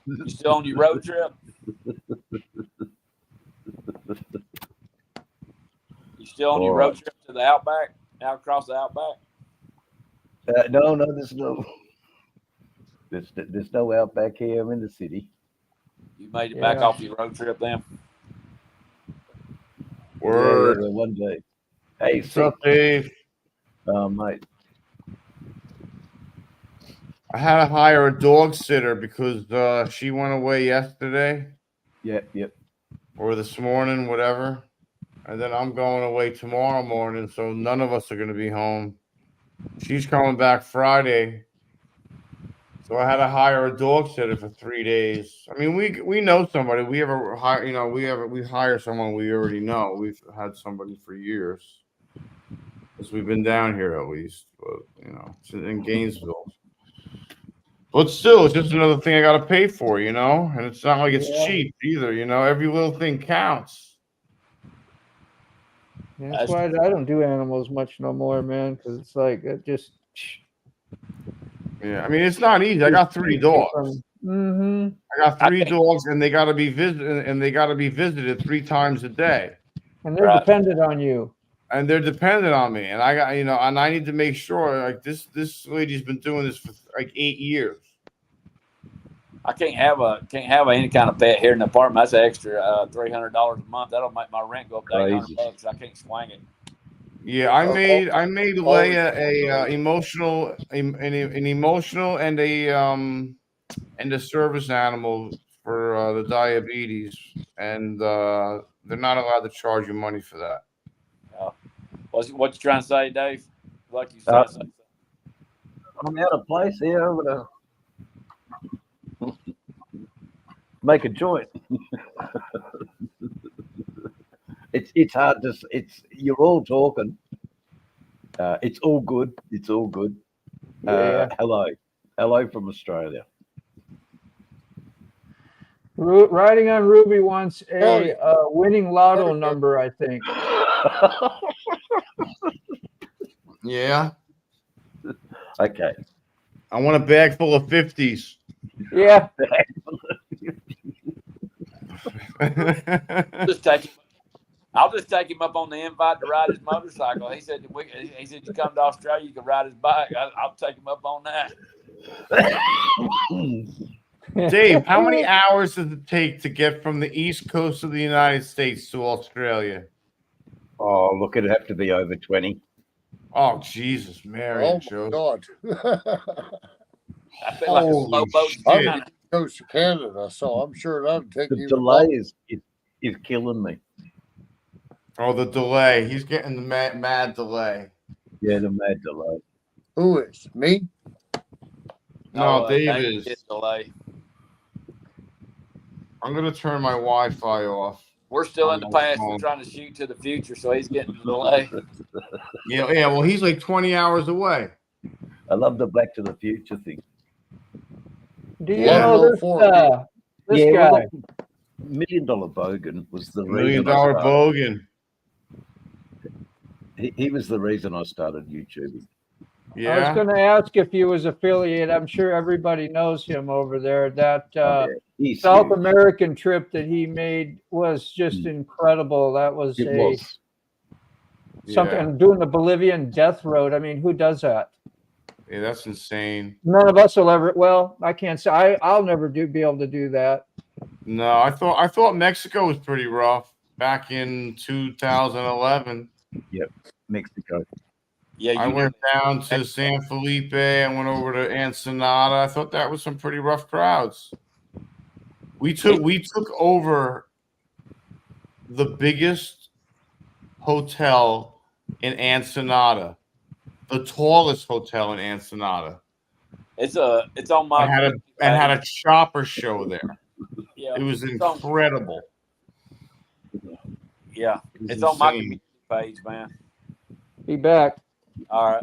You still on your road trip? You still on your All road right. trip to the Outback? Out across the Outback? No, there's no outback here. I'm in the city. You made it back Yeah. off your road trip then? Word. Yeah, one day. Hey, What's up, Dave? mate. I had to hire a dog sitter because she went away yesterday Yep. or this morning, whatever. And then I'm going away tomorrow morning, so none of us are going to be home. She's coming back Friday. So I had to hire a dog sitter for 3 days. I mean, we know somebody. We hire someone we already know. We've had somebody for years. Because we've been down here at least. But, it's in Gainesville. But still, it's just another thing I got to pay for, And it's not like it's cheap either, Every little thing counts. That's why I don't do animals much no more, man, because it's like it just. Yeah, I mean, it's not easy. I got 3 dogs. Mm-hmm. I got 3 dogs, and they got to be visited 3 times a day. And they're dependent on you. And they're dependent on me, and I got and I need to make sure. Like this lady's been doing this for like 8 years. I can't have any kind of pet here in the apartment. That's an extra $300 a month. That'll make my rent go up to $800. I can't swing it. Yeah, I made Leia an emotional and a service animal for the diabetes, and they're not allowed to charge you money for that. What you trying to say, Dave? Like you trying to say. I'm out of place here. I'm gonna make a joint. It's hard to. You're all talking. It's all good. It's all good. Hello from Australia. Riding on Ruby wants a winning lotto number, I think. Yeah. Okay. I want a bag full of 50s. Yeah. I'll just take him up on the invite to ride his motorcycle. He said, you come to Australia, you can ride his bike. I'll take him up on that. Dave, how many hours does it take to get from the east coast of the United States to Australia? Oh, look, it'd have to be over 20. Oh Jesus, Mary, Oh Joe. my God. I feel like a Holy slow motion I'm shit. on the coast of Canada, so I'm sure that'll take The even delay longer. is killing me. Oh, the delay. He's getting the mad delay. Yeah, the mad delay. Who is? Me? No, Dave Dave is. gets delay. I'm gonna turn my Wi-Fi off. We're still in on the my past. We're phone. trying to shoot to the future, so he's getting the delay. Yeah. Well, he's like 20 hours away. I love the Back to the Future thing. Do you Yeah. know this, 1104. this Yeah, guy? well, $1 Million Bogan was the $1 million reason I started. Bogan. He was the reason I started YouTubing. I was Yeah. going to ask if he was affiliated. I'm sure everybody knows him over there. That He's South huge. American trip that he made was just incredible. That was It was. something. Yeah. And doing the Bolivian death road. I mean, who does that? Yeah, that's insane. None of us will ever. Well, I can't say. I'll never be able to do that. No, I thought Mexico was pretty rough back in 2011. Yep, Mexico. Yeah, I you went never. down to San Felipe. I went over to Ensenada. I thought that was some pretty rough crowds. We took over the biggest hotel in Ensenada, the tallest hotel in Ensenada. It's on my. And had a chopper show there. Yeah, It was it's on- incredible. Yeah, It was it's on my insane. community page, man. Be back. All right,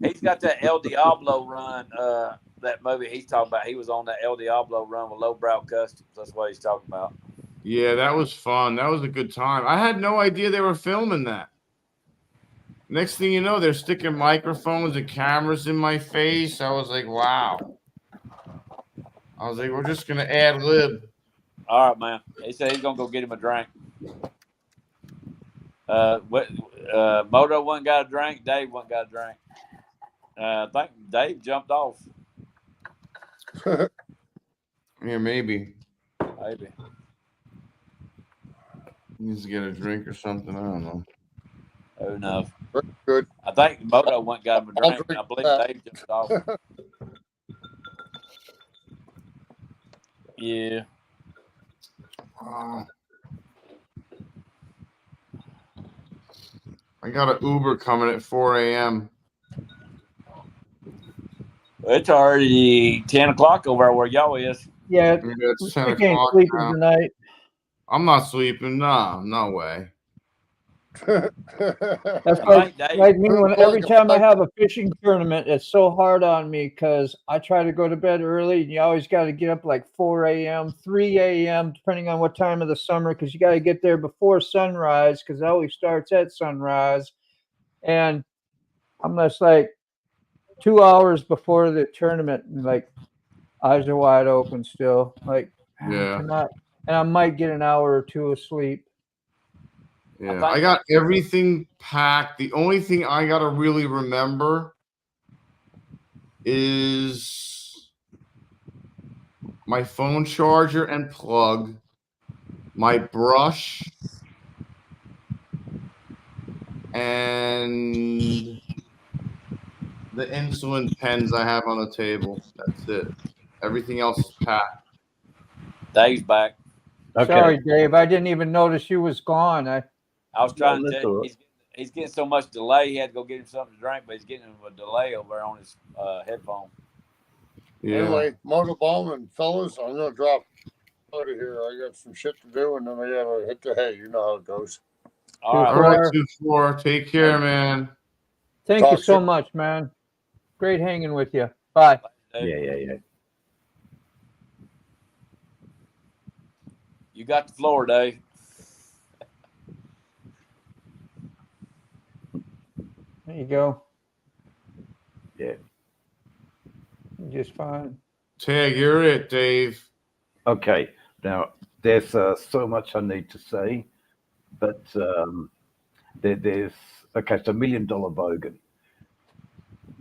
he's got that El Diablo run. That movie he's talking about. He was on that El Diablo run with Lowbrow Customs. That's what he's talking about. Yeah, that was fun. That was a good time. I had no idea they were filming that. Next thing you know, they're sticking microphones and cameras in my face. I was like, wow. I was like, we're just going to ad lib. All right, man. He said he's gonna go get him a drink. Moto one got a drink. Dave one got a drink. I think Dave jumped off. Yeah, maybe. Maybe. He needs to get a drink or something. I don't know. Who knows? Very good. I think Moto one got him a I'll drink. drink I believe that. Dave jumped off. Yeah. I got an Uber coming at 4 a.m. It's already 10 o'clock over where y'all is. Yeah, Yeah, it's 10 Rick ain't o'clock sleeping now. tonight. I'm not sleeping. Nah, no way. That's I think Dave. like me when every time I have a fishing tournament, it's so hard on me because I try to go to bed early and you always got to get up like 4 a.m., 3 a.m., depending on what time of the summer, because you got to get there before sunrise because it always starts at sunrise. And I'm just like 2 hours before the tournament, and like eyes are wide open still. Like, Yeah. and I might get an hour or two of sleep. Yeah, I got everything packed. The only thing I got to really remember is my phone charger and plug, my brush, and the insulin pens I have on the table. That's it. Everything else is packed. Dave's back. Okay. Sorry, Dave. I didn't even notice you was gone. I was trying to that's tell you, all right. he's getting so much delay. He had to go get him something to drink, but he's getting him a delay over on his headphone. Yeah. Anyway, Motor Bomb and fellas, I'm gonna drop out of here. I got some shit to do, and then I gotta hit the hay. You know how it goes. All right. All right, 2-4. Take care, man. Thank Talk you so soon. much, man. Great hanging with you. Bye. Dave. Yeah. You got the floor, Dave. There you go. Yeah. Just fine. Tag, you're it, Dave. Okay. Now, there's so much I need to say, but there's okay. So $1 Million Bogan.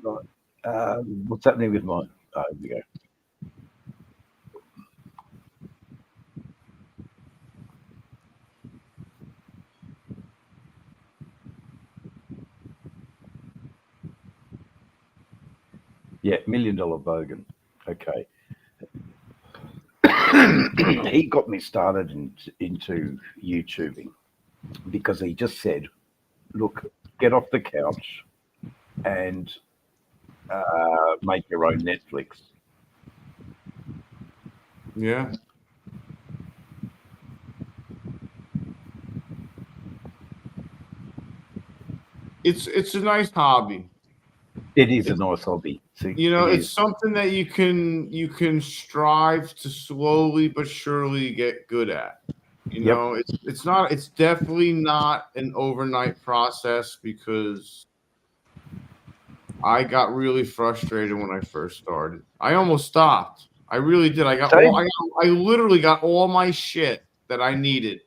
Right. What's happening with mine? Oh, here we go. Yeah, $1 million bogan. Okay. He got me started into YouTubing because he just said, look, get off the couch and make your own Netflix. Yeah. It's a nice hobby. It is a nice hobby. See, You know, it it's is. something that you can strive to slowly but surely get good at. You Yep. know, it's definitely not an overnight process because I got really frustrated when I first started. I almost stopped. I really did. I literally got all my shit that I needed.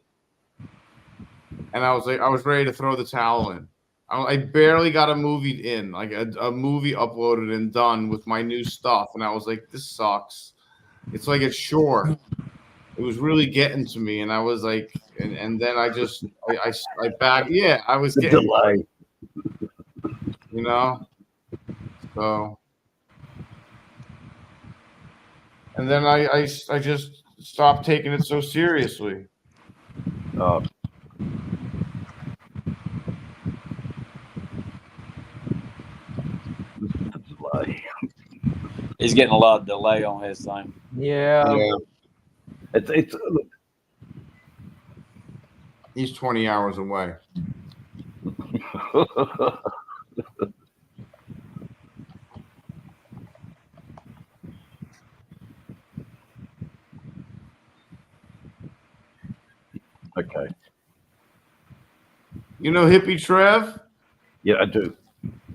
And I was ready to throw the towel in. I barely got a movie in, like a movie uploaded and done with my new stuff. And I was like, this sucks. It's like it's short. It was really getting to me. And I was like, and then I just, I back. Yeah, I was The getting, delay. you know, so. And then I just stopped taking it so seriously. Oh, the delay. He's getting a lot of delay on his thing. Yeah. It's look, He's 20 hours away. okay. You know Hippie Trev? Yeah, I do.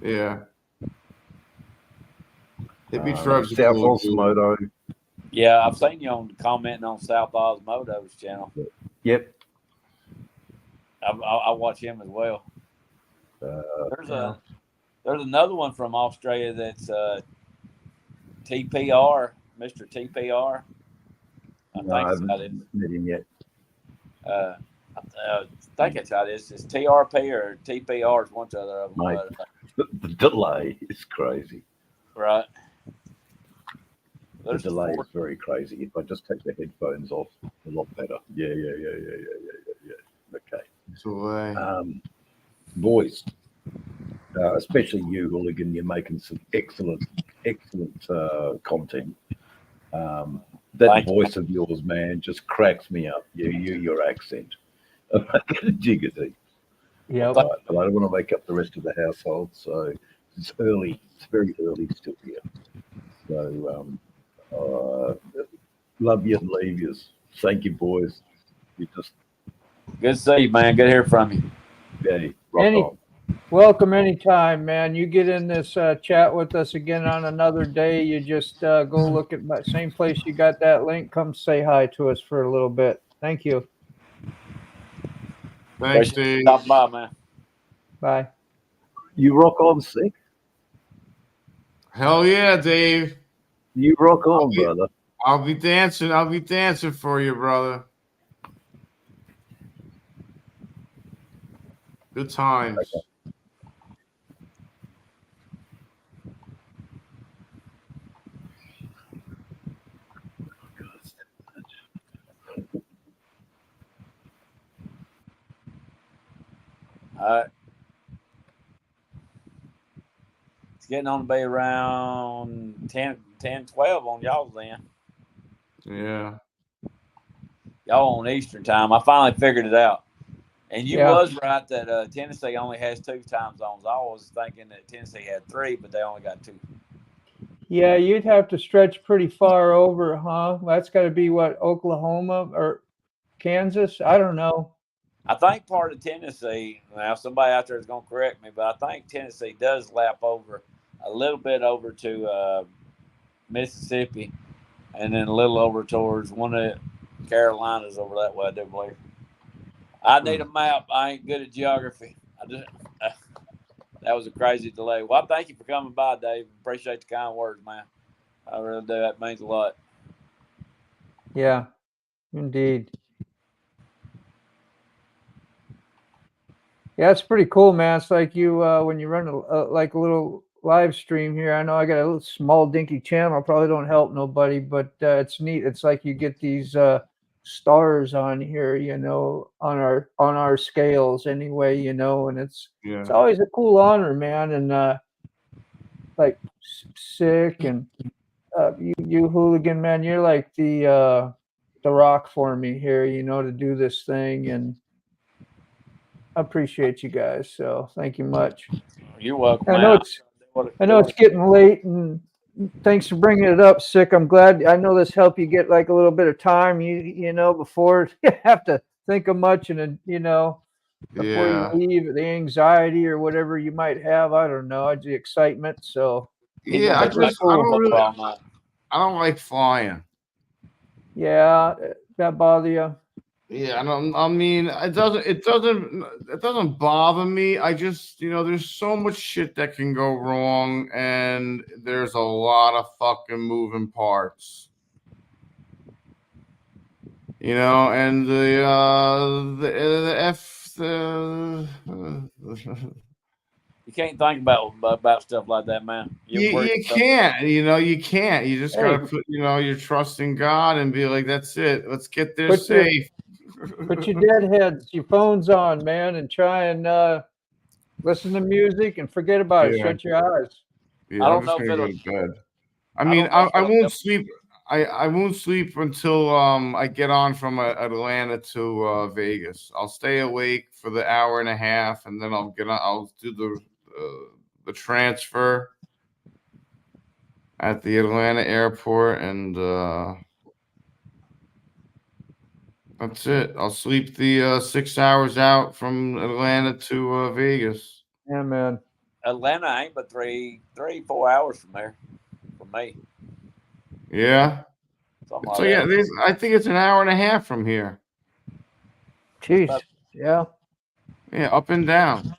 Yeah. Hippie Trev's a South cool Oz dude. Moto. Yeah, I've seen you on commenting on South Oz Moto's channel. Yep. I watch him as well. There's another one from Australia that's TPR, Mr. TPR. I haven't met him yet. I think it's how it is. It's TRP or TPR is one or the other of them. Mate, the delay is crazy. Right. The delay is very crazy. If I just take the headphones off, a lot better. Yeah. Okay. Delay. Boys, especially you, Hooligan, you're making some excellent content. That voice of yours, man, just cracks me up. Your accent. Jiggity. Yeah. But I don't want to wake up the rest of the household, so it's early. It's very early still here. So love you and leave you. Thank you, boys. You just Good to see you, man. Good to hear from you. yeah, rock on. Welcome anytime, man. You get in this chat with us again on another day. You just go look at that same place you got that link. Come say hi to us for a little bit. Thank you. Thanks, Dave. Stop by, man. Bye. You rock on, sick. Hell yeah, Dave. You rock on, brother. I'll be dancing. I'll be dancing for you, brother. Good times. Okay. All right. It's getting on to be around 10, 12 on y'all's then. Yeah. Y'all on Eastern time. I finally figured it out. And you Yeah. was right that Tennessee only has 2 time zones. I was thinking that Tennessee had 3, but they only got 2. Yeah, you'd have to stretch pretty far over, huh? That's got to be what, Oklahoma or Kansas? I don't know. I think part of Tennessee, now somebody out there is going to correct me, but I think Tennessee does lap over a little bit over to Mississippi and then a little over towards one of the Carolinas over that way, I do believe. I need a map. I ain't good at geography. That was a crazy delay. Well, thank you for coming by, Dave. Appreciate the kind words, man. I really do. That means a lot. Yeah, indeed. Yeah, it's pretty cool, man. It's like you when you run like a little live stream here. I know I got a little small dinky channel. Probably don't help nobody, but it's neat. It's like you get these stars on here, you know, on our scales anyway, you know, and it's always a cool honor, man. And like Sick and you hooligan, man, you're like the rock for me here, you know, to do this thing, and I appreciate you guys. So thank you much. You're welcome. I know it's getting late, and thanks for bringing it up, Sick. I'm glad. I know this helped you get like a little bit of time, you know, before you have to think of much, and you know, before you leave, the anxiety or whatever you might have. I don't know, the excitement. So yeah, I don't like flying. Yeah, that bother you? Yeah, I mean, it doesn't bother me. I just, you know, there's so much shit that can go wrong, and there's a lot of fucking moving parts. You know, and you can't think about stuff like that, man. You can't, you know, you can't. You just gotta put, you know, your trust in God and be like, that's it. Let's get there safe. Put your deadheads, your phones on, man, and try and listen to music and forget about it. Shut your eyes. Yeah, I don't know if it'll go to bed. I mean, I won't sleep. I won't sleep until I get on from Atlanta to Vegas. I'll stay awake for the hour and a half, and then I'll get on. I'll do the transfer at the Atlanta airport, and that's it. I'll sleep the 6 hours out from Atlanta to Vegas. Yeah, man. Atlanta ain't but 4 hours from there, from me. Yeah. So yeah, I think it's an hour and a half from here. Jeez. Yeah. Yeah, up and down.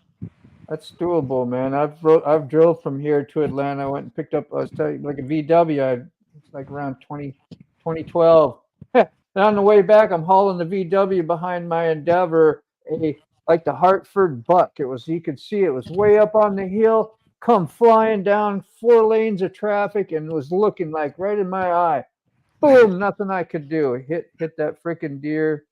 That's doable, man. I've drove from here to Atlanta. I went and picked up, I was telling you, like a VW. It's like around 2012. And on the way back, I'm hauling the VW behind my Endeavor, like the Hartford Buck. It was, you could see it was way up on the hill, come flying down 4 lanes of traffic, and was looking like right in my eye. Boom! Nothing I could do. Hit that freaking deer.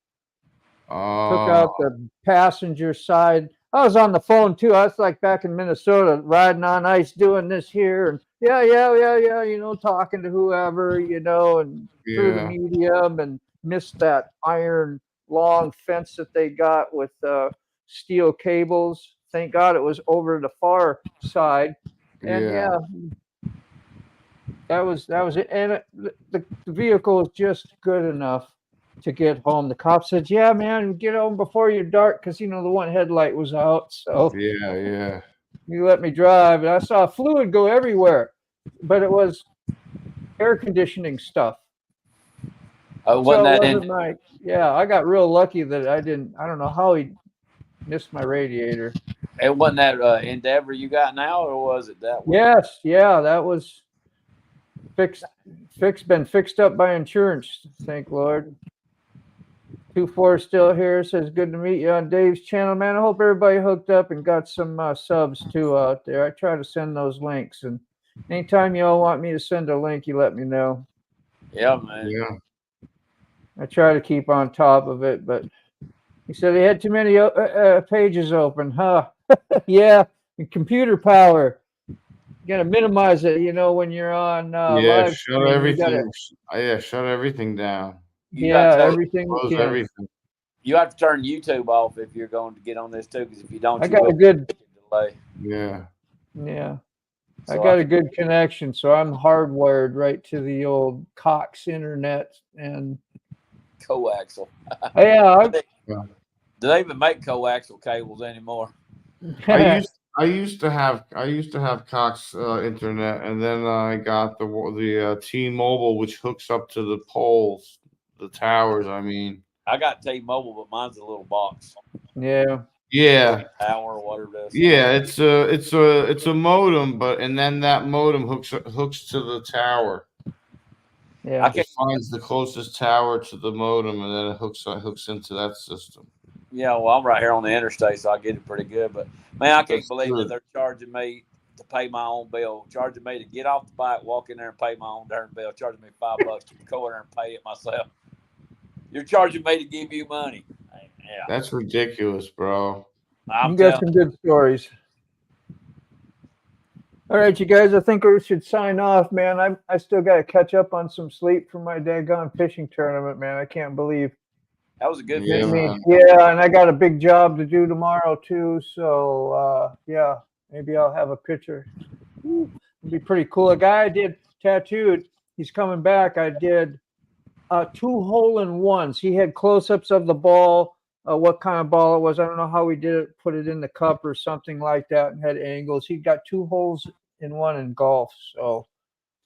Took out the passenger side. I was on the phone too. I was like back in Minnesota, riding on ice, doing this here, and yeah, you know, talking to whoever, you know, and through the medium, and missed that iron long fence that they got with steel cables. Thank God it was over the far side, and that was it. And the vehicle was just good enough to get home. The cop said, "Yeah, man, get home before you're dark," because you know the one headlight was out. So yeah, you let me drive, and I saw fluid go everywhere, but it was air conditioning stuff. Oh, wasn't I got real lucky that I don't know how he missed my radiator. It wasn't that Endeavor you got now, or was it that one? Yes, yeah, that was been fixed up by insurance, thank Lord. 24 still here, says good to meet you on Dave's channel, man. I hope everybody hooked up and got some subs too out there. I try to send those links, and anytime you all want me to send a link, you let me know. Yeah, man. Yeah. I try to keep on top of it, but he said he had too many pages open, huh? Yeah, and computer power. You gotta minimize it, you know, when you're on live. Shut everything. Shut everything down. Everything. You have to turn YouTube off if you're going to get on this too, because if you don't, I got a good delay. Yeah. So I got a good connection, so I'm hardwired right to the old Cox internet and coaxial. Yeah. Do they even make coaxial cables anymore? I used to have Cox internet, and then I got the T-Mobile, which hooks up to the poles, the towers. I mean, I got T-Mobile, but mine's a little box. Yeah. Tower or whatever it is. Yeah, it's a modem, and then that modem hooks to the tower. Yeah, it finds the closest tower to the modem, and then it hooks into that system. Yeah, well, I'm right here on the interstate, so I get it pretty good. But man, I can't believe that they're charging me to pay my own bill, charging me to get off the bike, walk in there and pay my own darn bill, charging me $5 to go in there and pay it myself. You're charging me to give you money. Yeah, That's ridiculous, bro. You got some good stories. All right, you guys, I think we should sign off, man. I still got to catch up on some sleep from my daggone fishing tournament, man. I can't believe. That was a good Yeah, fishing. Yeah, and I got a big job to do tomorrow too. So yeah, maybe I'll have a picture. It'd be pretty cool. A guy I did tattooed, he's coming back. I did 2 hole-in-ones. He had close-ups of the ball, what kind of ball it was. I don't know how he did it, put it in the cup or something like that, and had angles. He got 2 holes in one in golf. So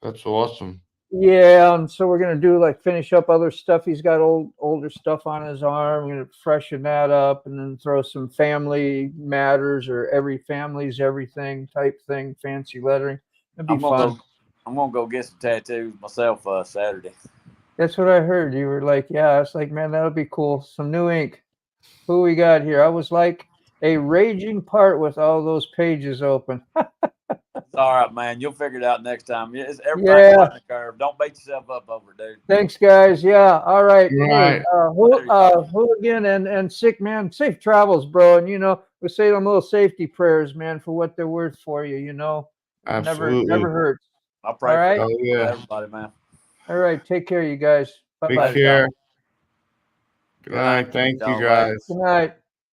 that's awesome. yeah, and so we're gonna do like finish up other stuff. He's got older stuff on his arm. We're gonna freshen that up, and then throw some family matters or every family's everything type thing, fancy lettering. It'd be fun. I'm gonna go get some tattoos myself Saturday. That's what I heard. You were like, yeah. It's like, man, that'll be cool. Some new ink. Who we got here? I was like a raging part with all those pages open. It's all right, man. You'll figure it out next time. It's everything's on the curve. Don't beat yourself up over it, dude. Thanks, guys. Yeah. All right. Right. Hooligan and sick man, safe travels, bro. And we say them little safety prayers, man, for what they're worth for you. Absolutely. Never hurts. I'll pray for everybody, man. All right. Take care, you guys. Bye-bye. Take care. Good night. Thank you, guys. Good night.